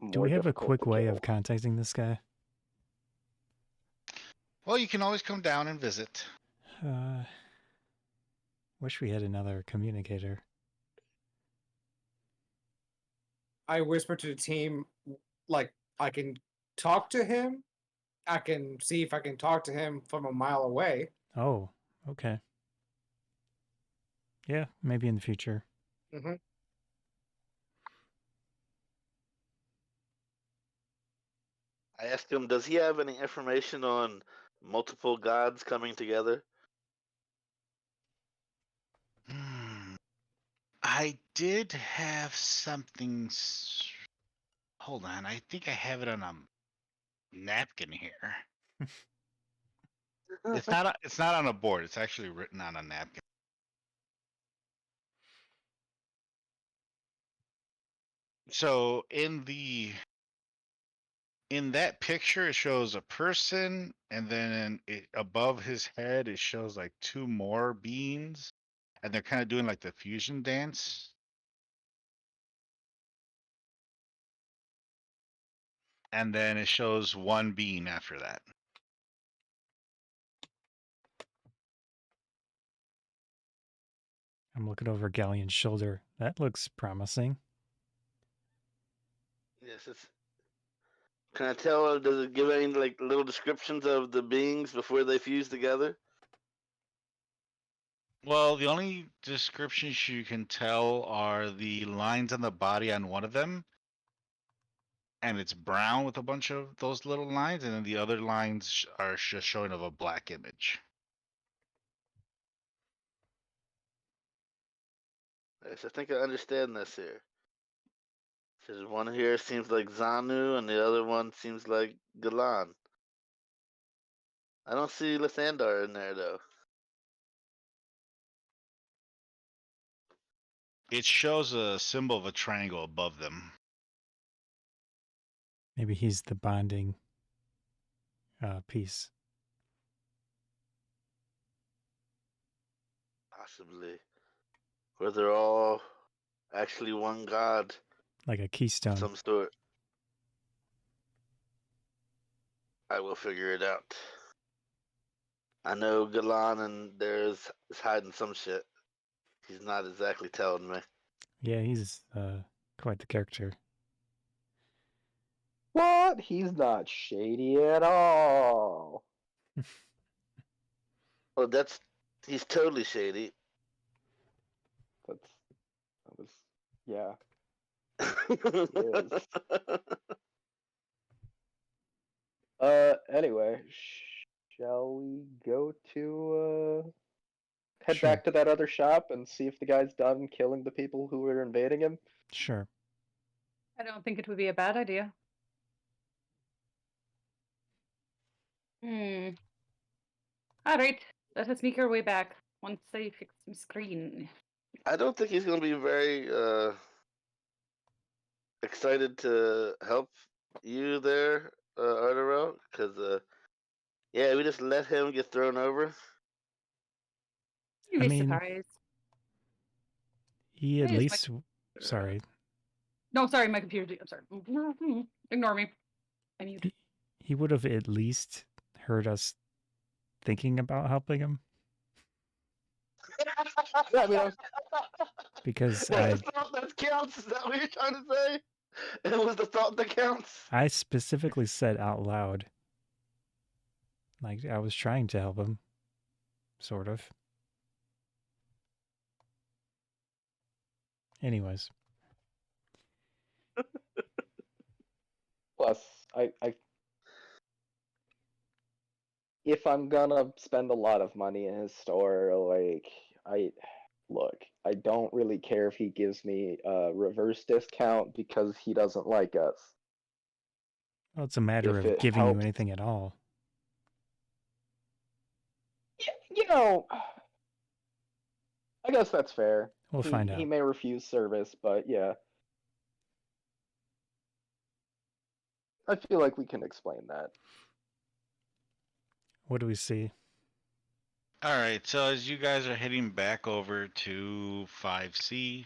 more Do we have a difficult quick to way kill. of contacting this guy? Well, you can always come down and visit. Wish we had another communicator. I whisper to the team, like, I can talk to him. I can see if I can talk to him from a mile away. Oh, okay. Yeah, maybe in the future. Mm-hmm. I asked him, does he have any information on multiple gods coming together? I did have something. Hold on, I think I have it on a napkin here. It's not. It's not on a board. It's actually written on a napkin. So in that picture, it shows a person, and then above his head, it shows like two more beings, and they're kind of doing like the fusion dance. And then it shows one being after that. I'm looking over Ghaleon's shoulder. That looks promising. Yes, it's. Can I tell? Does it give any like little descriptions of the beings before they fuse together? Well, the only descriptions you can tell are the lines on the body on one of them, and it's brown with a bunch of those little lines, and then the other lines are just showing of a black image. Yes, I think I understand this here. Says one here seems like Zanu, and the other one seems like Galan. I don't see Lathandar in there though. It shows a symbol of a triangle above them. Maybe he's the bonding piece. Possibly. Where they're all actually one god Like a of keystone. some sort. I will figure it out. I know Galan and is hiding some shit. He's not exactly telling me. Yeah, he's quite the character. What? He's not shady at all. Well, he's totally shady. That was, yeah. Yes. Anyway, shall we go to head Sure. back to that other shop and see if the guy's done killing the people who were invading him? Sure. I don't think it would be a bad idea. All right, let us make our way back once I fix my screen. I don't think he's gonna be very excited to help you there, Ardorel, because yeah, we just let him get thrown over. You'd I be mean, surprised. he at Hey, it's least. Sorry. No, sorry, my computer. I'm sorry. Ignore me. I mute. He would have at least heard us thinking about helping him. Yeah, I mean, Because It's the thought that counts. Is that what you're trying to say? It was the thought that counts. I specifically said out loud, like I was trying to help him, sort of. Anyways, plus, I if I'm gonna spend a lot of money in his store, I don't really care if he gives me a reverse discount because he doesn't like us. well, it's a matter If of it giving you helps, anything at all. you know, I guess that's fair. We'll find He out. may refuse service, but yeah. I feel like we can explain that. What do we see? All right, so as you guys are heading back over to 5C,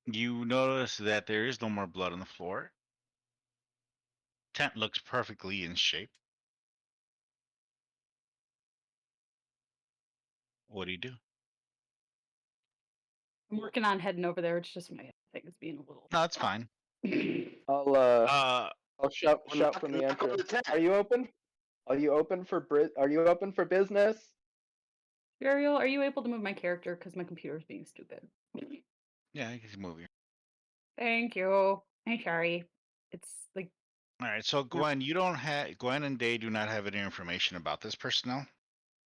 you notice that there is no more blood on the floor. Tent looks perfectly in shape. What do you do? I'm working on heading over there. It's just my thing is being a little. No, it's fine. I'll shout Knock- from the knock on the entrance. tent. Are you open? Are you open for business? Ariel, are you able to move my character because my computer's being stupid? Yeah, you can move here. Thank you. I'm sorry. It's like All right, so Gwen, Gwen and Day do not have any information about this personnel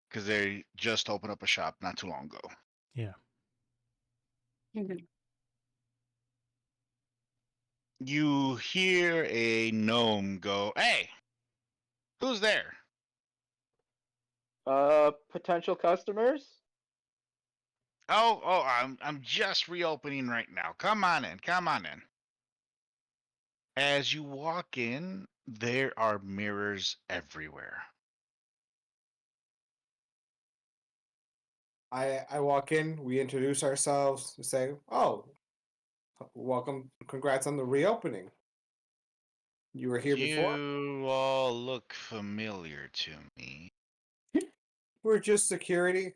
because they just opened up a shop not too long ago. Yeah. mhm. You hear a gnome go, "Hey, who's there?" Potential customers? Oh, I'm just reopening right now. Come on in, come on in. As you walk in, there are mirrors everywhere. I walk in, we introduce ourselves, we say, "Oh, welcome, congrats on the reopening. You were here before? You all look familiar to me. We're just security,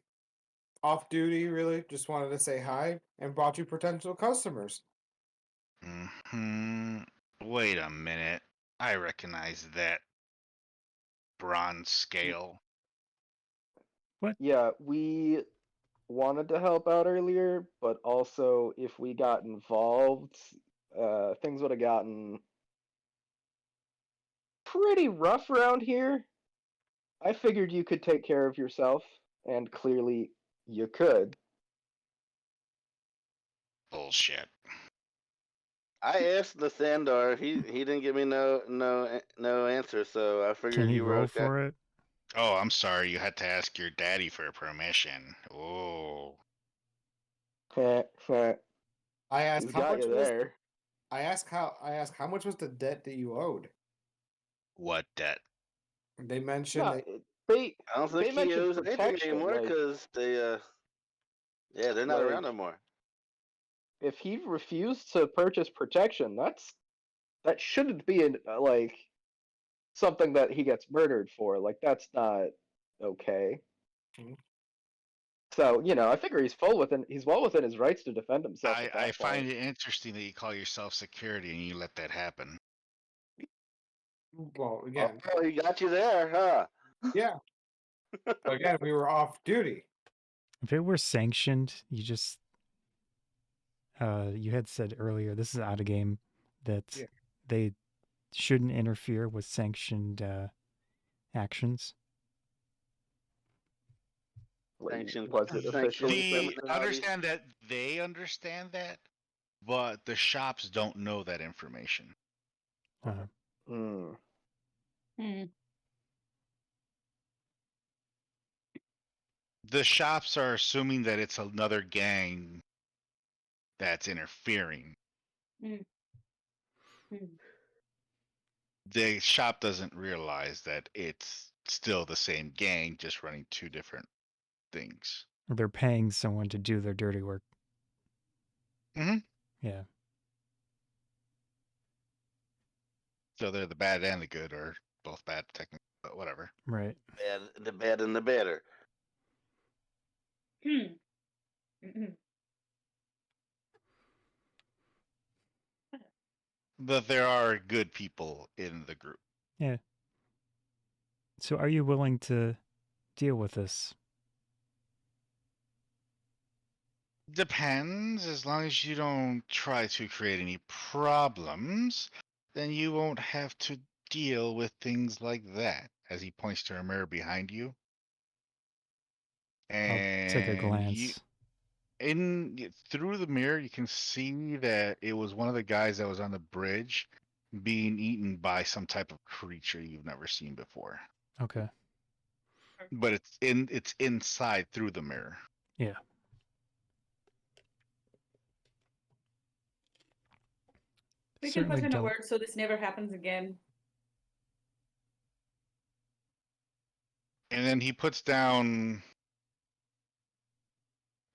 off duty, really. Just wanted to say hi and brought you potential customers." Wait a minute. I recognize that bronze scale. Yeah, we wanted to help out earlier, but also if we got involved, things would have gotten pretty rough around here. I figured you could take care of yourself, and clearly you could. Bullshit. I asked Lathandar. He didn't give me no answer, so I figured Can he you were roll okay. for it? Oh, I'm sorry. You had to ask your daddy for permission. Oh. I asked He's how got much you was there. I asked how much was the debt that you owed? What debt? They mentioned No, that they I don't they think he mentioned owes anything protection. anymore Like, because they're not around no more. if he refused to purchase protection, that shouldn't be like something that he gets murdered for. Like, that's not okay. Mhm. So, I figure he's well within his rights to defend himself at I that find point. it interesting that you call yourself security and you let that happen. well, again, Oh, he got you there, huh? yeah. Again, we were off duty. If it were sanctioned, you had said earlier, this is out of game, that Yeah. they shouldn't interfere with sanctioned actions. Sanctioned- Was it sanctioned officially criminality. Understand that they understand that, but the shops don't know that information. Uh, Hmm. Hmm. The shops are assuming that it's another gang that's interfering. Hmm. Hmm. The shop doesn't realize that it's still the same gang, just running two different things. they're paying someone to do their dirty work. Mhm. Yeah. So they're the bad and the good, or both bad technically, but whatever. Right. The bad and the better. Hmm. Mhm. But there are good people in the group. Yeah. So are you willing to deal with this? Depends. As long as you don't try to create any problems, then you won't have to deal with things like that. As he points to a mirror behind you. I'll take a And glance. through the mirror, you can see that it was one of the guys that was on the bridge being eaten by some type of creature you've never seen before. Okay. But it's inside through the mirror. Yeah. We can put Certainly in a don't. word so this never happens again. And then he puts down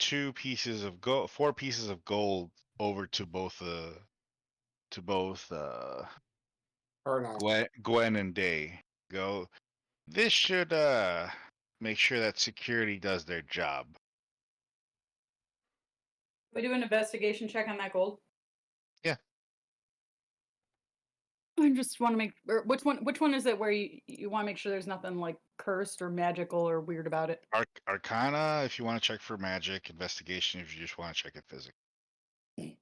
4 pieces of gold over to both Or not. Gwen and Day. Go. This should make sure that security does their job. We do an investigation check on that gold. Yeah. I just want to make which one is it where you want to make sure there's nothing like cursed or magical or weird about it. Arcana, if you want to check for magic. Investigation, if you just want to check it physically.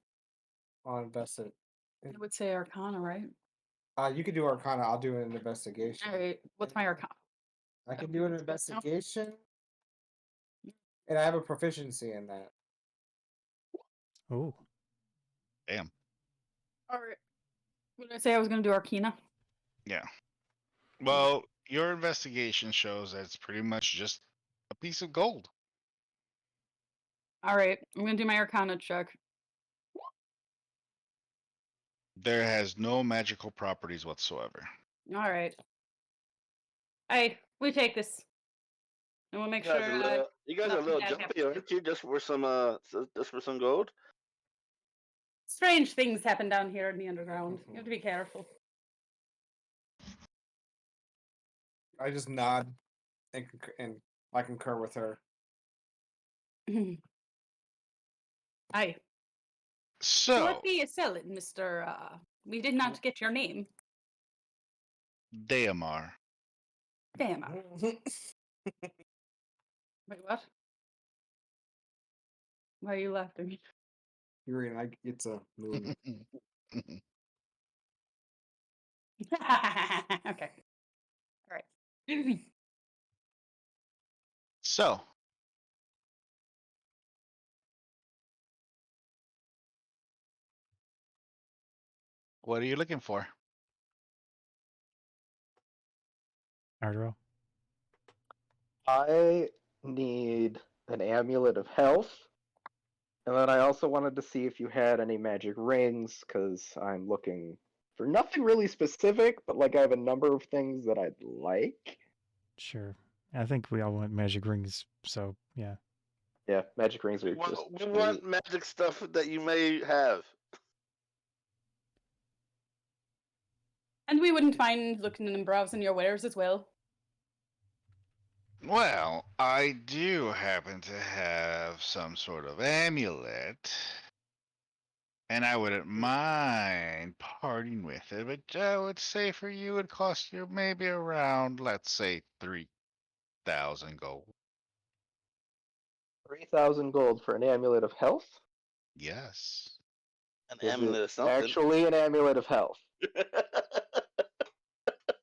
I'll invest it. I would say Arcana, right? You can do Arcana. I'll do an investigation. All right. What's my Arcana? I can do an investigation, and I have a proficiency in that. Oh, Damn. All right. What did I say? I was going to do Arcana. Yeah. Well, your investigation shows that it's pretty much just a piece of gold. All right. I'm going to do my Arcana check. There has no magical properties whatsoever. All right. Hey, we take this, and we'll make You sure. guys are a nothing little bad jumpy, happens. aren't you? Just for some gold. Strange things happen down here in the underground. You have to be careful. I just nod and I concur with her. Aye. So, What do you sell it, Mr. We did not get your name. Daemar. Damn. Wait, what? Why are you laughing? You're in. It's a movie. Okay. All right. So, what are you looking for? Ardorel. I need an amulet of health. And then I also wanted to see if you had any magic rings, because I'm looking for nothing really specific, but like I have a number of things that I'd like. Sure. I think we all want magic rings, so yeah. Yeah, magic rings are just We want sweet. magic stuff that you may have. And we wouldn't mind looking and browsing your wares as well. Well, I do happen to have some sort of amulet, and I wouldn't mind parting with it, but I would say for you it'd cost you maybe around, let's say, 3,000 gold. 3,000 gold for an amulet of health? Yes. An Is amulet it or something. actually an amulet of health?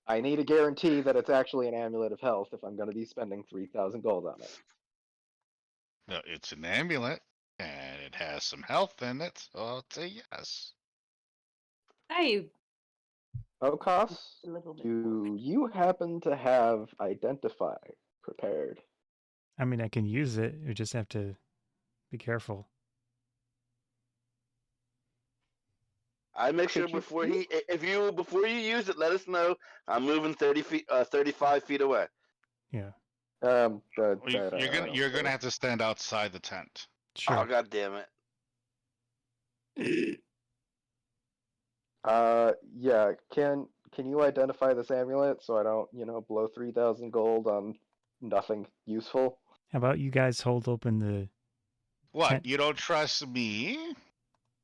I need a guarantee that it's actually an amulet of health if I'm going to be spending 3,000 gold on it. No, it's an amulet, and it has some health in it, so I'll say yes. Hey, O'Koss, a little bit. do you happen to have Identify prepared? I mean, I can use it. You just have to be careful. I make sure Could you before please? before you use it, let us know. I'm moving 35 feet away. Yeah. You're gonna have to stand outside the tent. Sure. Oh, god damn it. Yeah. Can you identify this amulet so I don't, blow 3,000 gold on nothing useful? How about you guys hold open the What? tent? You don't trust me?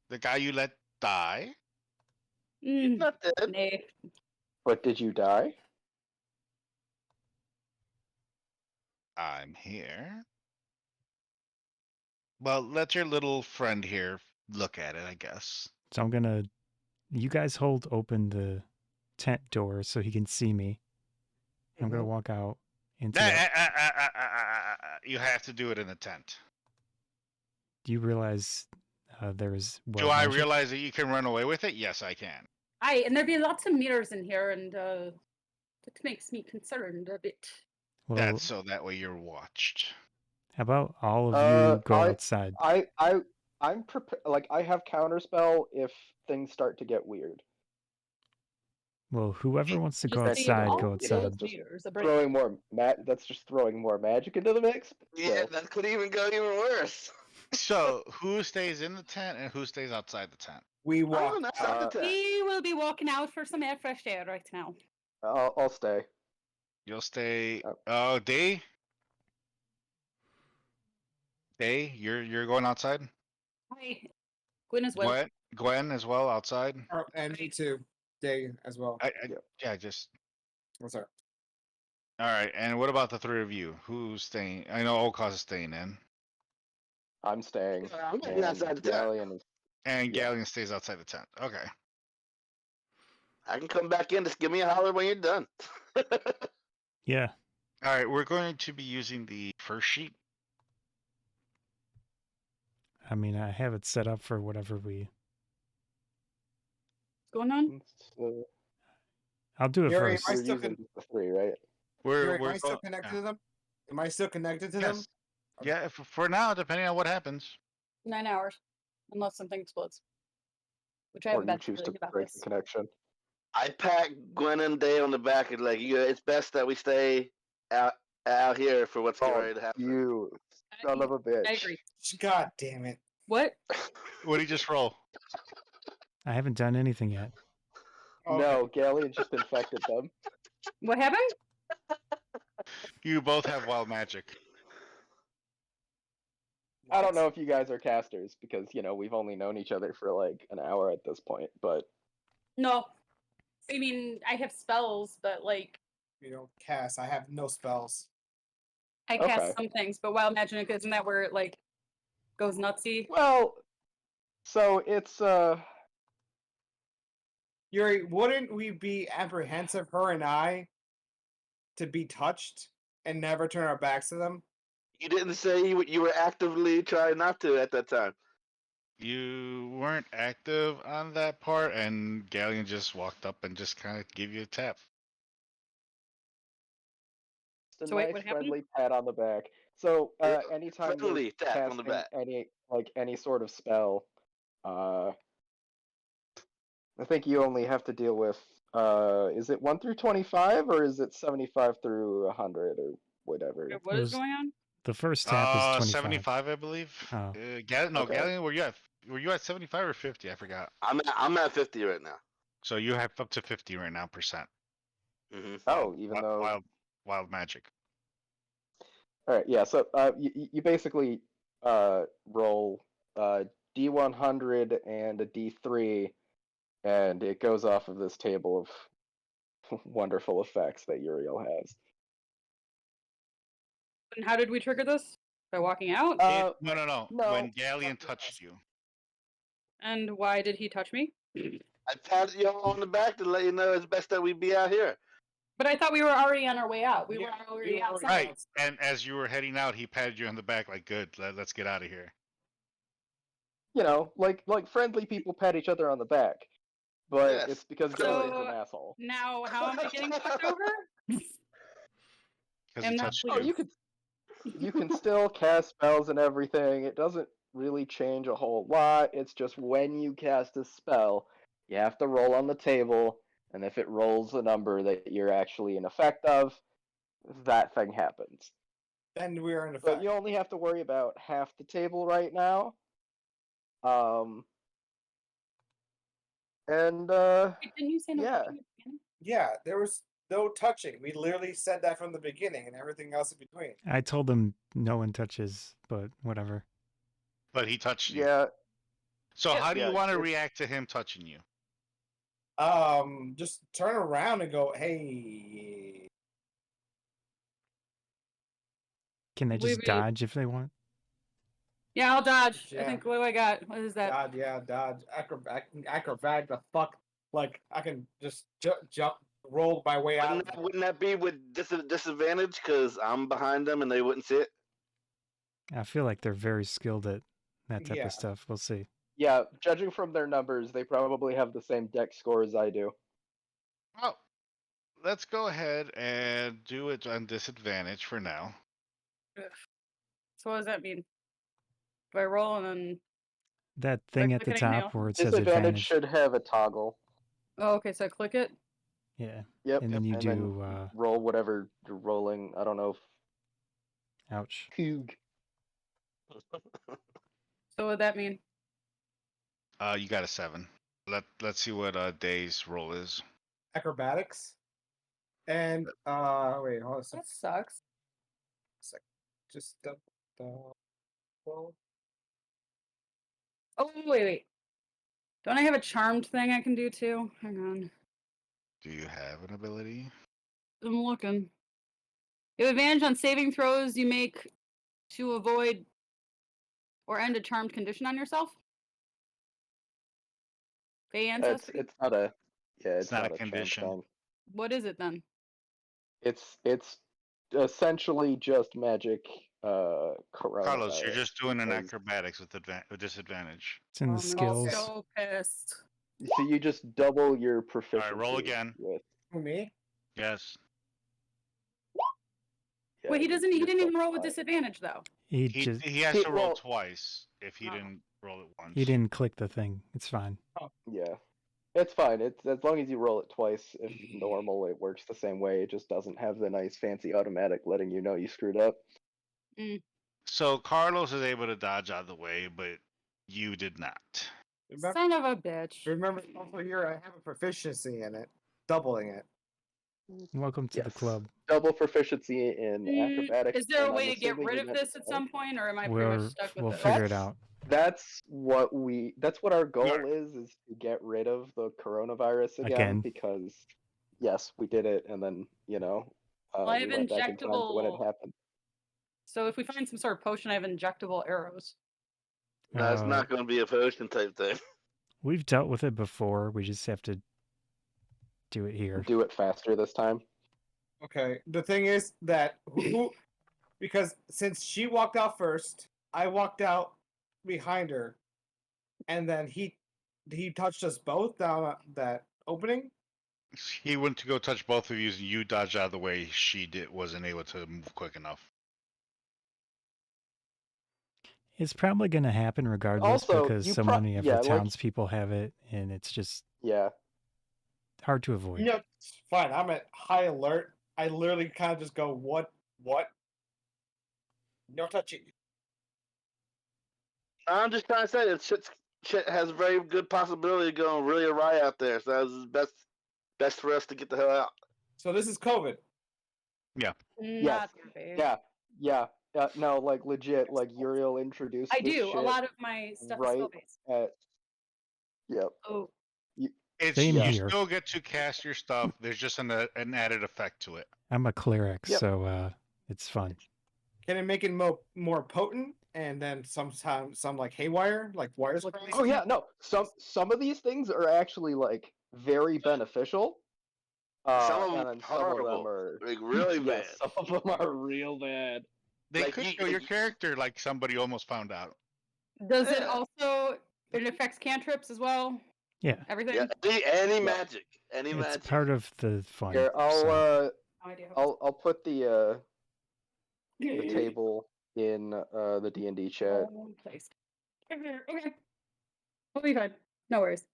The guy you let die? He's not dead. Nay. But did you die? I'm here. Well, let your little friend here look at it, I guess. So I'm gonna. You guys hold open the tent door so he can see me. I'm gonna walk out into that. You have to do it in a tent. Do you realize there is Do I realize that you can run away with it? Yes, I can. Aye, and there'd be lots of mirrors in here, and that makes me concerned a bit. Well, That's so that way you're watched. how about all of you go I- outside? I'm prepared. Like I have counterspell if things start to get weird. Well, whoever wants to go Just leave outside, all go of you know, outside. those just meters a break. Throwing more that's just throwing more magic into the mix. but Yeah, still. that could even go even worse. So who stays in the tent and who stays outside the tent? We I'm walk. on outside the tent. We will be walking out for some fresh air right now. I'll stay. You'll stay. Oh. Oh, Day. Day, you're going outside. Hi, Gwen as well. Gwen as well outside. And me too. Day as well. Yep. Yeah, just What's up? all right. And what about the three of you? Who's staying? I know O'Koss is staying in, I'm staying. I'm getting and outside the tent. Ghaleon is and Yeah. Ghaleon stays outside the tent. Okay. I can come back in. Just give me a holler when you're done. Yeah. All right. We're going to be using the first sheet. I mean, I have it set up for whatever we. What's going on? I'll do it Yuri, first. I We're still using the 3, right? Yuri, We're am I still going. connected to them? Am I still connected to Yes. them? Yeah. For now, depending on what happens. 9 hours, unless something explodes. Which I Or have a you bad choose to feeling about break this. the connection. I pat Gwen and Day on the back and like, it's best that we stay out here for what's getting ready to happen. You son of a bitch. I agree. God damn it. What? What did you just roll? I haven't done anything yet. No, Ghaleon just infected them. What happened? You both have wild magic. I don't know if you guys are casters because, we've only known each other for like an hour at this point, but No. I mean, I have spells, but like You don't cast. I have no spells. I cast Okay. some things, but wild magic isn't that where it like goes nutsy? well, so it's Yuri, wouldn't we be apprehensive, her and I, to be touched and never turn our backs to them? You didn't say you were actively trying not to at that time. You weren't active on that part, and Ghaleon just walked up and just kind of gave you a tap. a So wait, nice what happened? friendly pat on the back. So Yeah, anytime friendly you're tap on the casting back. any sort of spell, I think you only have to deal with is it 1 through 25 or is it 75 through 100 or whatever? What It is was- going on? The first tap is 25. 75, I believe. Oh. Okay. Ghaleon, were you at 75 or 50? I forgot. I'm at 50 right now. So you have up to 50 right now percent. Mm-hmm. Oh, even though Wild magic. All right, yeah. So you basically roll D100 and a D3, and it goes off of this table of wonderful effects that Uriel has. And how did we trigger this? By walking out? No. no. When Ghaleon touched you. And why did he touch me? I patted you on the back to let you know it's best that we be out here. But I thought we were already on our way out. We Yeah, were we already were outside. already Right. And as you were heading out, he patted you on the back like, good, let's get out of here. Like friendly people pat each other on the back, but Yes. it's because So- Ghaleon's an asshole. Now, how am I getting fucked over? Because I'm he not touched pleased. you. You can still cast spells and everything. It doesn't really change a whole lot. It's just when you cast a spell, you have to roll on the table, and if it rolls a number that you're actually in effect of, that thing happens. Then we're in But effect. you only have to worry about half the table right now. And Wait, didn't you say no yeah. touching at the beginning? Yeah, there was no touching. We literally said that from the beginning and everything else in between. I told him no one touches, but whatever. But he touched you. Yeah, So how do you Yeah, want to it's- react to him touching you? Just turn around and go, hey. Can they just Wait. dodge if they want? Yeah, I'll dodge. I Yeah. think, what do I got? What is that? Dodge, yeah, dodge. Acrobat the fuck. Like, I can just jump, roll my way out. Wouldn't that be with disadvantage? Because I'm behind them and they wouldn't see it. I feel like they're very skilled at that type Yeah. of stuff. We'll see. yeah. Judging from their numbers, they probably have the same deck score as I do. Oh, let's go ahead and do it on disadvantage for now. So what does that mean? Do I roll and then That So I thing at click the anything top else? where it says Disadvantage advantage. should have a toggle. Oh, okay, so I click it. Yeah. Yep. And then you and do, then roll whatever you're rolling. I don't know if ouch. Coog. So what would that mean? You got a 7. Let's see what Day's roll is. Acrobatics. And wait, hold on a second. That sucks. Just well, Oh, wait. Don't I have a charmed thing I can do too? Hang on. Do you have an ability? I'm looking. You have advantage on saving throws you make to avoid or end a charmed condition on yourself. Fey ancestry. It's not a It's not a charmed condition. thing. What is it then? It's essentially just magic coronavirus. Carlos, you're just doing an because- acrobatics with disadvantage. It's in the I'm skills. so pissed. So you just double your proficiency. roll again. With, who, me? Yes. yeah, Wait, he you're didn't even so roll with fine. disadvantage though. He He just he has He- to roll well- twice if he Oh. didn't roll it once. he didn't click the thing. It's fine. Yeah, it's fine. It's as long as you roll it twice. If normal, it works the same way. It just doesn't have the nice fancy automatic letting you know you screwed up. So Carlos is able to dodge out of the way, but you did not. Remember, Son of a bitch. remember also here I have a proficiency in it, doubling it. Welcome to the Yes. club. Double proficiency in acrobatics. Is there a and way I'm to get assuming rid you of have this at some point, or am I pretty much stuck with We'll it? figure it That's- out. That's what our goal You're- is to get rid of the coronavirus again, Again. because yes, we did it, and then I have we went back in time to when it injectable- happened. So if we find some sort of potion, I have injectable arrows. No, it's Uh, not going to be a potion type thing. We've dealt with it before. We just have to do it here. Do it faster this time. Okay. The thing is that because since she walked out first, I walked out behind her, and then he touched us both down that opening. He went to go touch both of you, and you dodged out of the way. She wasn't able to move quick enough. It's probably going to happen regardless Also, because you so pro- many of yeah, the like- townspeople have it, and it's just Yeah. hard to avoid. You know, it's fine. I'm at high alert. I literally kind of just go, what? No touching. I'm just trying to say that shit has a very good possibility of going really awry out there. So that's best for us to get the hell out. So this is COVID. Not very. Yeah. No, like legit, like Uriel introduced. I this do. A shit lot of my stuff is right spell based. at. Yep. Oh, Same you here. still get to cast your stuff. There's just an added effect to it. I'm a cleric, Yep. so it's fun. Can it make it more potent? And then sometimes some like haywire, like wires like Oh yeah, no. Some of these things are actually like very beneficial. Some of and them then some of horrible. them are Like really bad. yes, some of them are real bad. They Like, could you- show your character like somebody almost found out. does it Yeah. also? It affects cantrips as well. Yeah, Everything. Yeah, any Yeah. magic, any it's magic. part of the fun. Here, so- No idea. I'll put the table in the D&D chat. Place. Okay. We'll be fine. No worries.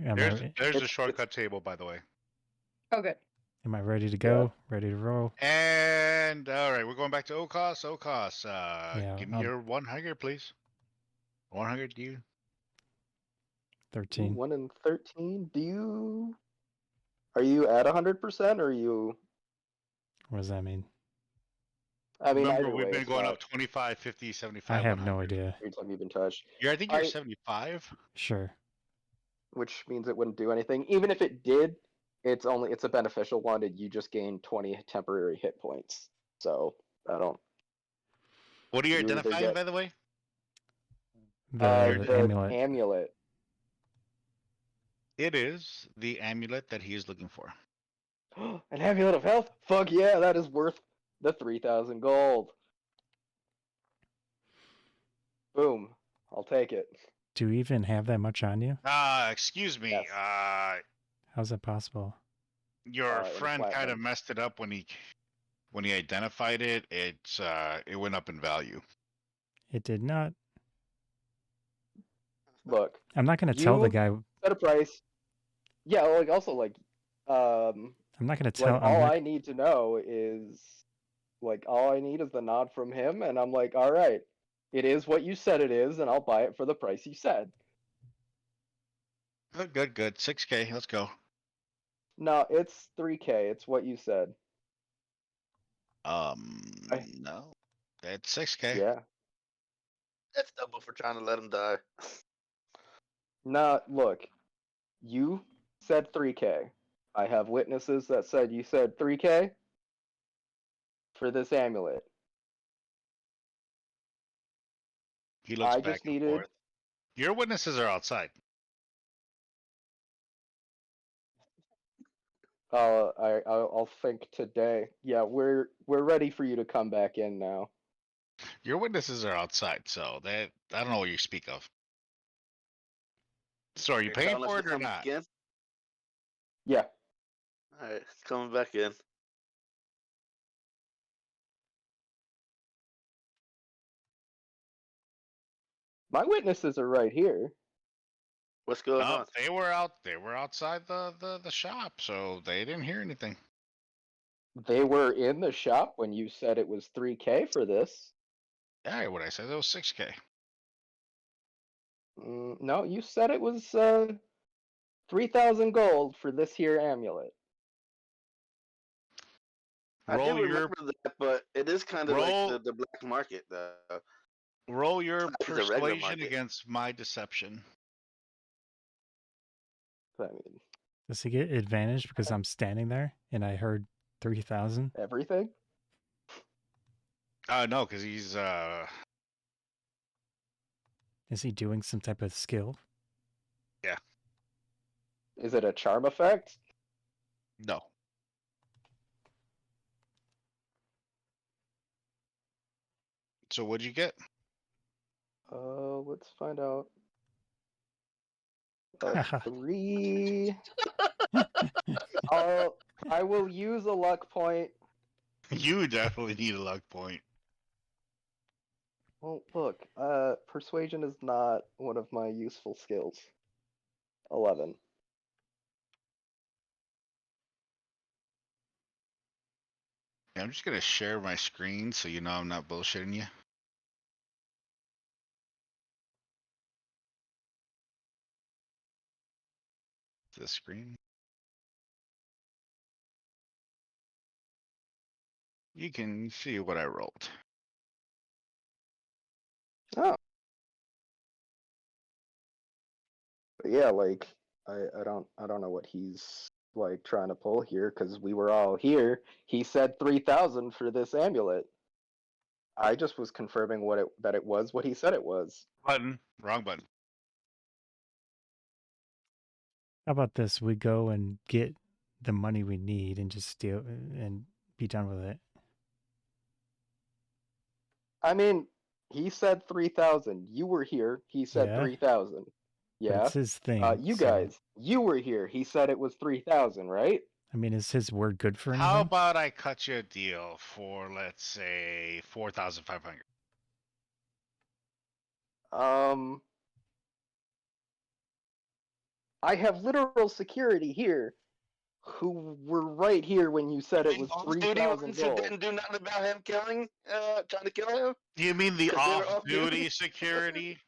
Am There's I, there's a it's- shortcut table, by the way. Oh, good. am I ready to go? Ready to roll? And all right, we're going back to O'Koss. O'Koss, Yeah, give me your 100, please. 100, you. 13. 1 and 13. Are you at 100% or are you? What does that mean? I mean, Remember, either we've way, been it's going not up 25, 50, 75. I have no 100. idea. every time you've been touched, I think you're I- 75. Sure. which means it wouldn't do anything. Even if it did, it's a beneficial one, and you just gain 20 temporary hit points. So I don't. What are you You either identifying, get- by the way? The The amulet. amulet. It is the amulet that he is looking for. An amulet of health. Fuck yeah, that is worth the 3,000 gold. Boom. I'll take it. Do you even have that much on you? Excuse me. Yes. How's that possible? Your in friend kind of platinum. messed it up when he identified it. It went up in value. It did not. look, I'm not going to tell the you guy. set a price. Yeah, like also like, I'm not going to tell. like I'm all not. I need to know is, like all I need is the nod from him, and I'm like, all right, it is what you said it is, and I'll buy it for the price you said. Good. 6K. Let's go. No, it's 3K. It's what you said. I- No, that's 6K. Yeah. That's double for trying to let him die. Nah, look, you said 3K. I have witnesses that said you said 3K for this amulet. He looks I back just and needed. forth. Your witnesses are outside. I'll think today. Yeah, we're ready for you to come back in now. Your witnesses are outside, so that I don't know what you speak of. So are you You're paying telling us for to it or come not? back in? Yeah. Alright, he's coming back in. My witnesses are right here. What's going No, on? they were out. They were outside the shop, so they didn't hear anything. They were in the shop when you said it was 3K for this. Yeah, what I said, it was 6K. No, you said it was 3,000 gold for this here amulet. I do Roll your remember that, but it is kind of like roll the black market, though. roll your It's a regular persuasion market. against my deception. I mean, Does he get advantage because I'm standing there and I heard 3,000? everything? No, because he's Is he doing some type of skill? Is it a charm effect? no. So what'd you get? Let's find out. Haha. 3. I will use a luck point. You definitely need a luck point. Well, look, persuasion is not one of my useful skills. 11. Yeah, I'm just gonna share my screen so you know I'm not bullshitting you. This screen. You can see what I rolled. Oh. But yeah, like I don't know what he's like trying to pull here because we were all here. He said 3,000 for this amulet. I just was confirming that it was what he said it was. Button. Wrong button. How about this? We go and get the money we need and just steal and be done with it. I mean, he said 3,000. You were here. He said Yeah. 3,000. But Yeah. it's his thing. You so, guys, you were here. He said it was 3,000, right? I mean, is his word good for anything? How about I cut you a deal for, let's say, 4,500? I have literal security here who were right here when you said it was Off-duty 3,000 ones who gold. didn't do nothing about him killing, trying to kill him? Do you mean the 'Cause they were off-duty off-duty? security?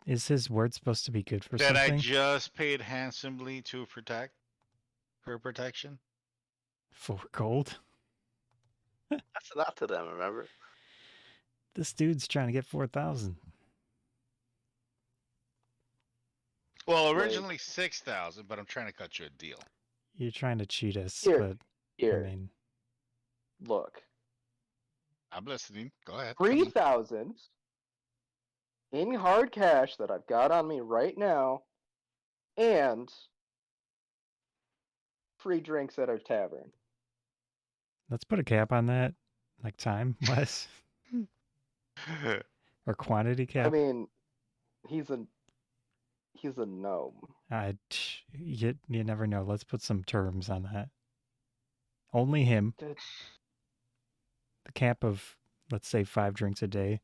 Is his word supposed to be good for That I something? just paid handsomely to protect? For protection? 4 gold? That's a lot to them, remember? This dude's trying to get 4,000. Well, Like- originally 6,000, but I'm trying to cut you a deal. You're trying to cheat us, Here, but here, I mean, look. I'm listening. Go ahead. 3,000 in hard cash that I've got on me right now, and free drinks at our tavern. let's put a cap on that, like time wise or quantity cap. I mean, he's a gnome. You never know. Let's put some terms on that. Only him. That- The cap of, let's say, 5 drinks a day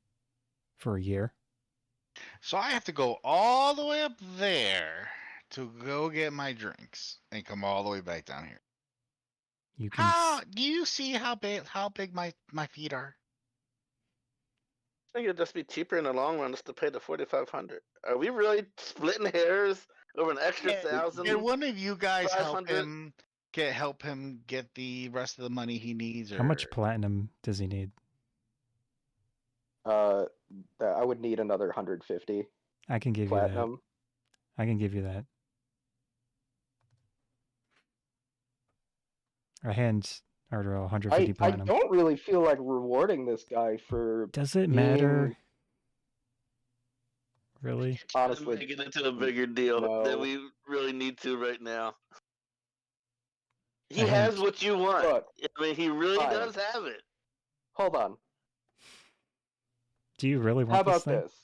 for a year. So I have to go all the way up there to go get my drinks and come all the way back down here. You can. How do you see how big my feet are? I think it'd just be cheaper in the long run just to pay the 4,500. Are we really splitting hairs over an extra thousand? Can one of you guys help 500? him get the rest of the money he needs? How much or- platinum does he need? I would need another 150 I can give you platinum. that. I can give you that. I hand Ardorel 150 I platinum. don't really feel like rewarding this guy for Does it matter? being- Really? honestly. Make it into a bigger deal than no. we really need to right now. He I has had- what you want. Look, I mean, he really fine. does have it. Hold on. Do you really want How this about thing? this?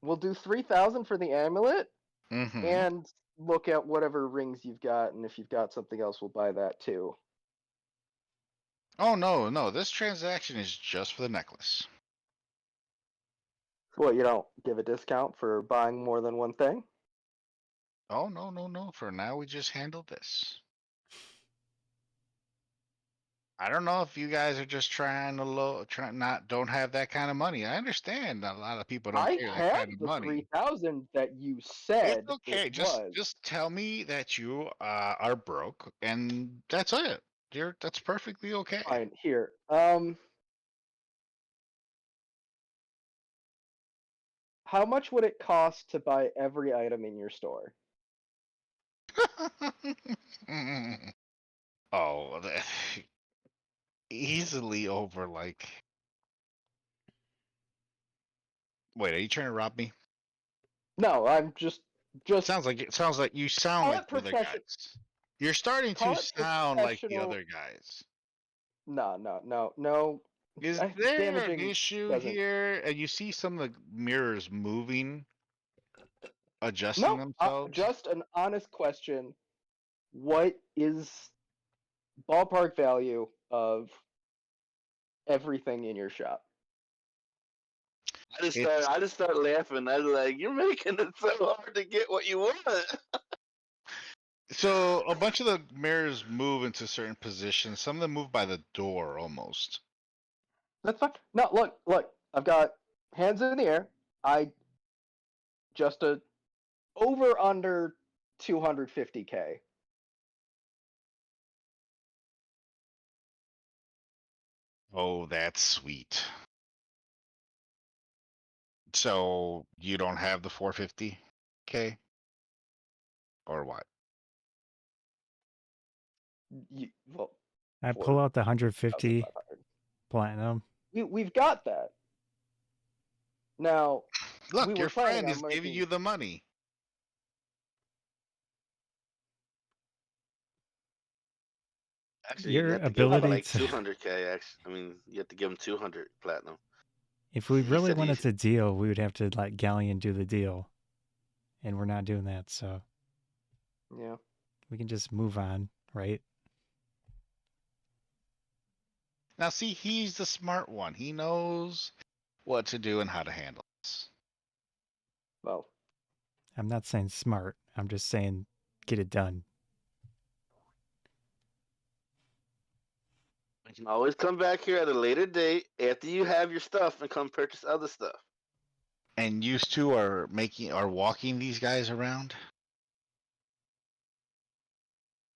We'll do 3,000 for the amulet, Mhm. and look at whatever rings you've got, and if you've got something else, we'll buy that too. Oh no, this transaction is just for the necklace. Well, you don't give a discount for buying more than one thing? Oh no. For now, we just handle this. I don't know if you guys are just trying to don't have that kind of money. I understand a lot of people don't I carry that have kind of the money. 3,000 that you said It's okay. it was. Just tell me that you are broke, and that's it. That's perfectly okay. Fine, here. How much would it cost to buy every item in your store? Oh, easily over like. Wait, are you trying to rob me? No, I'm just Sounds like you sound Call like it the other profession- guys. You're starting call to it sound like the professional- other guys. No. Is I- there an damaging issue doesn't- here? And you see some of the mirrors moving, adjusting No, themselves? just an honest question. What is ballpark value of everything in your shop? I just start laughing. I was like, "You're making it so hard to get what you want." So a bunch of the mirrors move into certain positions. Some of them move by the door almost. That's fine. No, look. I've got hands in the air. I just over under 250K. Oh, that's sweet. So you don't have the 450K? Or what? Well, I pull out the 150 1,500. platinum. We've got that. Now, Look, we were your planning friend on is giving making- you the money. Actually, Your you have to give him ability like to- 200K. Actually, I mean, you have to give him 200 platinum. If we He really said wanted he- to deal, we would have to let Ghaleon do the deal. And we're not doing that, so Yeah. we can just move on, right? Now, see, he's the smart one. He knows what to do and how to handle this. Well, I'm not saying smart. I'm just saying get it done. You can always come back here at a later date after you have your stuff and come purchase other stuff. And you two are walking these guys around?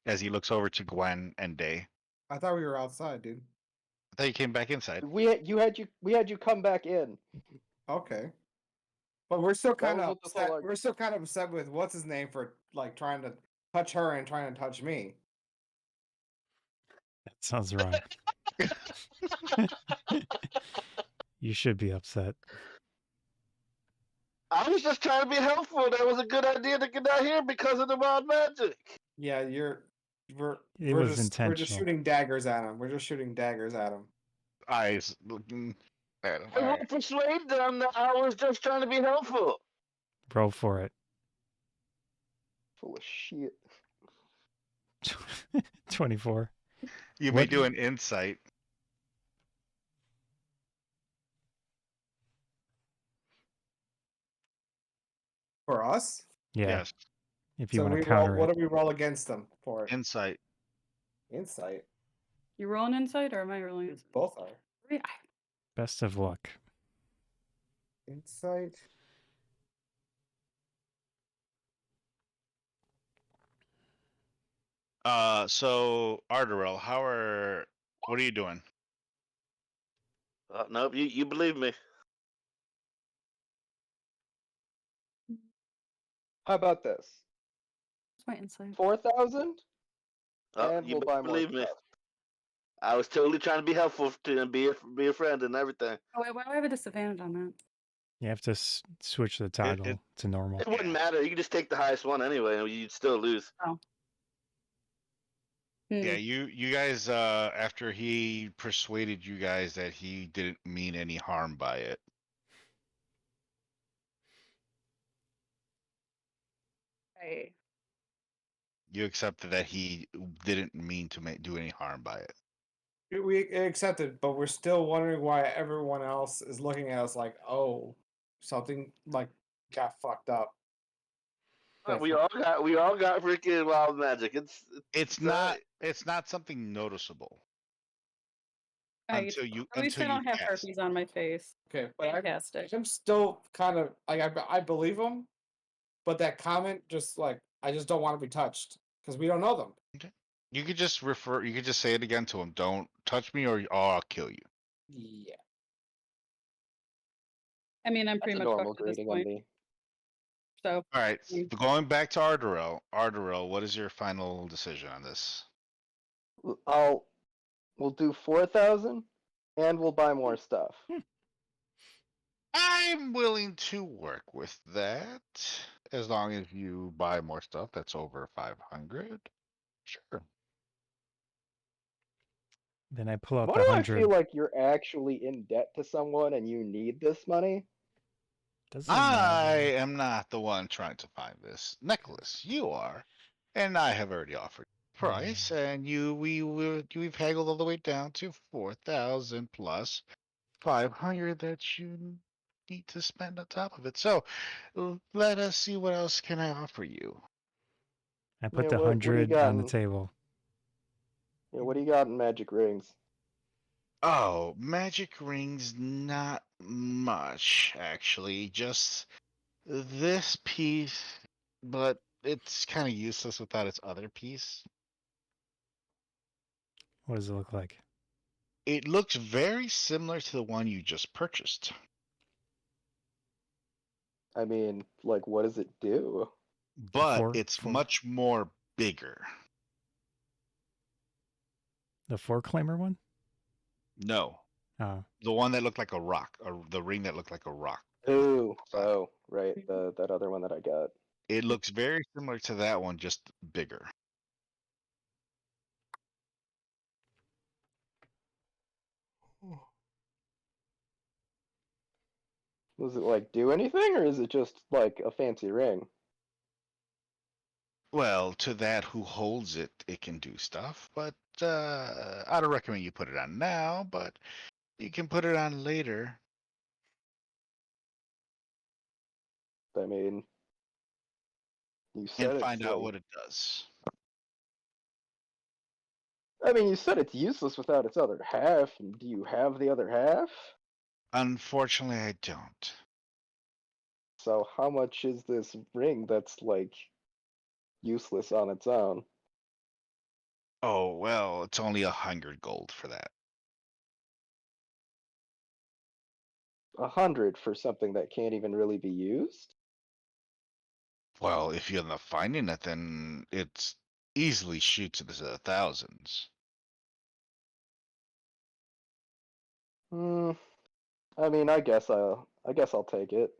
As he looks over to Gwen and Day. I thought we were outside, dude. I thought you came back inside. we had you come back in. Okay. But we're still That kind was of what this whole upset. We're still kind of upset with what's his name for like trying to touch her and trying to touch me. That sounds wrong. You should be upset. I was just trying to be helpful. That was a good idea to get out here because of the wild magic. Yeah, we're was just intentional. shooting daggers at him. We're just shooting daggers at him. Eyes looking at him. I won't persuade them that I was just trying to be helpful. Roll for it. Full of shit. 24. You may What- do an insight. For us? Yeah, Yes. if you So want we to roll. counter What it. do we roll against them for? Insight. Insight. You roll an insight, or am I rolling insight? Both are. Best of luck. Insight. So Ardorel, what are you doing? Nope, you believe me. How about this? What's my insight? 4,000, and You we'll buy more believe me. stuff. I was totally trying to be helpful to and be a friend and everything. Oh, wait, why do I have a disadvantage on that? You have to switch the toggle to normal. It wouldn't matter. You could just take the highest one anyway, and you'd still lose. Yeah, you guys. After he persuaded you guys that he didn't mean any harm by it. Right. You accepted that he didn't mean to do any harm by it. We accepted, but we're still wondering why everyone else is looking at us like, oh, something like got fucked up. We all got freaking wild magic. It's not. It's not something noticeable Right. until you At least I don't have cast. herpes on my face. Okay, but Fantastic. I'm still kind of like I believe him, but that comment just like I just don't want to be touched because we don't know them. You could just refer. You could just say it again to him. Don't touch me, or I'll kill you. Yeah. I mean, I'm That's pretty a much normal fucked at this greeting on point. me. So All right. Mm. Going back to Ardorel. Ardorel, what is your final decision on this? We'll do 4,000, and we'll buy more stuff. I'm willing to work with that as long as you buy more stuff that's over 500. Sure. Then I pull out Why the do I 100. feel like you're actually in debt to someone and you need this money? Doesn't I matter. am not the one trying to find this necklace. You are, and I have already offered price, and we've haggled all the way down to 4,000 plus 500 that you need to spend on top of it. So let us see what else can I offer you. I put Yeah, the what do you 100 got on the in- table. Yeah, what do you got in magic rings? Oh, magic rings, not much actually. Just this piece, but it's kind of useless without its other piece. What does it look like? It looks very similar to the one you just purchased. I mean, like, what does it do? But it's much more bigger. The 4-claimer one? No. Oh. The one that looked like a rock, or the ring that looked like a rock. Oh, right, that other one that I got. It looks very similar to that one, just bigger. Does it, like, do anything, or is it just, like, a fancy ring? Well, to that who holds it, it can do stuff, but I don't recommend you put it on now, but you can put it on later. I mean, you said And it's, find out like... what it does. I mean, you said it's useless without its other half, and do you have the other half? Unfortunately, I don't. So how much is this ring that's, like, useless on its own? Oh, well, it's only 100 gold for that. 100 for something that can't even really be used? Well, if you end up finding it, then it's easily shoots into the thousands. Hmm. I mean, I guess I'll take it.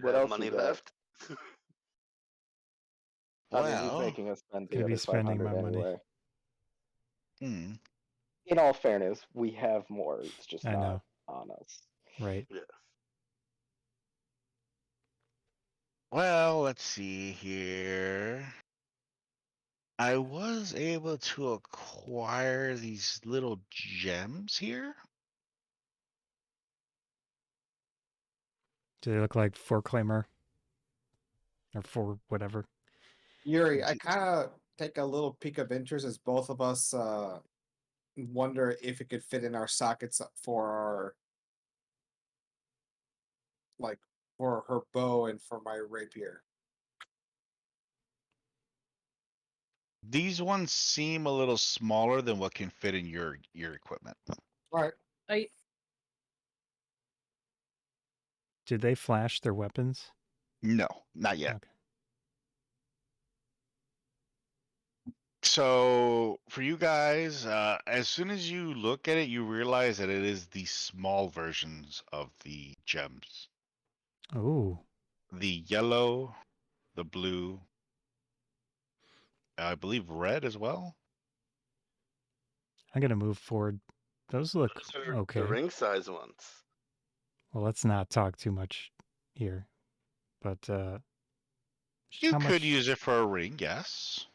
What Have else money you got? left? I mean, he's Well, making us spend the Could be other spending 500 my money. anyway. hmm. In all fairness, we have more. It's just I not know. on us. Right. Yeah. Well, let's see here. I was able to acquire these little gems here. Do they look like four-claimer? Or four whatever? Yuri, I kind of take a little peek of interest as both of us wonder if it could fit in our sockets for our like for her bow and for my rapier. These ones seem a little smaller than what can fit in your equipment. All right. I Did they flash their weapons? No, not yet. Okay. So for you guys, as soon as you look at it, you realize that it is the small versions of the gems. Oh, The yellow, the blue, I believe red as well. I'm gonna move forward. Those look Those are okay. the ring size ones. Well, let's not talk too much here. But You how could much? use it for a ring, yes.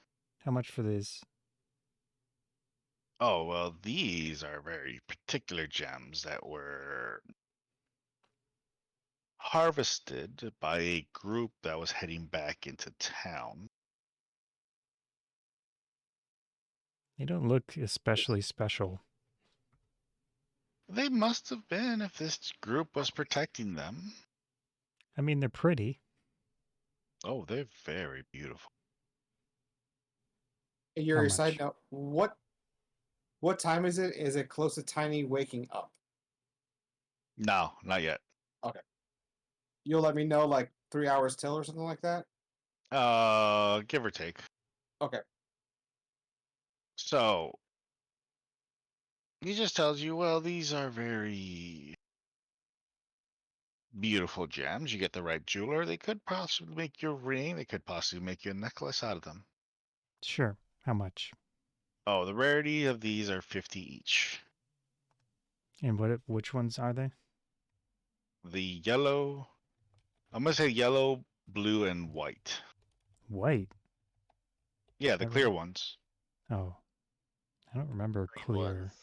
How much for these? Oh, well, these are very particular gems that were harvested by a group that was heading back into town. They don't look especially special. They must have been if this group was protecting them. I mean, they're pretty. Oh, they're very beautiful. Hey, Yuri, much? side note, what time is it? Is it close to Tiny waking up? No, not yet. Okay. You'll let me know like 3 hours till or something like that? Give or take. Okay. So he just tells you, well, these are very beautiful gems. You get the right jeweler, they could possibly make you a ring. They could possibly make you a necklace out of them. Sure. How much? Oh, the rarity of these are 50 each. And which ones are they? The yellow, I'm gonna say yellow, blue, and white. White. Yeah, the Never- clear ones. Oh, I don't remember Green clear. ones.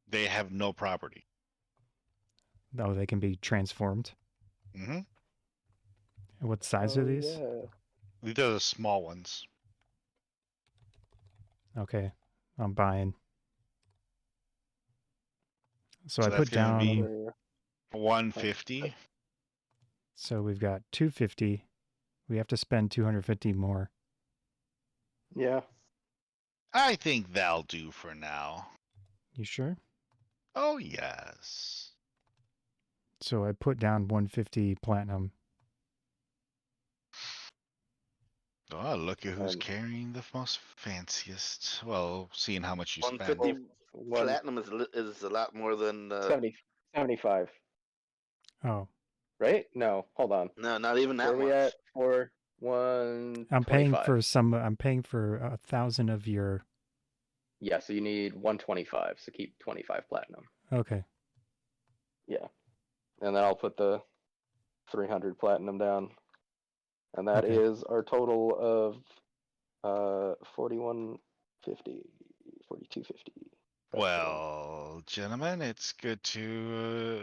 They have no property. Oh, they can be transformed. Mm-hmm. And what size are these? Yeah. These are the small ones. Okay, I'm buying. So I that's put gonna be down. 150. So we've got 250. We have to spend 250 more. Yeah. I think that'll do for now. You sure? Oh, yes. So I put down 150 platinum. Oh, look at who's Um, carrying the most fanciest. Well, seeing how much you spend. 150 one platinum is a lot more than 75, Oh, right? No, hold on. no, not even Where that are we much. at for I'm paying 125? for some. I'm paying for 1,000 of your. Yeah, so you need 125. So keep 25 platinum. Okay. Yeah, and then I'll put the 300 platinum down, and that Okay. is our total of 4150, 4250. Well, gentlemen, it's good to.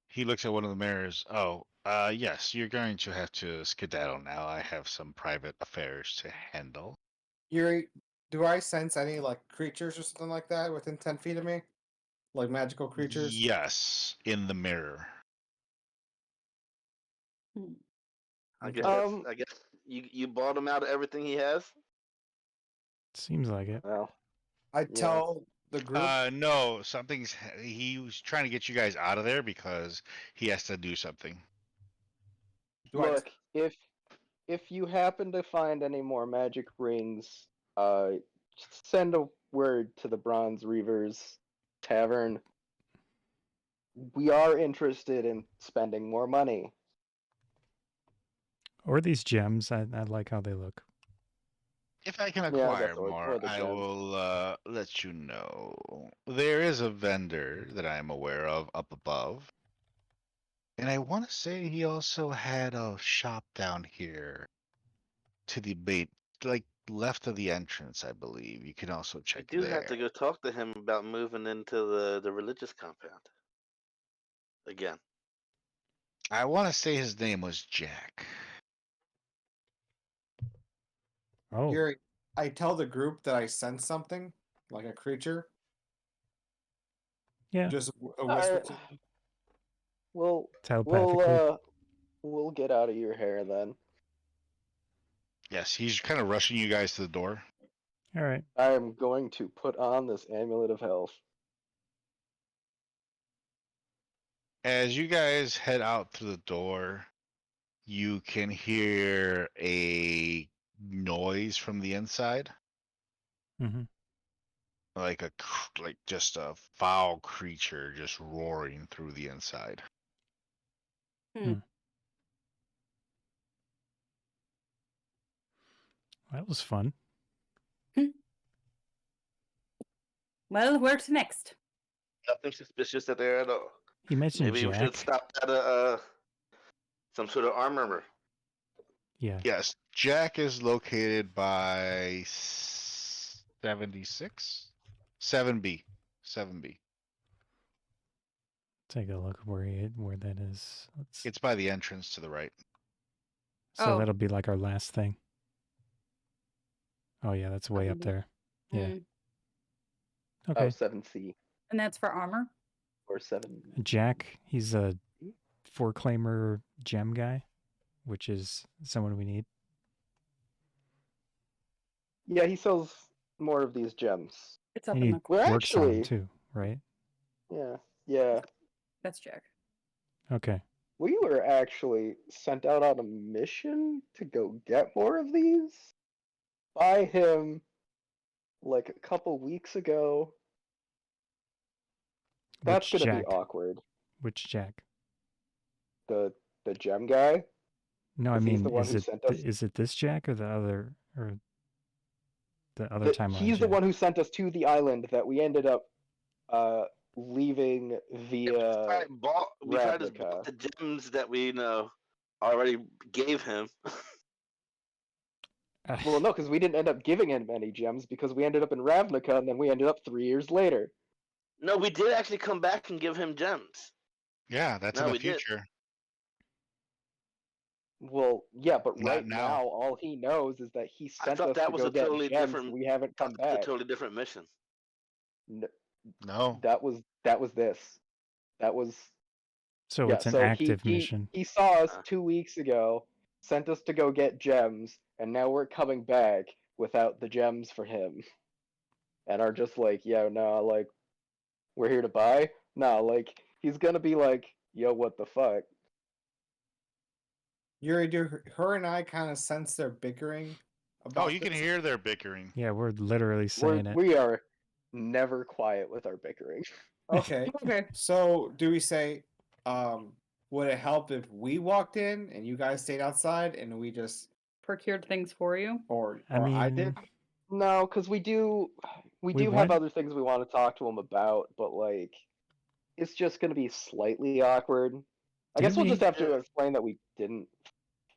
He looks at one of the mirrors. Oh, yes, you're going to have to skedaddle now. I have some private affairs to handle. Yuri, do I sense any like creatures or something like that within 10 feet of me? Like magical creatures? Yes, in the mirror. I guess Okay. that's. I guess you bought him out of everything he has. Seems like it. Well, I yeah. tell the group. No, he was trying to get you guys out of there because he has to do something. Do I Look, if you happen to find any more magic rings, just send a word to the Bronze Reavers Tavern. We are interested in spending more money. Or these gems. I like how they look. If I can Yeah, I acquire guess, or more, the I gems. will let you know. There is a vendor that I am aware of up above. And I want to say he also had a shop down here to the bait, like left of the entrance, I believe. You can also You check do have to there. go talk to him about moving into the religious compound again. I want to say his name was Jack. Oh, Yuri, I tell the group that I sense something, like a creature. yeah. Just a All whisper right. to them. Telepathically. We'll get out of your hair then. Yes, he's kind of rushing you guys to the door. All right. I am going to put on this amulet of health. As you guys head out through the door, you can hear a noise from the inside, Mm-hmm. like like just a foul creature just roaring through the inside. That was fun. Well, where to next? Nothing suspicious at there at all. He mentioned Maybe we should Jack. stop at some sort of armorer. Yeah. Yes, Jack is located by 76? 7B. 7B. Take a look where that is. Let's. It's by the entrance to the right. So Oh. that'll be like our last thing. Oh yeah, that's way up 7B. there. Yeah. Mm. Okay. Oh, 7C And that's for armor? or 7. Jack, he's a four-claimer gem guy, which is someone we need. Yeah, he sells more of these gems. It's up You in need the We're works on him actually, too, right? yeah. That's Jack. Okay. We were actually sent out on a mission to go get more of these by him like a couple weeks ago. That's Which gonna be Jack? awkward. Which Jack? The gem guy. No, I 'Cause he's the mean, one who sent us. is it this Jack or the other timeline? He's the Jack? one who sent us to the island that we ended up leaving via We tried to Ravnica. bought the gems that we already gave him. Well, no, because we didn't end up giving him any gems because we ended up in Ravnica and then we ended up 3 years later. No, we did actually come back and give him gems. Yeah, that's No, in the we did. future. Well, yeah, but Not right now. now all he knows is that he I sent thought us that to was go a get totally gems. different. We haven't come It's back. a totally different mission. No. That was this. That was So yeah. it's an So active mission. he saw us Uh. 2 weeks ago, sent us to go get gems, and now we're coming back without the gems for him, and are just like, yeah, no, like we're here to buy. No, like he's gonna be like, yo, what the fuck? Yuri, do her and I kind of sense they're bickering about Oh, you can this? hear their bickering. Yeah, we're literally saying it. We are never quiet with our bickering. Okay. Okay. So do we say, would it help if we walked in and you guys stayed outside and we just, Procured things for you. or I I did? mean, No, because we do We have want- other things we want to talk to him about, but like it's just gonna be slightly awkward. I guess we'll Didn't just we- have to explain that we didn't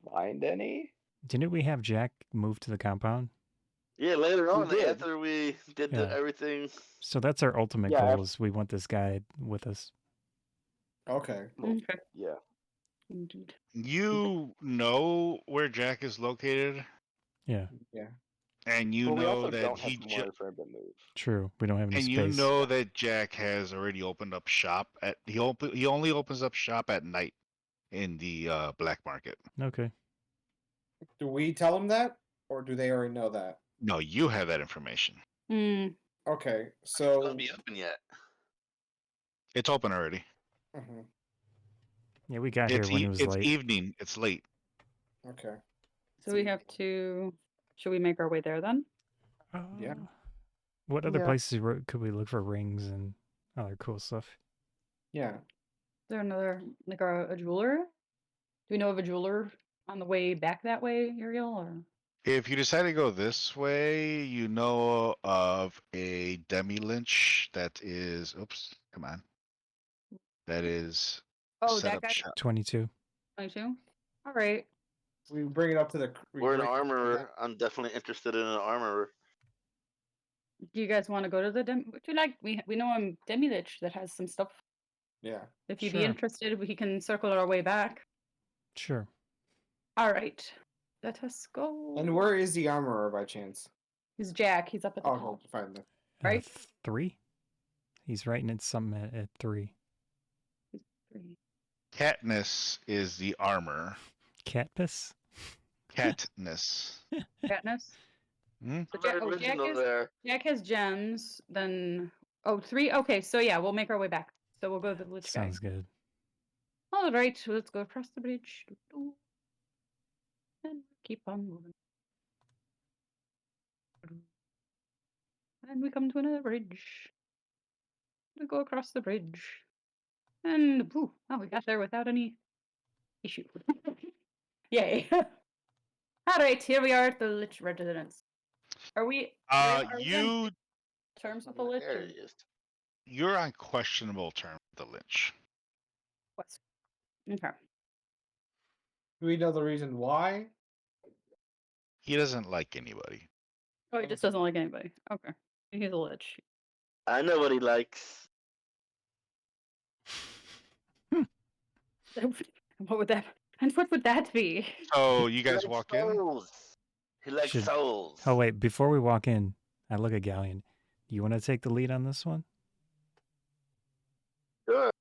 find any. Didn't we have Jack move to the compound? Yeah, later on did. after we did Yeah. everything. So that's our ultimate Yeah, goal is we want this guy with us. Okay. Well, Okay. yeah. Indeed. You know where Jack is located, Yeah, Yeah. and you Well, we know also that don't he have more for him to move. true. We don't have any and you space. know that Jack has already opened up shop at he only opens up shop at night in the black market. Okay. Do we tell them that, or do they already know that? No, you have that information. Mm. Okay, It's so gonna be open yet. It's open already. Mhm, Yeah, we got here when it was it's late. evening. It's late. okay, So we have to. Should we make our way there then? Yeah. What other Yeah. places could we look for rings and other cool stuff? yeah. Is there another like a jeweler? Do we know of a jeweler on the way back that way, Uriel? Or If you decide to go this way, you know of a demi lynch that is. Oops, come on. That is oh, set that up guy. shop. 22. 22. All right. We bring it up to the. We're an bring- armorer. I'm definitely interested in an armorer. Do you guys want to go to the Would you like? We know a Demi-Lich that has some stuff Yeah. If you'd Sure. be interested, we can circle our way back. Sure. All right. Let us go. And where is the armorer by chance? He's Jack. He's up at the Oh, top. fine then. Right? 3? He's writing it something at 3. Three. Katniss is the armor. Catpiss? Katniss. Katniss. Hmm? So Very original there. Jack has gems. Then 3. Okay, so yeah, we'll make our way back. So we'll go to the Lich guy. Sounds good. All right, let's go across the bridge. And keep on moving. And we come to another bridge. We go across the bridge. And oh, we got there without any issue. Yay. All right, here we are at the Lich residence. Are we on terms with the Lich? There or he is. You're on questionable terms with the Lich. what's- Okay. Do we know the reason why? He doesn't like anybody. Oh, he just doesn't like anybody. Okay. He's a Lich. I know what he likes. What would that? And what would that be? So you He guys likes walk in. souls. He likes Should- souls. Oh, wait. Before we walk in, I look at Ghaleon. Do you want to take the lead on this one? Sure.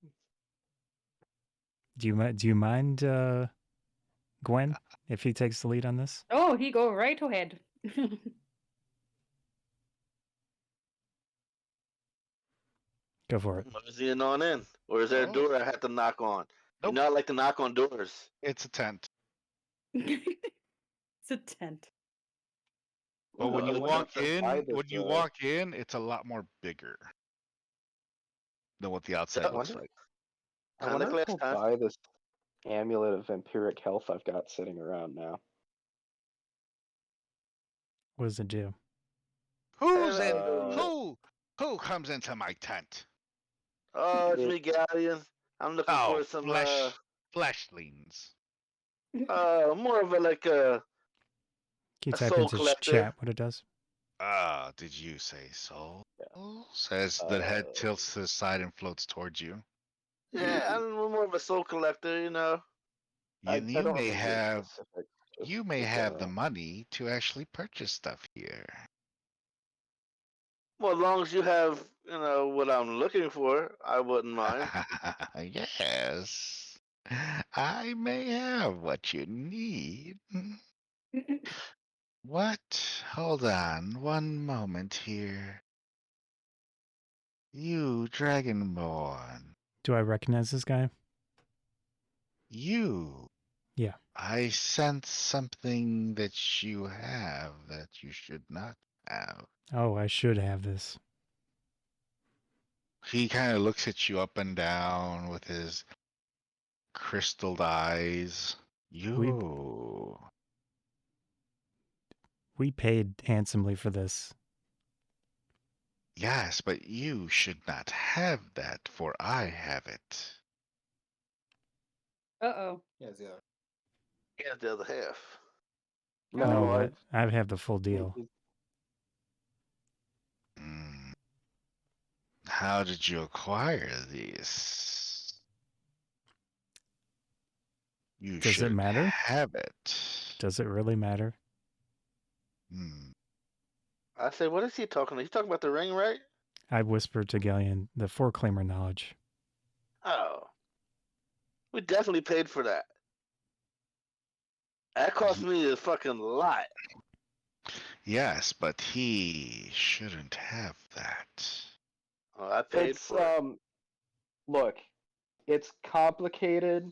Do you mind, Gwen, if he takes the lead on this? Oh, he go right ahead. Go for it. Is he on in? Or is there a Oh. door I have to knock on? You Nope. know I like to knock on doors. It's a tent. It's a tent. But when Ooh, you I walk like to in, it's a lot more bigger than what the outside I looks wonder- like. I wonder Kinda if he'll glass half. buy this amulet of vampiric health I've got sitting around now. What does it do? Who's Hello. who comes into my tent? Oh, it's It- me, Ghaleon. I'm looking Oh, for some fleshlings. more of a like a Can you A type soul into collector. chat what it does? Did you say soul? Says the head Uh, tilts to the side and floats towards you. yeah, I'm more of a soul collector, you know. You, I you don't may need have specifics, just you may in have the general. money to actually purchase stuff here. Well, as long as you have, you know, what I'm looking for, I wouldn't mind. Yes. I may have what you need. What? Hold on one moment here. You, Dragonborn. Do I recognize this guy? You. Yeah. I sense something that you have that you should not have. Oh, I should have this. He kind of looks at you up and down with his crystalled eyes. You. We paid handsomely for this. Yes, but you should not have that, for I have it. Uh-oh. Yes, yeah. Here's the other half. No, I have the full deal. Mm. How did you acquire these? You Does it should matter? have it. Does it really matter? Hmm. I say, what is he talking about? He's talking about the ring, right? I whispered to Ghaleon the four-claimer knowledge. Oh. We definitely paid for that. That cost me a fucking lot. Yes, but he shouldn't have that. Oh, I paid It's for it. look, it's complicated,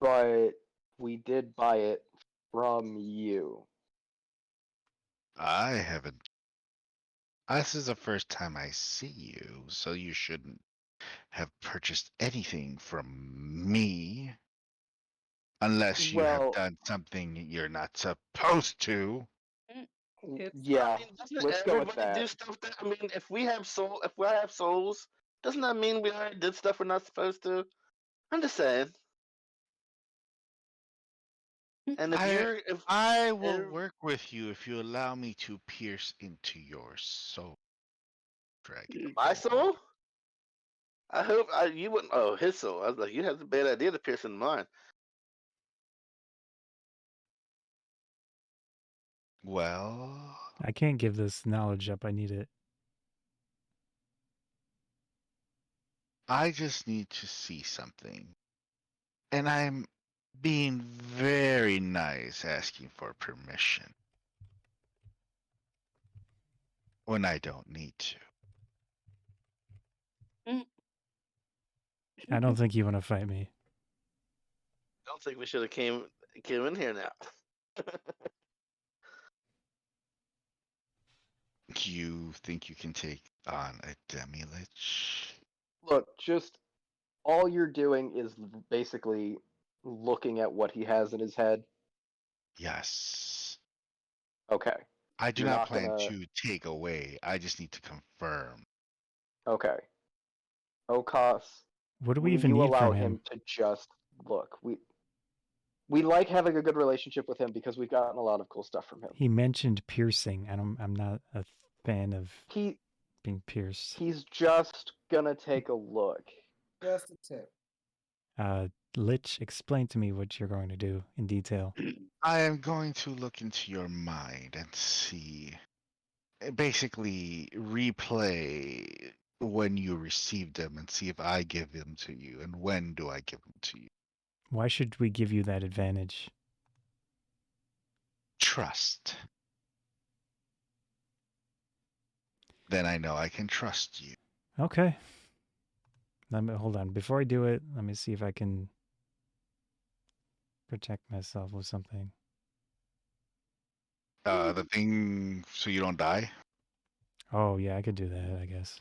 but we did buy it from you. I haven't. This is the first time I see you, so you shouldn't have purchased anything from me. Unless you have Well- done something you're not supposed to. Oops. Yeah, I mean, doesn't let's go with everybody that. do stuff that? I mean, if we have souls, doesn't that mean we already did stuff we're not supposed to? I'm just saying. And if I will if- work with you if you allow me to pierce into your soul, Dragon. my soul, I hope you wouldn't. Oh, his soul. I was like, you have the bad idea to pierce in mine. Well, I can't give this knowledge up. I need it. I just need to see something. And I'm being very nice asking for permission when I don't need to. I don't think you want to fight me. I don't think we should have came in here now. You think you can take on a demi-lich? Look, just all you're doing is basically looking at what he has in his head. Yes. Okay. I do You're not not plan gonna. to take away. I just need to confirm. Okay. O'Koss, What do we will even you need allow from him him? to just look? We like having a good relationship with him because we've gotten a lot of cool stuff from him. He mentioned piercing. I'm not a fan of He being pierced. he's just gonna take a look. Just a tip. Lich, explain to me what you're going to do in detail. I am going to look into your mind and see. Basically, replay when you received them and see if I give them to you and when do I give them to you. Why should we give you that advantage? Trust. Then I know I can trust you. Okay. Hold on. Before I do it, let me see if I can protect myself with something. The thing so you don't die? Oh, yeah, I could do that, I guess.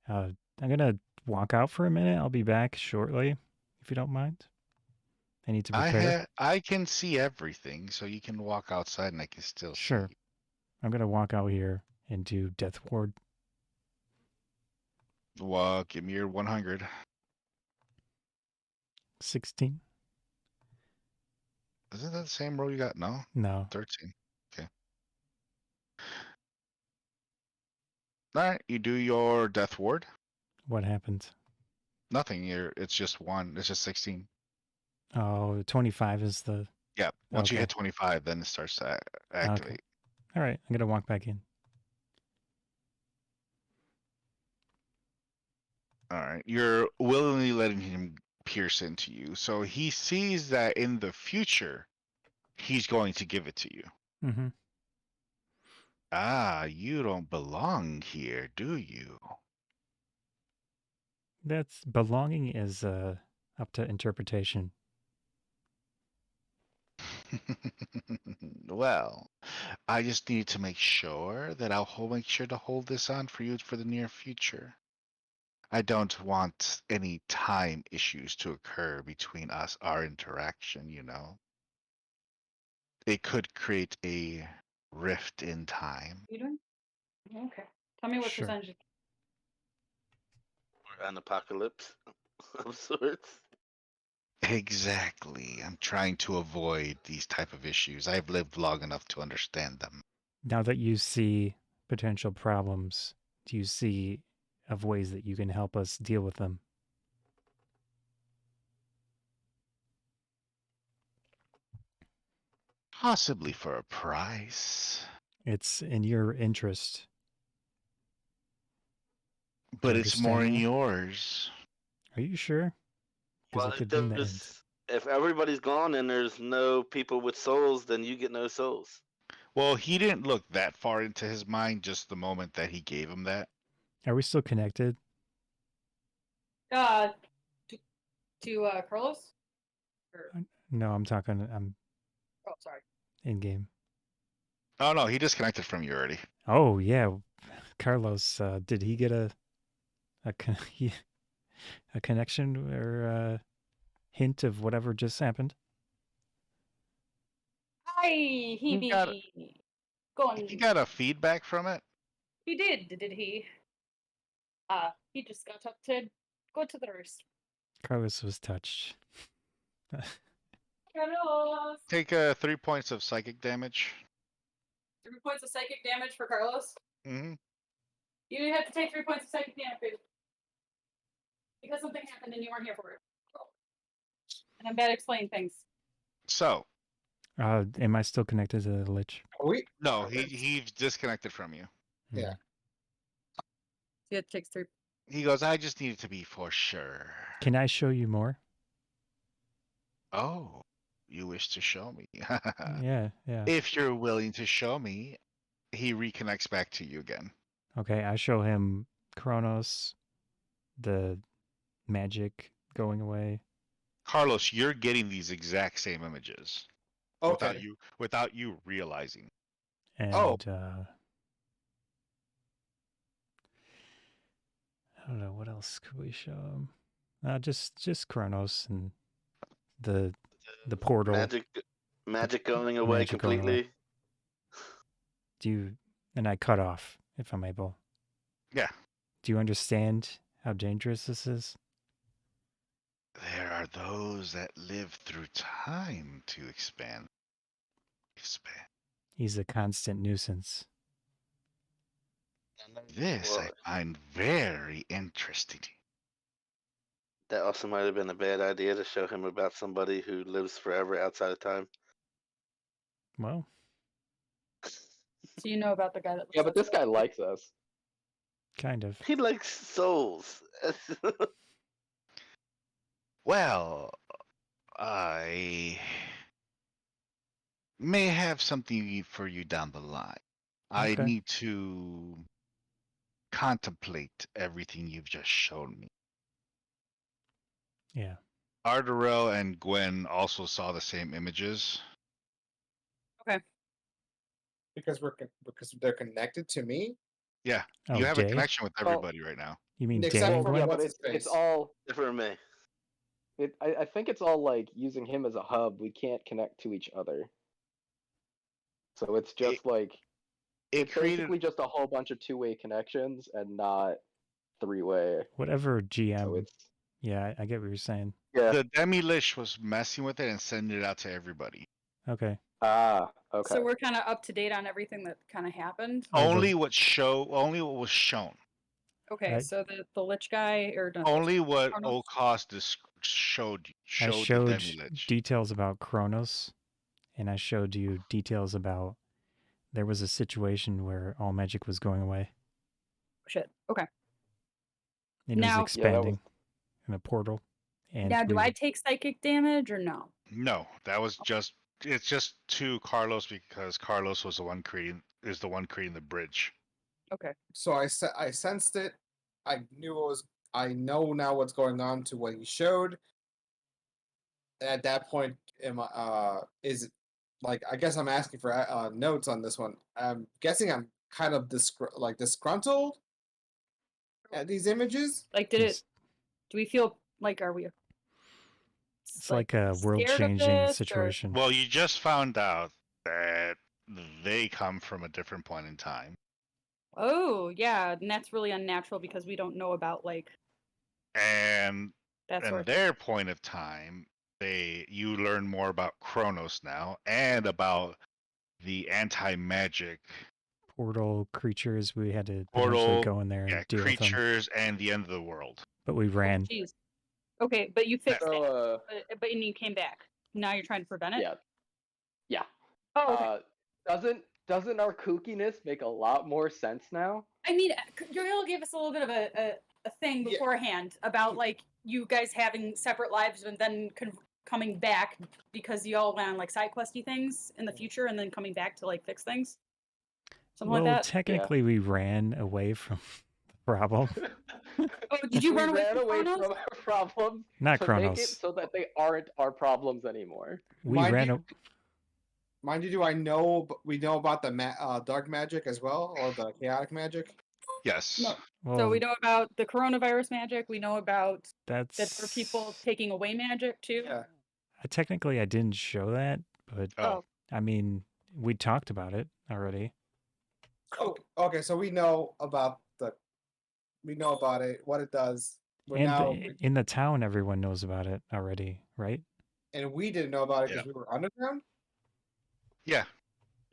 I'm going to walk out for a minute. I'll be back shortly, if you don't mind. I need to prepare. I can see everything, so you can walk outside and I can still see Sure. you. I'm going to walk out here into Death Ward. Well, give me your 100. 16? Isn't that the same roll you got? No? No. 13. Okay. Alright, you do your death ward. What happened? Nothing. It's just one. It's just 16. Oh, 25 is the... Yeah. Once you Okay. hit 25, then it starts to activate. All right, I'm going to walk back in. Alright. You're willingly letting him pierce into you. So he sees that in the future, he's going to give it to you. Mm-hmm. Ah, you don't belong here, do you? That's... Belonging is up to interpretation. Well, I just need to make sure that make sure to hold this on for you for the near future. I don't want any time issues to occur between us, our interaction, you know. It could create a rift in time. You doing? Okay. Tell me what Sure. percentage. Or an apocalypse of sorts. Exactly. I'm trying to avoid these type of issues. I've lived long enough to understand them. Now that you see potential problems, do you see of ways that you can help us deal with them? Possibly for a price. It's in your interest. But You it's more in understand that? yours. Are you sure? Because Well, it could mean the end. if everybody's gone and there's no people with souls, then you get no souls. Well, he didn't look that far into his mind just the moment that he gave him that. Are we still connected? To Carlos? Or, No, I'm talking. I'm oh, sorry. in game. Oh no, he disconnected from you already. Oh yeah, Carlos. Did he get a connection or a hint of whatever just happened? Hi, he got going. He got a feedback from it. He did he? He just got up to go to the roost. Carlos was touched. Carlos. Take 3 points of psychic damage. 3 points of psychic damage for Carlos. Mm-hmm. You have to take 3 points of psychic damage. Because something happened and you weren't here for it. And I'm bad at explaining things. So, Am I still connected to the lich? Are we? no, Okay. he's disconnected from you. Yeah. See, it takes 3. He goes, I just need it to be for sure. Can I show you more? Oh, you wish to show me? Yeah, yeah. If you're willing to show me, he reconnects back to you again. Okay, I show him Kronos, the magic going away. Carlos, you're getting these exact same images Okay. without you realizing. And Oh. I don't know what else could we show him. Just Kronos and the portal. Magic going away Magic going completely. away. And I cut off if I'm able. Yeah. Do you understand how dangerous this is? There are those that live through time to expand. He's a constant nuisance. This I Well, find very interesting. that also might have been a bad idea to show him about somebody who lives forever outside of time. Well, So you know about the guy that. Yeah, but this guy likes us. kind of. He likes souls. Well, I may have something for you down the line. I Okay. need to contemplate everything you've just shown me. Yeah. Ardorel and Gwen also saw the same images. Because they're connected to me. Yeah, Oh, you have a Day? connection with Well, everybody right now. You mean Except Day and for Gwen? Yeah, what's but his it's face? all. For me. I think it's all like using him as a hub. We can't connect to each other. So it's just like It it's created basically just a whole bunch of two-way connections and not three-way. Whatever So GM. it's Yeah, I get what you're saying. yeah. the Demi-Lish was messing with it and sending it out to everybody. Okay. Ah, okay. So we're kind of up to date on everything that kind of happened. Oh, Only what was shown. Okay, I- so the lich guy or not Only what Kronos? O'Koss showed I the showed Demi-Lich. details about Kronos, and I showed you details about there was a situation where all magic was going away. Shit. Okay. It Now- was expanding in a portal. And Now, do we I take psychic damage or no? No, that was it's just to Carlos because Carlos was the one creating the bridge. Okay. So I sensed it. I knew what was. I know now what's going on to what he showed. At that point, is it like I guess I'm asking for notes on this one. I'm guessing I'm kind of disgruntled at these images. Like, did it? Yes. Do we feel like are we? It's like a scared of world-changing this, or- situation. Well, you just found out that they come from a different point in time, Oh yeah, and that's really unnatural because we don't know about like and that sort in of thing. their point of time, you learn more about Kronos now and about the anti-magic Portal creatures, we had to portal, potentially go in there and deal with them. creatures, and the end of the world. But we ran. Jeez. Okay, but you fixed So it. But and you came back. Now you're trying to prevent it. yeah. Oh, okay. Doesn't our kookiness make a lot more sense now? I mean, Uriel gave us a little bit of a thing Yeah. beforehand about like you guys having separate lives and then coming back because you all went on like side questy things in the future and then coming back to like fix things. Something Well, like that. technically, we ran away from the problem. Oh, did you We run away ran from away Kronos? from our problems Not to make it Kronos. so that they aren't our problems anymore. We Mind ran. you- Mind you, do I know? We know about the dark magic as well, or the chaotic magic. Yes. No. Well, So we know about the coronavirus magic. We know about that's that for people taking away magic too. Yeah. Technically, I didn't show that, but Oh, I mean, we talked about it already. Oh, okay. So we know about it, what it does. We're And now, in the town, everyone knows about it already, right? and we didn't know about it Yeah. because we were underground. yeah.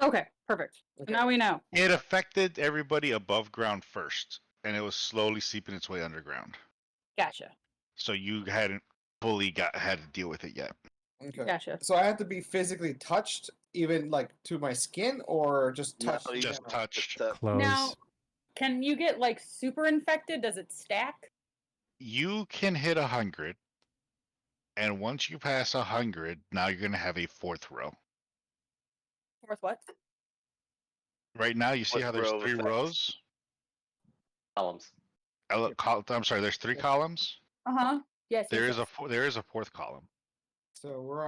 Okay, perfect. So Okay. now we know. It affected everybody above ground first, and it was slowly seeping its way underground. Gotcha. So you hadn't fully had to deal with it yet. Okay. Gotcha. So I have to be physically touched, even like to my skin, or just No, touched? in you Just general? touched. Close. Now, can you get like super infected? Does it stack? You can hit 100, and once you pass 100, now you're gonna have a 4th row. Fourth what? Right now, you see Fourth how there's row of 3 effects. rows. Columns. I'm sorry, there's 3 columns. Uh-huh. Yes. There yes, is there is a 4th column. So we're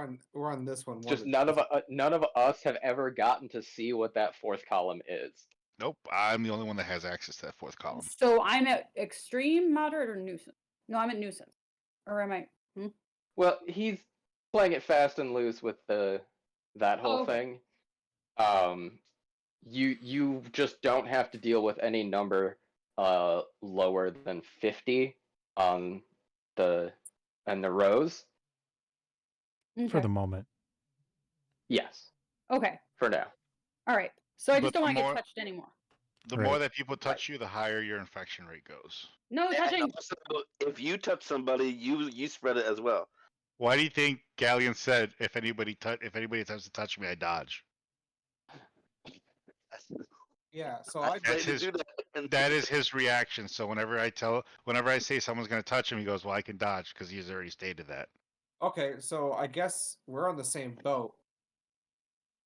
on this one. Just none of us have ever gotten to see what that fourth column is. Nope, I'm the only one that has access to that 4th column. So I'm at extreme, moderate, or nuisance? No, I'm at nuisance. Or am I? Well, he's playing it fast and loose with that whole okay. thing. You just don't have to deal with any number lower than 50 on the rows. Okay. For the moment. Yes, Okay. for now. All right. So I But just don't the want to get more- touched anymore. The Right. more that people touch you, the higher your infection rate goes. No And touching. also, if you touch somebody, you spread it as well. Why do you think Ghaleon said if anybody attempts to touch me, I dodge? Yeah. So I I That's say to his- do that. That is his reaction. So whenever I say someone's gonna touch him, he goes, "Well, I can dodge," because he's already stated that. okay. So I guess we're on the same boat.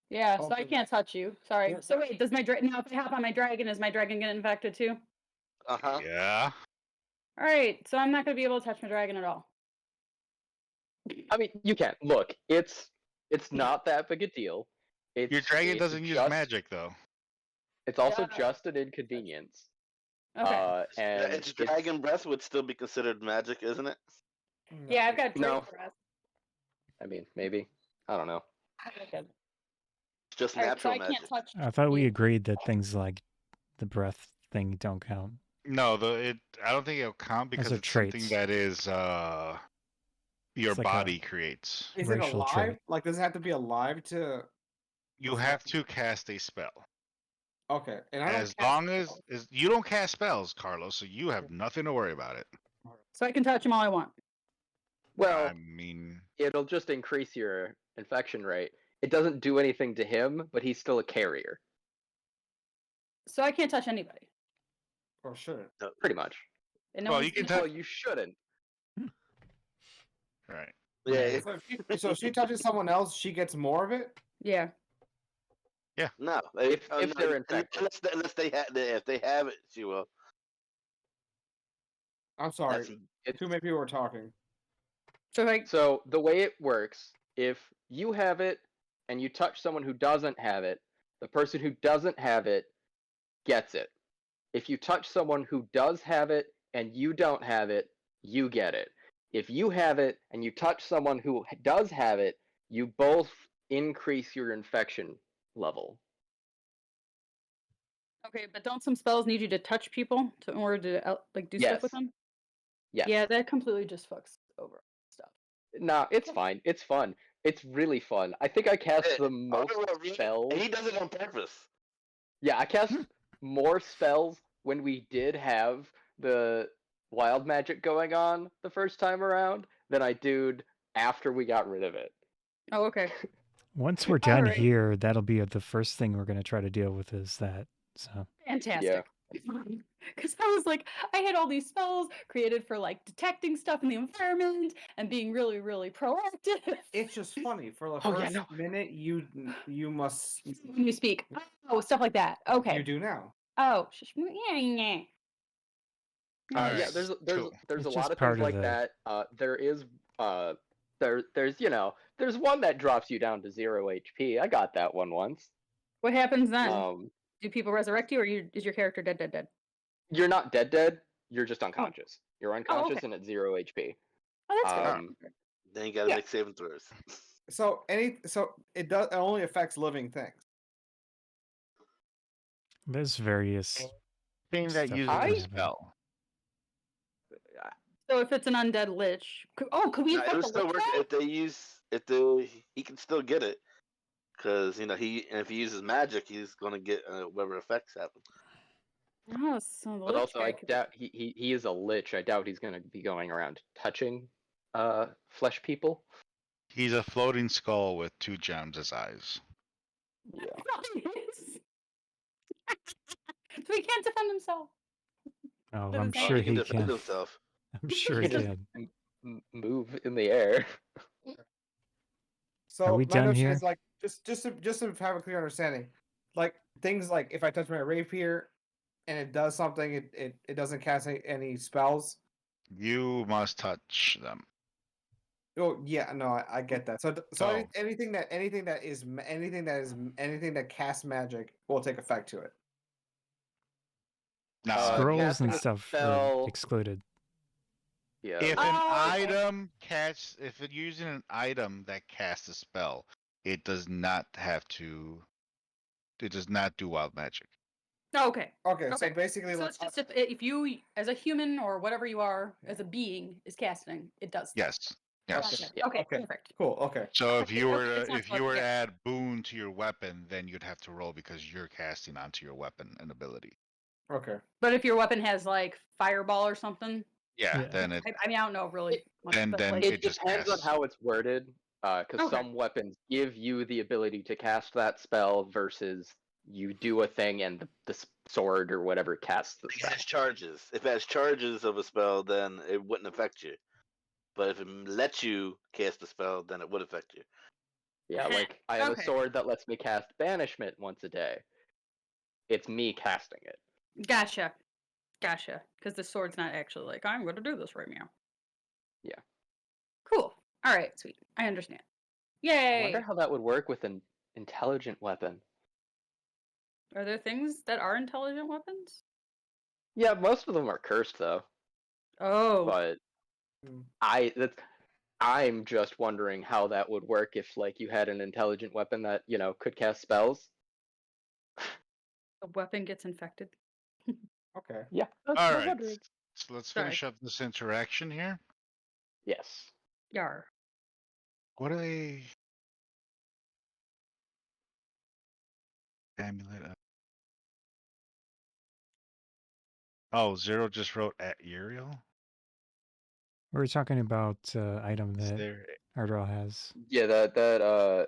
Yeah. So I Okay. can't touch you. Sorry. Yeah. So wait, does my now if I hop on my dragon, is my dragon get infected too? Uh-huh. Yeah. All right. So I'm not gonna be able to touch my dragon at all. I mean, you can look. It's not that big a deal. Your dragon it's doesn't use just- magic though. It's also Yeah. just an inconvenience. Okay. And Its dragon breath would still be considered magic, isn't it? No. Yeah, I've got No. Drake breath. I mean, maybe. I don't know. Okay. It's just All right. So natural I magic. can't touch. I thought we you. agreed that things like the breath thing don't count. No, I don't think it'll count because are it's something traits. that is your It's like a- body creates. Is it racial alive? trait. Like, does it have to be alive to? You have to cast a spell. Okay, and I don't As cast long as spells. you don't cast spells, Carlos, so you have nothing to worry about it. So I can touch him all I want. Well, I mean, it'll just increase your infection rate. It doesn't do anything to him, but he's still a carrier, So I can't touch anybody. Or should it? pretty much. And no Well, one's you can gonna- Well, you shouldn't. right? Yeah. So if she touches someone else, she gets more of it. Yeah. No. If no, they're infected. unless they if they have it, she will. I'm sorry, That's, too many people were talking. So like, So the way it works, if you have it and you touch someone who doesn't have it, the person who doesn't have it gets it. If you touch someone who does have it and you don't have it, you get it. If you have it and you touch someone who does have it, you both increase your infection level. okay, but don't some spells need you to touch people in order to like do stuff with Yes. them? Yes. Yeah, that completely just fucks over stuff. Nah, it's fine. It's fun. It's really fun. I think I cast the most spells. He does it on purpose. Yeah, I cast more spells when we did have the wild magic going on the first time around than I did after we got rid of it. Oh, okay. Once we're done Alright. here, that'll be the first thing we're going to try to deal with is that. So Fantastic. Because I was like, I had all these spells created for like detecting stuff in the environment and being really, really proactive. It's just funny. For the Oh, yeah, first no. minute, you must. When you speak. Oh, stuff like that. Okay. You do now. Oh, yeah. Yeah, Alright, there's cool. a It's lot just of part things of like the- that. There is there's one that drops you down to 0 HP. I got that one once. What happens then? Do people resurrect you, or is your character dead? You're not dead. You're just unconscious. You're unconscious okay. and at 0 HP. Oh, that's good. Then you gotta Yeah. make saving throws. So it only affects living things. there's various. Thing that Stuff uses that a can spell. So if it's an undead lich, could we No, affect it'll the still lich work now? he can still get it, because if he uses magic, he's gonna get whatever effects happen. Oh, so the But lich also, guy I could be- doubt he is a lich. I doubt he's gonna be going around touching flesh people. He's a floating skull with 2 gems as eyes. Yeah. Probably is. So he can't defend himself. Oh, Doesn't I'm sound sure He can he defend can. himself. I'm sure He he can can. just move in the air. So we my done notion here? is like just to have a clear understanding, like things like if I touch my rapier and it does something, it doesn't cast any spells. You must touch them. Oh yeah, no, I get that. So Oh. anything that casts magic will take effect to it. No, Scrolls casting and a stuff are spell- excluded. Yeah. if like- an Oh, okay. item casts, if it's using an item that casts a spell, it does not have to. It does not do wild magic. Okay. Okay, so Okay. basically, So like, it's just if you, as a human or whatever you are, as a being, is casting, it does. that. Yes. Yes. Gotcha. Yeah. Okay. Okay. Perfect. cool. Okay, So if you were Okay, to, it's not if you were to yeah. add boon to your weapon, then you'd have to roll because you're casting onto your weapon an ability. okay. But if your weapon has like fireball or something, Yeah. Yeah. Then it. I mean, I don't know really much, And but then like, It just depends on casts. how it's worded, because Okay. some weapons give you the ability to cast that spell versus you do a thing and the sword or whatever casts the It spell. has charges. If it has charges of a spell, then it wouldn't affect you. But if it lets you cast the spell, then it would affect you. Yeah, like I have Okay. a sword that lets me cast banishment once a day. It's me casting it. Gotcha. Because the sword's not actually like, I'm going to do this right now. Yeah. Cool. All right, sweet. I understand. I Yay. wonder how that would work with an intelligent weapon. Are there things that are intelligent weapons? Yeah, most of them are cursed though. Oh. But Hmm. I'm just wondering how that would work if like you had an intelligent weapon that, could cast spells. A weapon gets infected. Okay. Yeah. That's All what I'm right. wondering. So let's Sorry. finish up this interaction here. Yes. Yar. What are they? Amulet. Oh, Zero just wrote at Uriel. We were talking about item Is that there? Ardorel has. Yeah, that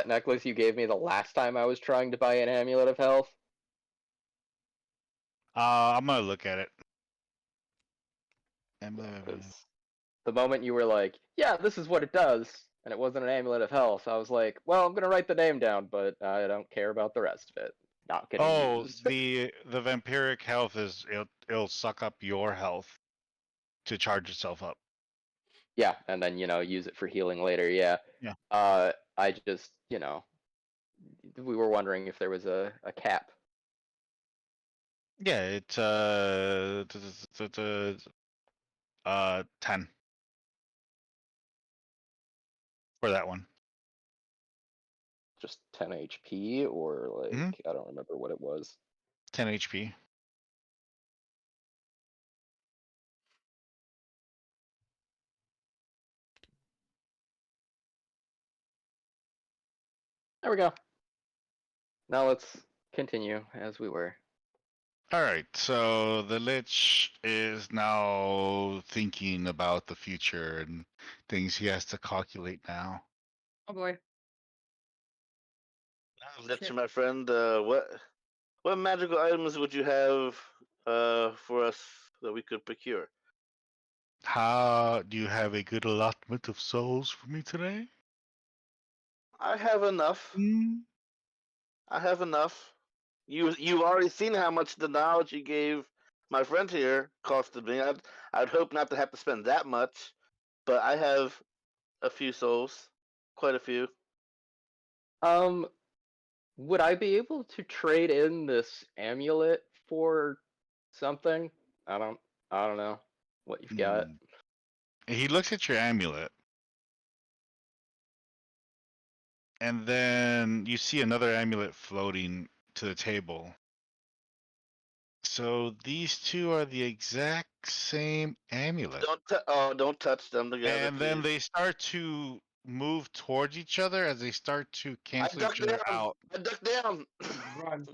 necklace you gave me the last time I was trying to buy an amulet of health. I'm gonna look at it. Amulet of- 'Cause the moment you were like, "Yeah, this is what it does," and it wasn't an amulet of health, I was like, "Well, I'm gonna write the name down, but I don't care about the rest of it." Not getting Oh, used. the vampiric health is it'll suck up your health to charge itself up. Yeah, and then use it for healing later. Yeah. Yeah. I just we were wondering if there was a cap. Yeah, it's 10 for that one. Just 10 HP or like Mhm. I don't remember what it was. 10 HP. There we go. Now let's continue as we were. All right, so the Lich is now thinking about the future and things he has to calculate now. Oh boy. That's Shit. my friend. What magical items would you have for us that we could procure? How do you have a good allotment of souls for me today? I have enough. I have enough. You've already seen how much the knowledge you gave my friend here costed me. I'd hope not to have to spend that much, but I have a few souls, quite a few. Would I be able to trade in this amulet for something? I don't know what you've got. He looks at your amulet. And then you see another amulet floating to the table. So these two are the exact same amulet. Don't touch them together. And then please. they start to move towards each other as they start to I cancel duck each other down. out. I duck down. Run.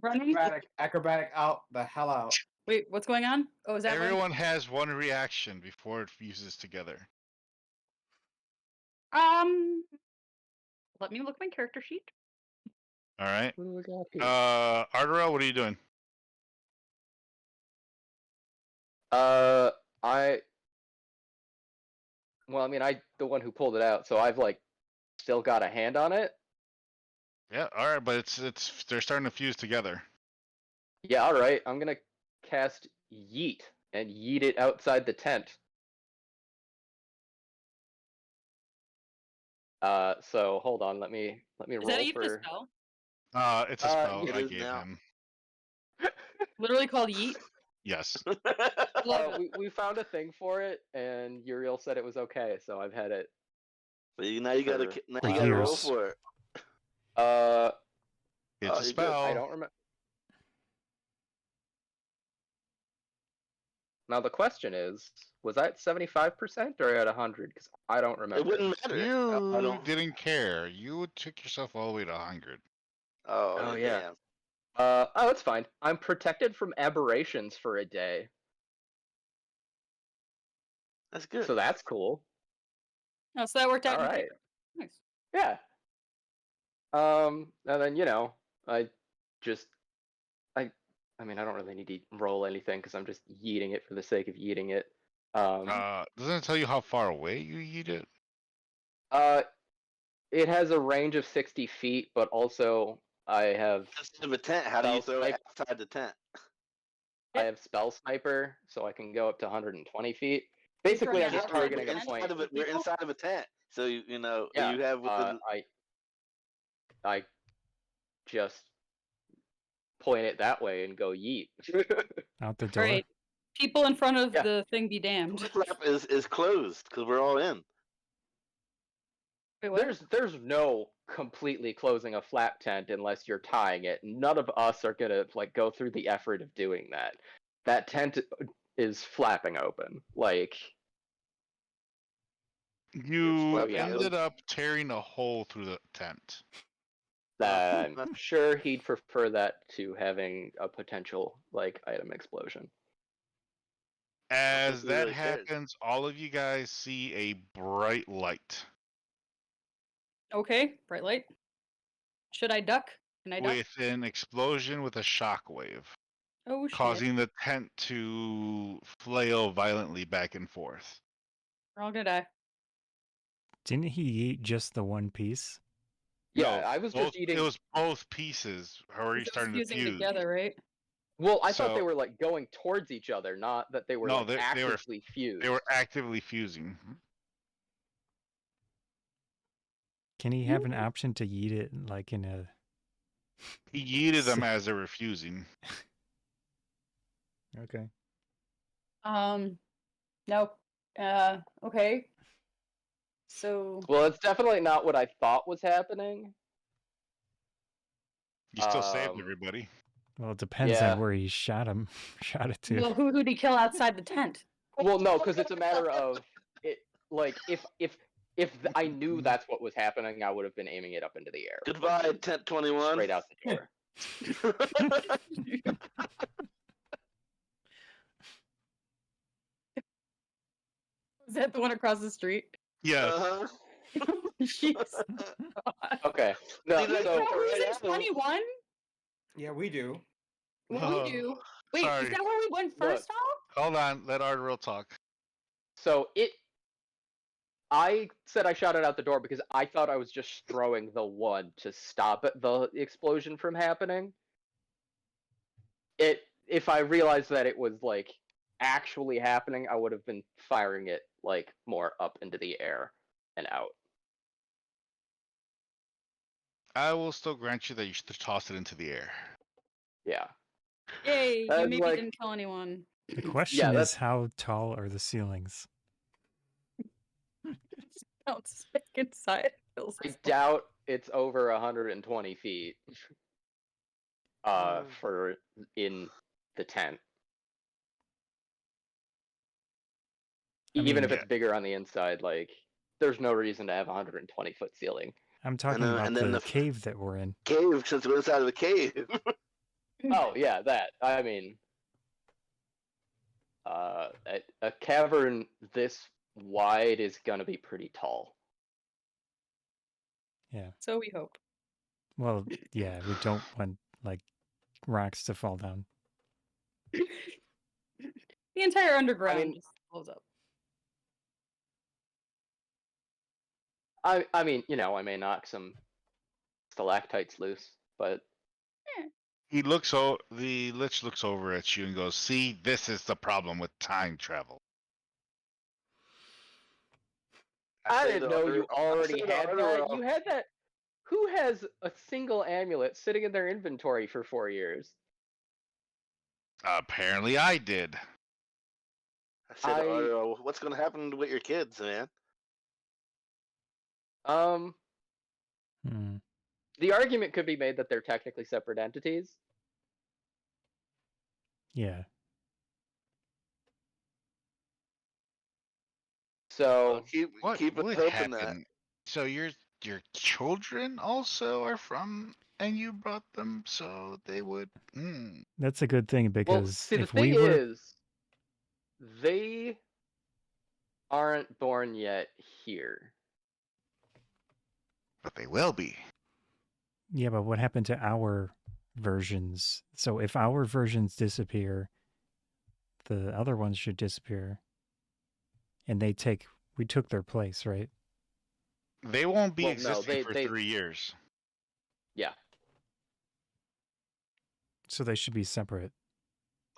Running? Acrobatic out the hell out. Wait, what's going on? Oh, is that right? Everyone has one reaction before it fuses together. Let me look my character sheet. All right. What do we got here? Ardorel, what are you doing? Well, I mean, the one who pulled it out, so I've like still got a hand on it. Yeah, all right, but it's they're starting to fuse together. Yeah, all right. I'm gonna cast Yeet and yeet it outside the tent. So hold on, let me Is roll that even a for. spell? It's a spell it I is gave now. him. Literally called Yeet? Yes. Love it. We found a thing for it, and Uriel said it was okay, so I've had it. But now you gotta For roll years. for it. It's Oh, a you're good. spell. I don't remember. Now the question is, was I at 75% or at 100? Because I don't remember. It wouldn't matter. I You don't. didn't care. You took yourself all the way to 100. Oh yeah. damn. Oh, it's fine. I'm protected from aberrations for a day, That's good. so that's cool. Oh, so that worked out. All in right. favor. Nice. Yeah. And then I just I mean I don't really need to roll anything because I'm just yeeting it for the sake of yeeting it. Doesn't it tell you how far away you eat it? It has a range of 60 feet, but also I have Instead of a tent, how do you Spell throw it snipe. outside the tent? I have spell sniper, so I can go up to 120 feet. Basically, throwing I'm it just out there? targeting a Inside point. We're inside of a tent, so you know Yeah, you have within. I just point it that way and go yeet. Out the All door. right. People in front of Yeah. the thing be damned. The flap is closed because we're all in. Wait, what? There's no completely closing a flap tent unless you're tying it. None of us are gonna like go through the effort of doing that. That tent is flapping open. Like You flapping ended open. up tearing a hole through the tent. I'm sure he'd prefer that to having a potential like item explosion. As he that really cares. happens, all of you guys see a bright light Okay, bright light. Should I duck? Can I duck? with an explosion with a shockwave, Oh shit. causing the tent to flail violently back and forth. We're all gonna die. Didn't he eat just the one piece? Yeah, No, I was both, just eating. It was both pieces already It was starting to fusing fuse. together, right? Well, I thought they So- were like going towards each other, not that they were No, like they were- actively fused. They were actively fusing. Can he have an option to eat it like in a... He yeeted them as they were fusing. Okay. No. Okay. So Well, it's definitely not what I thought was happening. You still saved Um, everybody. Well, it depends Yeah. on where he shot him. Shot it to. well, who'd he kill outside the tent? Well, no, because it's a matter of it. Like if I knew that's what was happening, I would have been aiming it up into the air, Goodbye, tent 21. straight out the door. Is that the one across the street? Yes. Uh-huh. Jeez. Okay. No, See, like, Is so that where right he's now- 21? Yeah, we do. Well, Oh, we do. Wait, sorry. is that where we went Look. first off? Hold on, let Ardorel talk. I said I shot it out the door because I thought I was just throwing the one to stop the explosion from happening. If I realized that it was like actually happening, I would have been firing it like more up into the air and out. I will still grant you that you should toss it into the air. Yeah. Yay, you That's maybe like- didn't kill anyone. The question is, that's- how tall are the ceilings? Sounds sick inside. Feels I like- doubt it's over 120 feet. For in the tent. Even mean, if it's bigger on the inside, like there's no reason to have a 120-foot ceiling. I'm talking then- about and then the the- cave that we're in. Cave, since we're inside of a cave. Oh yeah, that. I mean, a cavern this wide is gonna be pretty tall. Yeah. So we hope. Well, yeah, we don't want like rocks to fall down. The entire underground mean- just blows up. I mean, I may knock some stalactites loose, but The Lich looks over at you and goes, "See, this is the problem with time travel." I say didn't to know you Ardorel- I already say to had that. Ardorel, You had that. Who has a single amulet sitting in their inventory for 4 years? Apparently, I did. I said to I- Ardorel, what's going to happen with your kids, man? Hmm. The argument could be made that they're technically separate entities. Yeah. So Keep What it would hoping happen? So your children also are from, and you brought them, so they would. That's a good thing well, because see, the if thing we were is, they aren't born yet here. But they will be. Yeah, but what happened to our versions? So if our versions disappear, the other ones should disappear. And we took their place, right? They won't be Well, no, existing for they- 3 years. Yeah. So they should be separate.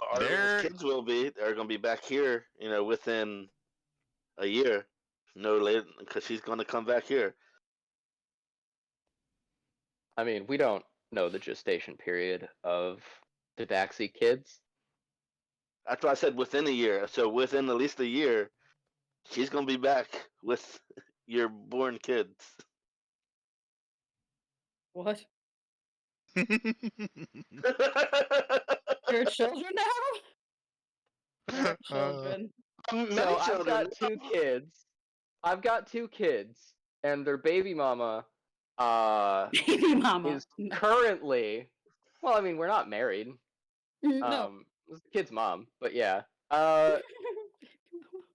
Ardorel's kids will be. They're going to be back here, within a year. No later, because she's going to come back here. I mean, we don't know the gestation period of the Daxi kids. That's why I said within a year. So within at least a year, she's going to be back with your born kids. What? Your children now? Your children. So I've got 2 kids. I've got 2 kids, and their baby mama Baby mama. is currently. Well, I mean, we're not married. No. It's the kid's mom, but yeah.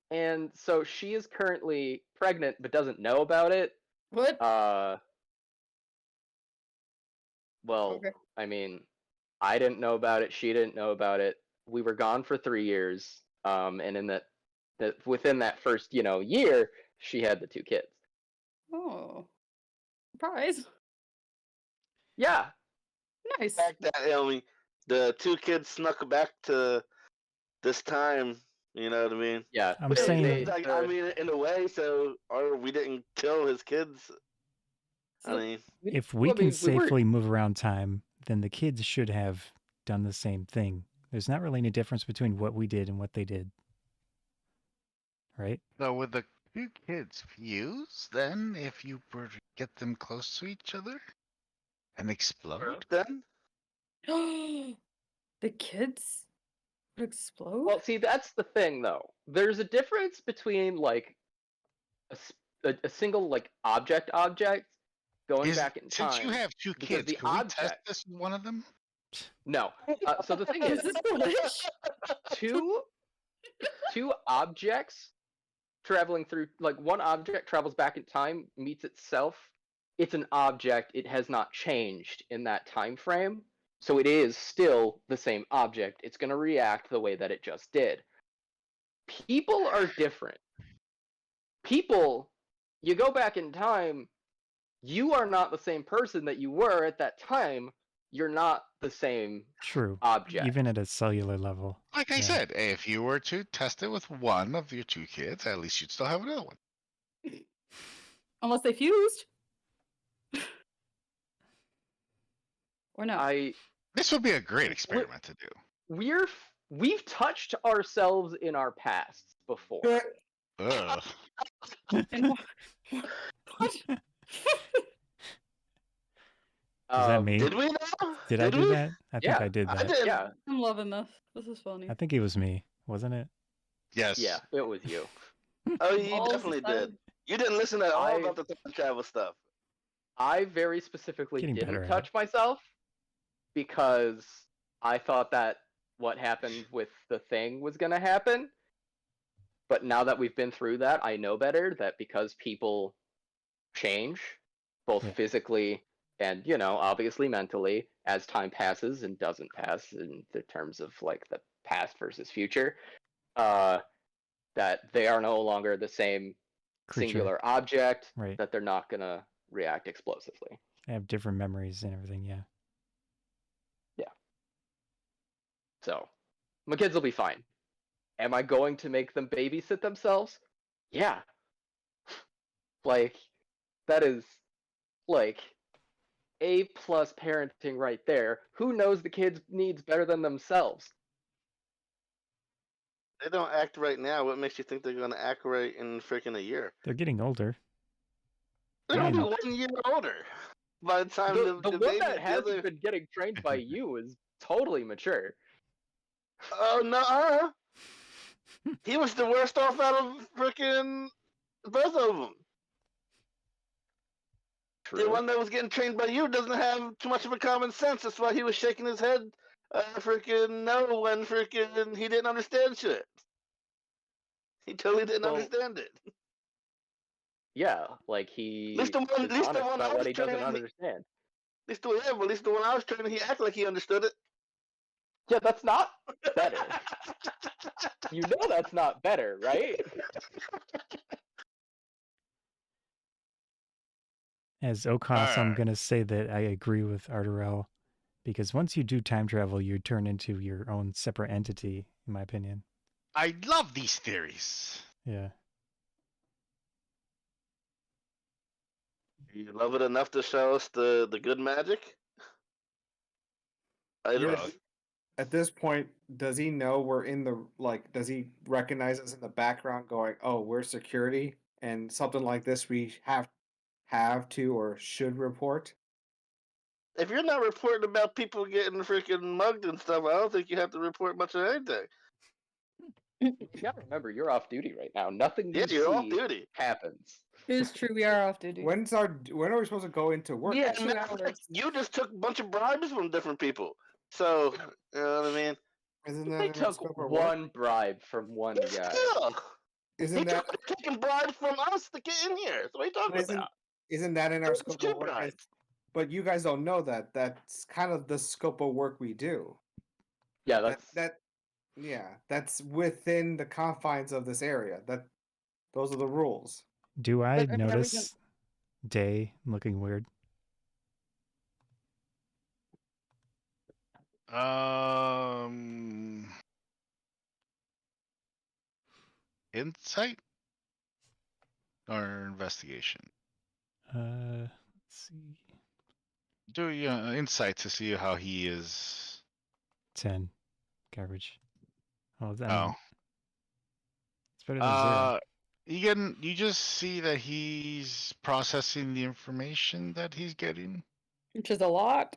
And so she is currently pregnant, but doesn't know about it. What? Well, Okay. I mean, I didn't know about it. She didn't know about it. We were gone for 3 years. And in that within that first, year, she had the 2 kids. Oh. Surprise. Yeah. Nice. The fact that the 2 kids snuck back to this time, you know what I mean? Yeah. I'm saying- It's like, I mean, in a way, or we didn't kill his kids. I So- mean, If we Well, I can mean, we were- safely move around time, then the kids should have done the same thing. There's not really any difference between what we did and what they did. Right? So would the 2 kids fuse then if you were to get them close to each other and explode? then the kids would explode? Well, see, that's the thing, though. There's a difference between like a single like object going back in time. Since you have 2 because kids, the can we test object- this with one of them? No. So the thing Is is, this the Lich? two objects traveling through, like, one object travels back in time, meets itself. It's an object. It has not changed in that time frame, so it is still the same object. It's going to react the way that it just did. People are different. People, you go back in time, you are not the same person that you were at that time. You're not the same True. object. Even at a cellular level. Like I Yeah. said, if you were to test it with one of your 2 kids, at least you'd still have another one. Unless they fused. Or no? This would be a great experiment to do. We've touched ourselves in our pasts before. Ugh. And what? Is that me? did we know? Did I do we? that? I think Yeah, I did I that. did. Yeah, I'm loving this. This is funny. I think it was me, wasn't it? Yes. yeah, it was you. Oh, you Balls definitely aside. did. You didn't listen at all I- about the time travel stuff. I very specifically Getting better didn't at touch myself because I thought that what happened with the thing was going to happen. But now that we've been through that, I know better that because people change, both Yeah. physically and, you know, obviously mentally, as time passes and doesn't pass in the terms of like the past versus future, that they are no longer the same Creature. singular object, Right. that they're not going to react explosively. I have different memories and everything, yeah. So, my kids will be fine. Am I going to make them babysit themselves? Yeah. Like, that is, like, A+ parenting right there. Who knows the kids' needs better than themselves? They don't act right now. What makes you think they're gonna act right in freaking a year? They're getting older. They're Yeah, only and- 1 year older. By the time The one baby, that the hasn't other, been getting trained by you is totally mature. oh no, he was the worst off out of freaking both of them. The True. one that was getting trained by you doesn't have too much of a common sense. That's why he was shaking his head, freaking no, when freaking he didn't understand shit. He totally didn't Well, understand it. Yeah, like he Least the one- is least the honest one I about what was he doesn't training- understand. At least the one I was training, he acted like he understood it. Yeah, that's not better. You know that's not better, right? As O'Koss, I'm Alright. going to say that I agree with Ardorel, because once you do time travel, you turn into your own separate entity, in my opinion. I love these theories. Yeah. You love it enough to show us the good magic? I Yeah. don't. At this point, does he know we're in the like? Does he recognize us in the background, going, "Oh, we're security," and something like this we have to or should report? If you're not reporting about people getting freaking mugged and stuff, I don't think you have to report much of anything. You gotta remember, you're off duty right now. Nothing Yeah, you you're off see duty. happens. It is true. We are off duty. When are we supposed to go into work? Yeah, As a matter of 2 fact, hours. you just took a bunch of bribes from different people. So, you know what I mean? Isn't They that in our took scope of work? one bribe from one guy. Still, Isn't that taking bribes from us to get in here? So what are you talking isn't about? isn't that in our It's scope two of work? bribes. But you guys don't know that. That's kind of the scope of work we do. Yeah, that's That's within the confines of this area. Those are the rules. Do I But, okay, are we gonna- notice Day looking weird? Insight or investigation? Let's see. Do insight to see how he is. 10. Garbage. Oh, I mean, Oh, it's better than 0. you just see that he's processing the information that he's getting. Which is a lot.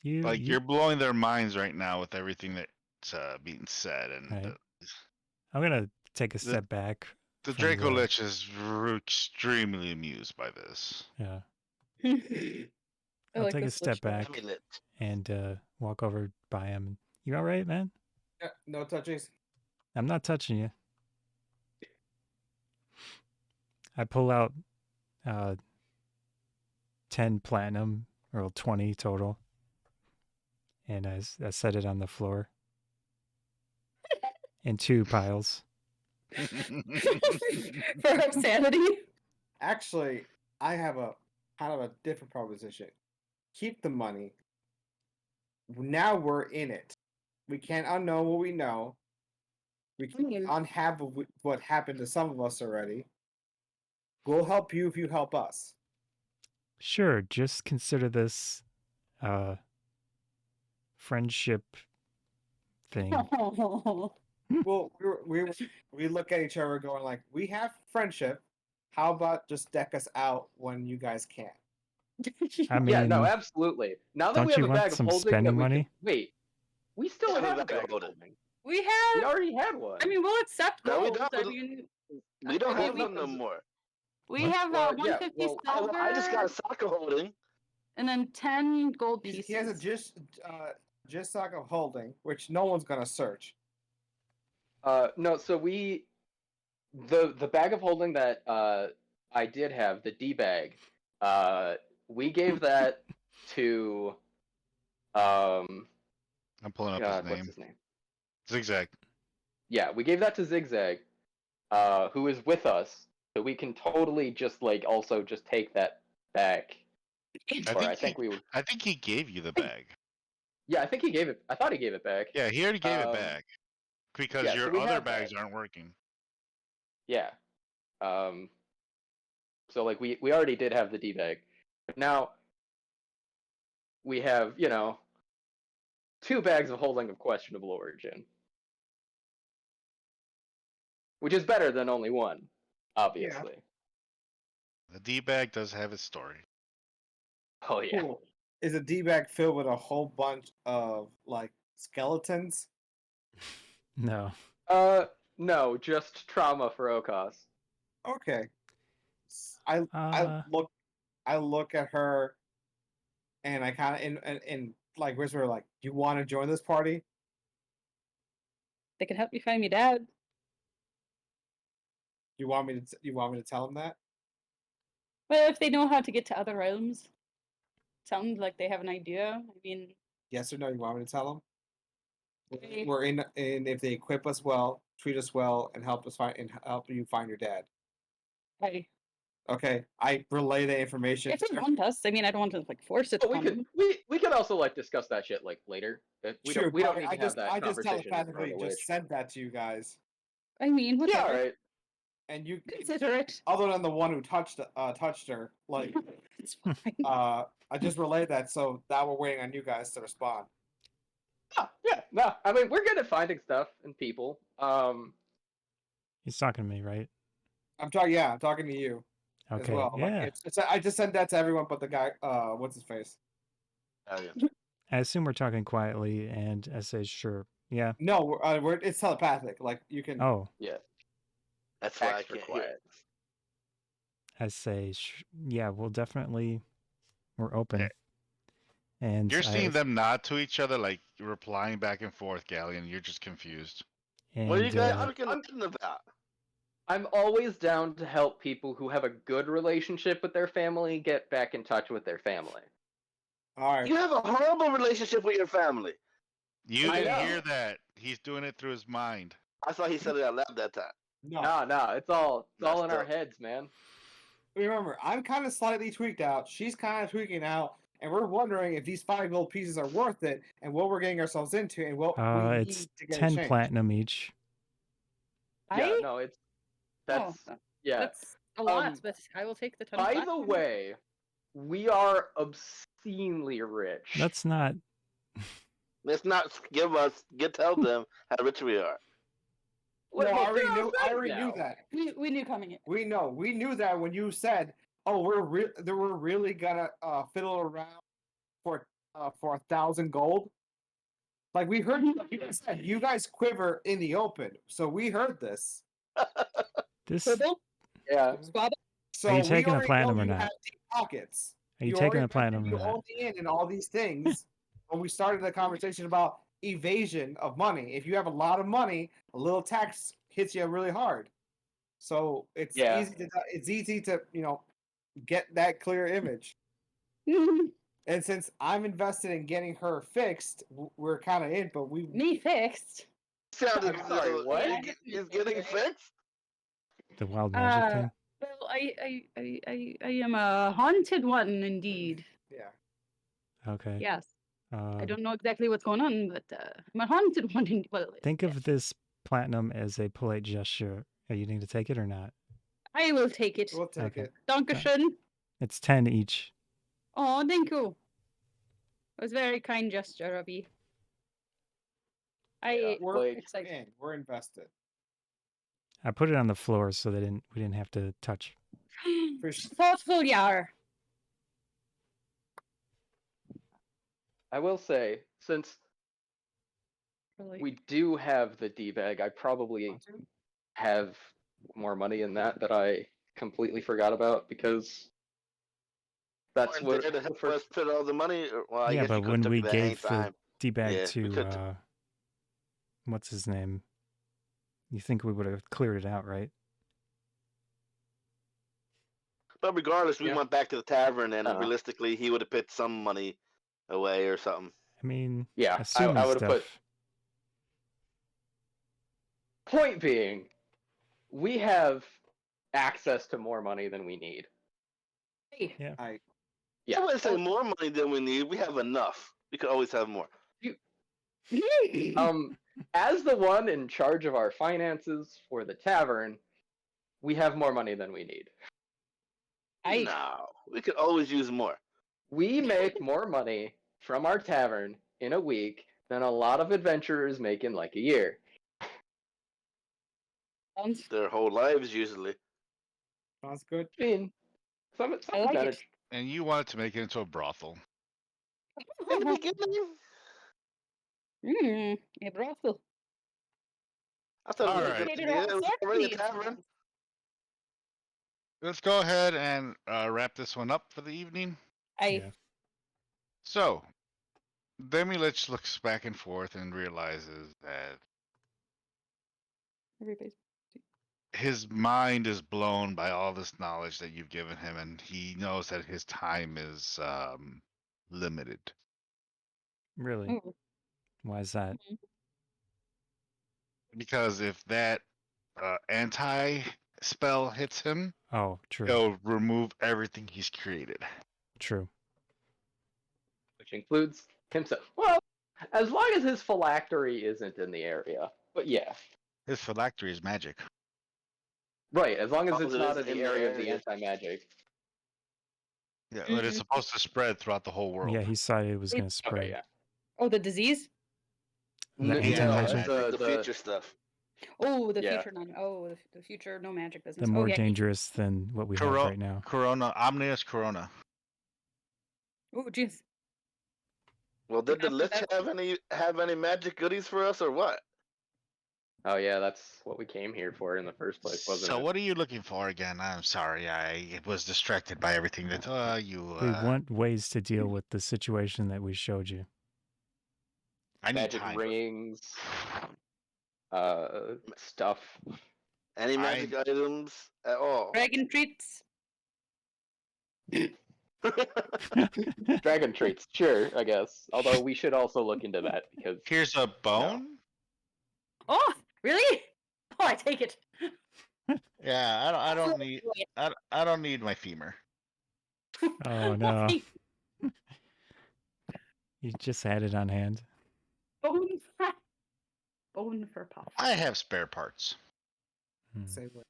Like you you're blowing their minds right now with everything that's being said, and Right. I'm gonna take a The- step back. the from Draco Lich is extremely amused by this. Yeah. I I'll like take a this step lich guy. back and walk over by him. You all right, man? Yeah, no touchies. I'm not touching you. I pull out 10 platinum, or 20 total, and I set it on the floor in 2 piles. For our sanity. Actually, I have a kind of a different proposition. Keep the money. Now we're in it. We can't unknow what we know. We can't mean- unhave what happened to some of us already. We'll help you if you help us. Sure, just consider this friendship thing. Well, we look at each other going like, we have friendship. How about just deck us out when you guys can't? I mean, yeah, no, absolutely. Now that don't we have you a want bag of some holding, spending that we money? Can, wait, we still Yeah, have a bag of holding. holding. We We have. already had one. I mean, we'll accept No, we gold. don't. I mean, We don't I mean, have we- them no more. we What? have Well, yeah, 150 well, silver. I just got a soccer holding. And then 10 gold pieces. He has a just stock of holding, which no one's gonna search. No, so the bag of holding that I did have, the D bag, we gave that to I'm pulling up God, his what's name. his name? Zigzag. Yeah, we gave that to Zigzag, who is with us, so we can totally just like also just take that back. I think he gave you the bag. Yeah, I think he gave it. I thought he gave it back. Yeah, he already gave it back because yeah, so your we other have bags that. aren't working. Yeah. So like we already did have the D bag. But now we have, 2 bags of holding of questionable origin. Which is better than only one, obviously. The D bag does have its story. Oh yeah. Cool. Is a D bag filled with a whole bunch of like skeletons? No. No, just trauma for O'Koss. Okay. I look at her, and I kind of in like whisper like, "Do you want to join this party?" They can help me find my dad. You want me to tell him that? Well, if they know how to get to other realms, sounds like they have an idea. I mean, Yes or no? You want me to tell him? Okay. We're in, and if they equip us well, treat us well, and help you find your dad. I, Okay, I relay the information. if they want us, I mean, I don't want to like force it But on them. we could also like discuss that shit like later. We Sure, don't but need to have that I just conversation in front of telepathically the witch. just sent that to you guys, I mean, Yeah, whatever. all right. and you, Consider it. other than the one who touched her, like It's fine. I just relayed that, so now we're waiting on you guys to respond. Oh, yeah, no. I mean, we're good at finding stuff and people. He's talking to me, right? I'm talking to you as Okay. well. Yeah. Like it's I just sent that to everyone but the guy. What's his face? I assume we're talking quietly, and I say, sure. Yeah. No, it's telepathic. Like you can. Oh, Yeah. That's why I Extra can't hear. quiet. I say, yeah, we'll definitely, we're open. Yeah. And You're seeing them nod to each other, like replying back and forth, Ghaleon. You're just confused. And, What are you guys arguing about? I'm always down to help people who have a good relationship with their family get back in touch with their family. All right. You have a horrible relationship with your family. You I didn't know. hear that. He's doing it through his mind. I saw he said it out loud that time. No. No, it's all in our up. heads, man. Remember, I'm kind of slightly tweaked out. She's kind of tweaking out, and we're wondering if these 5 gold pieces are worth it, and what we're getting ourselves into, and what we need it's to get 10 changed. platinum each. Yeah, no, that's yeah. That's a lot, but I will take the 10. By the way, we are obscenely rich. Let's not. Let's not tell them how rich we are. No, I already they're knew. our I friends already now. knew that. we knew coming in. We knew that when you said, "Oh, we're really gonna fiddle around for 1,000 gold." Like we heard you guys said, you guys quiver in the open, so we heard this. This. Quibble? Yeah. Squabble? So Are you we taking the already platinum know or you not? have deep pockets. Are you You taking already the platinum mentioned or you not? own the inn and all these things when we started the conversation about evasion of money. If you have a lot of money, a little tax hits you really hard. So it's Yeah. easy to get that clear image. And since I'm invested in getting her fixed, we're kind of in. But we Me fixed. Sounded I'm sorry, what? Is getting fixed? The wild magic thing? Well, I am a haunted one indeed. yeah. Okay. Yes. I Um, don't know exactly what's going on, but I'm a haunted one. Well, think yes. of this platinum as a polite gesture. Are you need to take it or not? I will take it. We'll take Okay. it. Dankeschön. It's 10 each. Oh, thank you. It was a very kind gesture of you. We're Like- excited. in. We're invested. I put it on the floor so we didn't have to touch. Thoughtful you are. I will say, since Really. we do have the D bag, I probably have more money in that I completely forgot about because That's Weren't what there to the help first. us put all the money. Well, I Yeah, guess you but could when took we it at any gave the time. D-bag Yeah, we could. to, what's his name? You think we would have cleared it out, right? But regardless, we Yeah. went back to the tavern, and Uh-huh. realistically, he would have put some money away or something. I mean, Yeah, assuming I would have stuff. put. Point being, we have access to more money than we need. Hey, Yeah. I Yeah. wouldn't say more money than we need. We have enough. We could always have more. As the one in charge of our finances for the tavern, we have more money than we need. No, we could always use more. We make more money from our tavern in a week than a lot of adventurers make in like a year. sounds- Their whole lives usually. Sounds good. I mean, some I like it. advantage. And you wanted to make it into a brothel. In the beginning, A brothel. I thought it was All a right. good Created idea. all It was sorts of already a these tavern. things. Let's go ahead and wrap this one up for the evening. Yeah. So, Demilich looks back and forth and realizes that Everybody's his mind is blown by all this knowledge that you've given him, and he knows that his time is limited. Really? Oh, Why is that? Because if that anti spell hits him, Oh, true. it'll remove everything he's created. True. Which includes himself. Well, as long as his phylactery isn't in the area. But yeah. His phylactery is magic. Right, as long as long it's as it not isn't in the area of the anti-magic. Yeah, but it's Mhm. supposed to spread throughout the whole world. Yeah, he saw it was going to It's- spread. Okay, yeah. Oh, the disease? The N- anti-magic? The future stuff. Oh, the Yeah. future non. Oh, the future no magic business. The more oh, yeah. dangerous than what we have right now. Corona, Omnius Corona. Oh, jeez. Well, did the After Lich that- have any magic goodies for us or what? Oh yeah, that's what we came here for in the first place, wasn't So it? what are you looking for again? I'm sorry, I was distracted by everything that you. We want ways to deal with the situation that we showed you. I need Magic time. rings, stuff. Any magic items at all? Dragon treats. Dragon traits, sure, I guess. Although we should also look into that because Here's a bone. Oh, really? Oh, I take it. Yeah, I don't need. I don't need my femur. Oh no. You just had it on hand. Bone. Bone for puff. I have spare parts. Same way.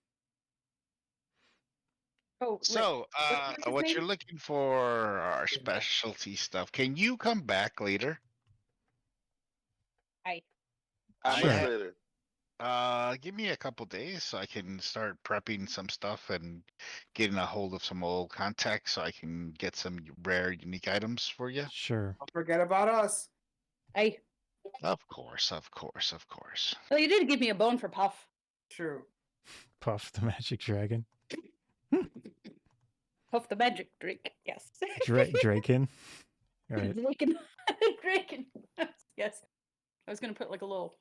Oh, wait. So, what's his what you're name? looking for are specialty stuff. Can you come back later? How Sure. much later? Give me a couple days so I can start prepping some stuff and getting a hold of some old contacts so I can get some rare, unique items for you. Sure. Don't forget about us. Hey, Of course, of course, of course. well, you did give me a bone for puff. True. Puff the magic dragon. Puff the magic drink. Yes. Draken. Right. Draken. Draken. Yes. I was gonna put like a little.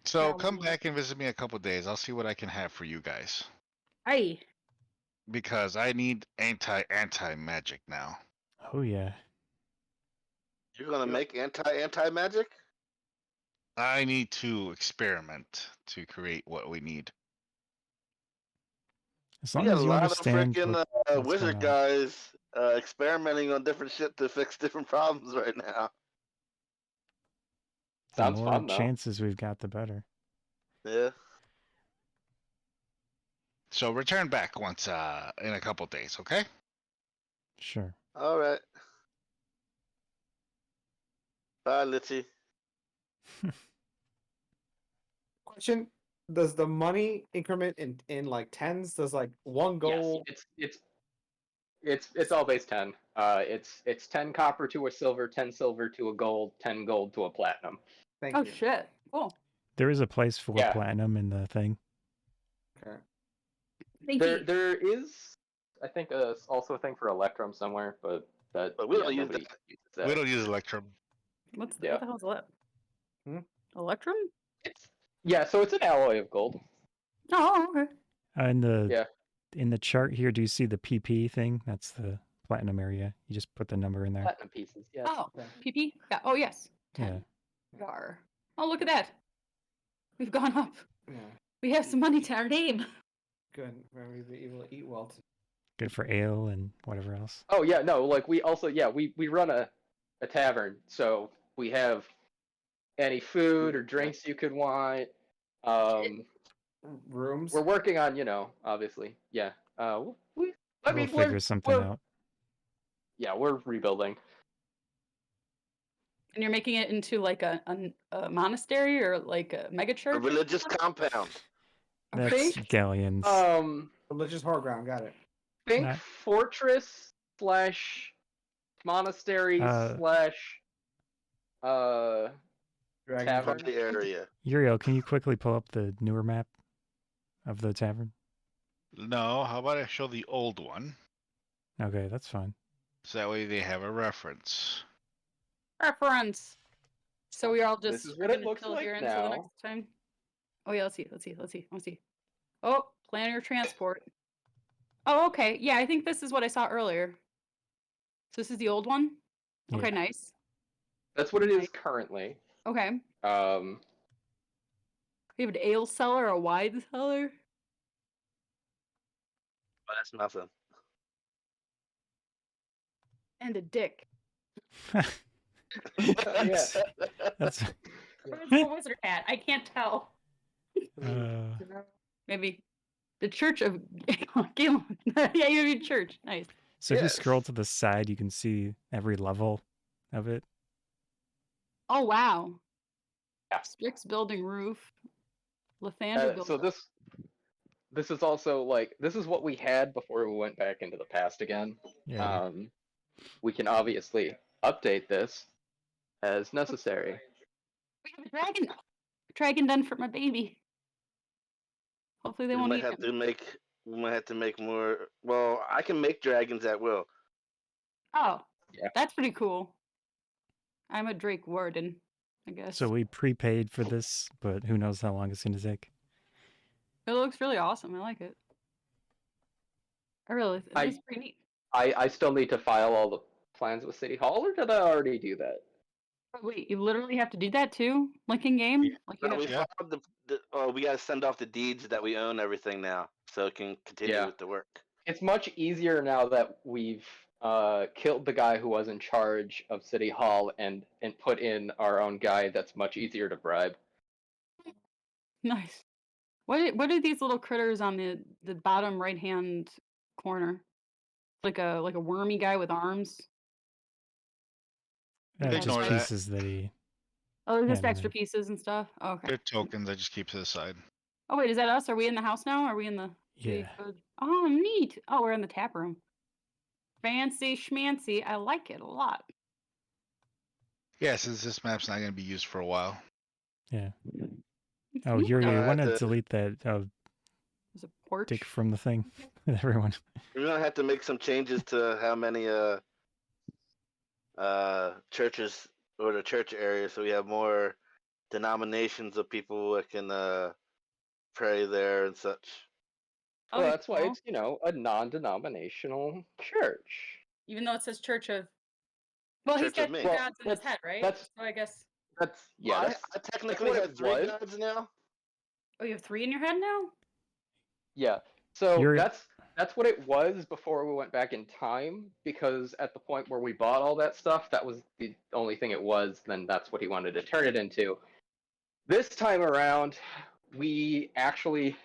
So Yeah, come we- back and visit me in a couple days. I'll see what I can have for you guys Hey. because I need anti magic now. Oh yeah. You're gonna make anti magic? I need to experiment to create what we need. As We long got as a you lot of understand freaking what's wizard going on. guys experimenting on different shit to fix different problems right now. The sounds more fun though. chances we've got, the better. Yeah. So return back once in a couple days, okay? Sure. All right. Bye, Litchi. Question: does the money increment in like tens? Does like one gold? Yes, it's all base 10. It's 10 copper to a silver, 10 silver to a gold, 10 gold to a platinum. Thank Oh you. shit. Cool. There is a place for Yeah. platinum in the thing. Okay. Thank There you. there is I think also a thing for electrum somewhere, but But But we don't use nobody that. uses that. We don't use Electrum. What the Yeah. hell is that? Hmm? Electrum? So it's an alloy of gold. Oh, okay. In Yeah. the chart here, do you see the PP thing? That's the platinum area. You just put the number in there. Platinum pieces. Yes. Oh, Yeah. PP? Yeah. Oh, yes. Yeah. 10. Yar. Oh, look at that. We've gone up. Yeah. We have some money to our name. Good. Very able to eat well. Good for ale and whatever else. Oh yeah, no, like we also we run a tavern, so we have any food or drinks you could want. Rooms. We're working on, obviously, yeah. I We'll mean, figure something we're out. yeah, we're rebuilding. And you're making it into like a monastery or like a mega church? A religious compound. That's think, Ghaleon's. Religious whore ground. Got it. Think Not- fortress / monastery / Dragon tavern. The area. Uriel, can you quickly pull up the newer map of the tavern? No, how about I show the old one? Okay, that's fine. So that way they have a reference. Reference. So we all This just is what it gonna looks chill like here until the now. next time. Oh yeah, let's see. Oh, plan your transport. Oh, okay. Yeah, I think this is what I saw earlier. So this is the old one? Yeah. Okay, nice. That's what it is currently. Okay. We have an ale cellar, a wine cellar. But that's nothing. And a dick. Yeah. That's Or is it a wizard hat? I can't tell. uh, Maybe the Church of Ghaleon. Yeah, you mean church. Nice. so if you Yes. scroll to the side, you can see every level of it. Oh wow. Yeah. Strix building roof. Lathander building. So this is also like this is what we had before we went back into the past again. Yeah. We can obviously update this as necessary. We have a dragon. Dragon den for my baby. Hopefully they We won't might eat have him. to make. We might have to make more. Well, I can make dragons at will. Oh, Yeah. that's pretty cool. I'm a Drake Warden, I guess. So we prepaid for this, but who knows how long it's going to take. It looks really awesome. I like it. It's pretty neat. I still need to file all the plans with City Hall, or did I already do that? But wait, you literally have to do that too? Like in game? Like you No, have we to... Yeah. filed we got to send off the deeds that we own everything now, so it can continue Yeah. with the work. It's much easier now that we've killed the guy who was in charge of City Hall and put in our own guy that's much easier to bribe. Nice. What are these little critters on the bottom right hand corner? Like a wormy guy with arms. Just Ignore that. pieces that he. Oh, just Yeah, extra man. pieces and stuff. Oh, okay. They're tokens I just keep to the side. Oh wait, is that us? Are we in the house now? Are we in the? Yeah. Oh, neat. Oh, we're in the tap room. Fancy schmancy. I like it a lot. Yeah, since this map's not going to be used for a while. Yeah. It's Oh, neat, Yuri, though. you want to the- delete that There's a porch. dick from the thing with everyone? We're gonna have to make some changes to how many churches or the church area, so we have more denominations of people that can pray there and such. Oh, Well, that's why well, it's a non-denominational church. even though it says Church of. Well, he's Church of got Me. two Well, gods in his that's- head, right? that's- So I guess. That's Well, that's I technically what have it 3 was. gods now. Oh, you have 3 in your head now? yeah. So Yuri- that's what it was before we went back in time, because at the point where we bought all that stuff, that was the only thing it was. Then that's what he wanted to turn it into. This time around, we actually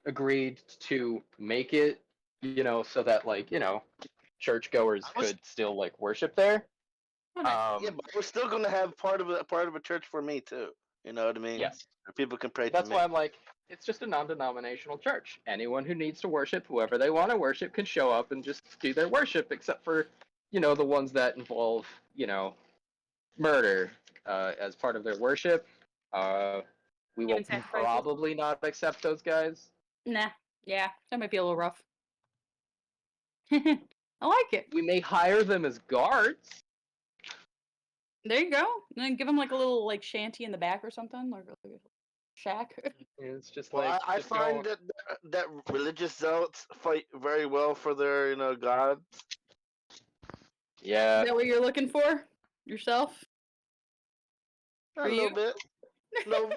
agreed to make it, so that churchgoers I was- could still worship there. Oh, nice. Yeah, but we're still gonna have part of a church for me too. You know what I mean? Yes. Where people can pray That's to me. why I'm like, it's just a non-denominational church. Anyone who needs to worship, whoever they want to worship, can show up and just do their worship, except for, the ones that involve, murder as part of their worship. We will sacrifices? probably not accept those guys. Nah. Yeah, that might be a little rough. I like it. We may hire them as guards. There you go. And then give them like a little like shanty in the back or something, like a shack. It's just Well, like I just find go- that religious zealots fight very well for their gods. Is yeah. that what you're looking for yourself? A For little you? bit. No,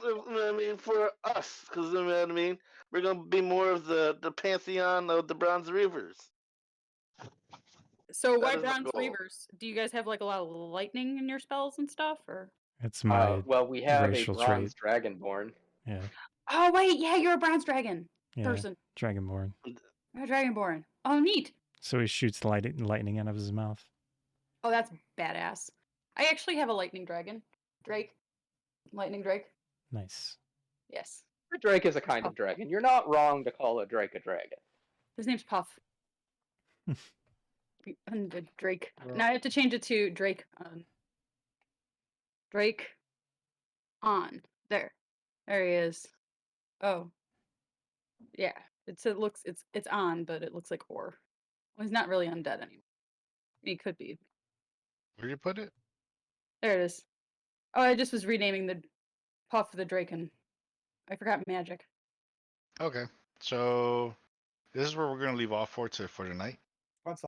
I mean for us, because you know what I mean. We're gonna be more of the pantheon of the Bronze Reavers. So why is my Bronze goal. Reavers? Do you guys have like a lot of lightning in your spells and stuff, or? It's my Well, we have a racial bronze trait. dragonborn. Yeah, Oh wait, yeah, you're a bronze dragon yeah. person. Dragonborn. You're a dragonborn. Oh, neat. So he shoots lightning out of his mouth. Oh, that's badass. I actually have a lightning dragon, Drake. Lightning Drake. Nice. Yes. A drake is a kind of dragon. You're not wrong to call a drake a dragon. His name's Puff. And the Drake. Well- Now I have to change it to Drake. Drake. On there. There he is. Oh. Yeah. It's on, but it looks like ore. Well, he's not really undead anymore. He could be. Where you put it? There it is. Oh, I just was renaming the Puff the Drake and I forgot magic. Okay. So this is where we're gonna leave off for tonight. What's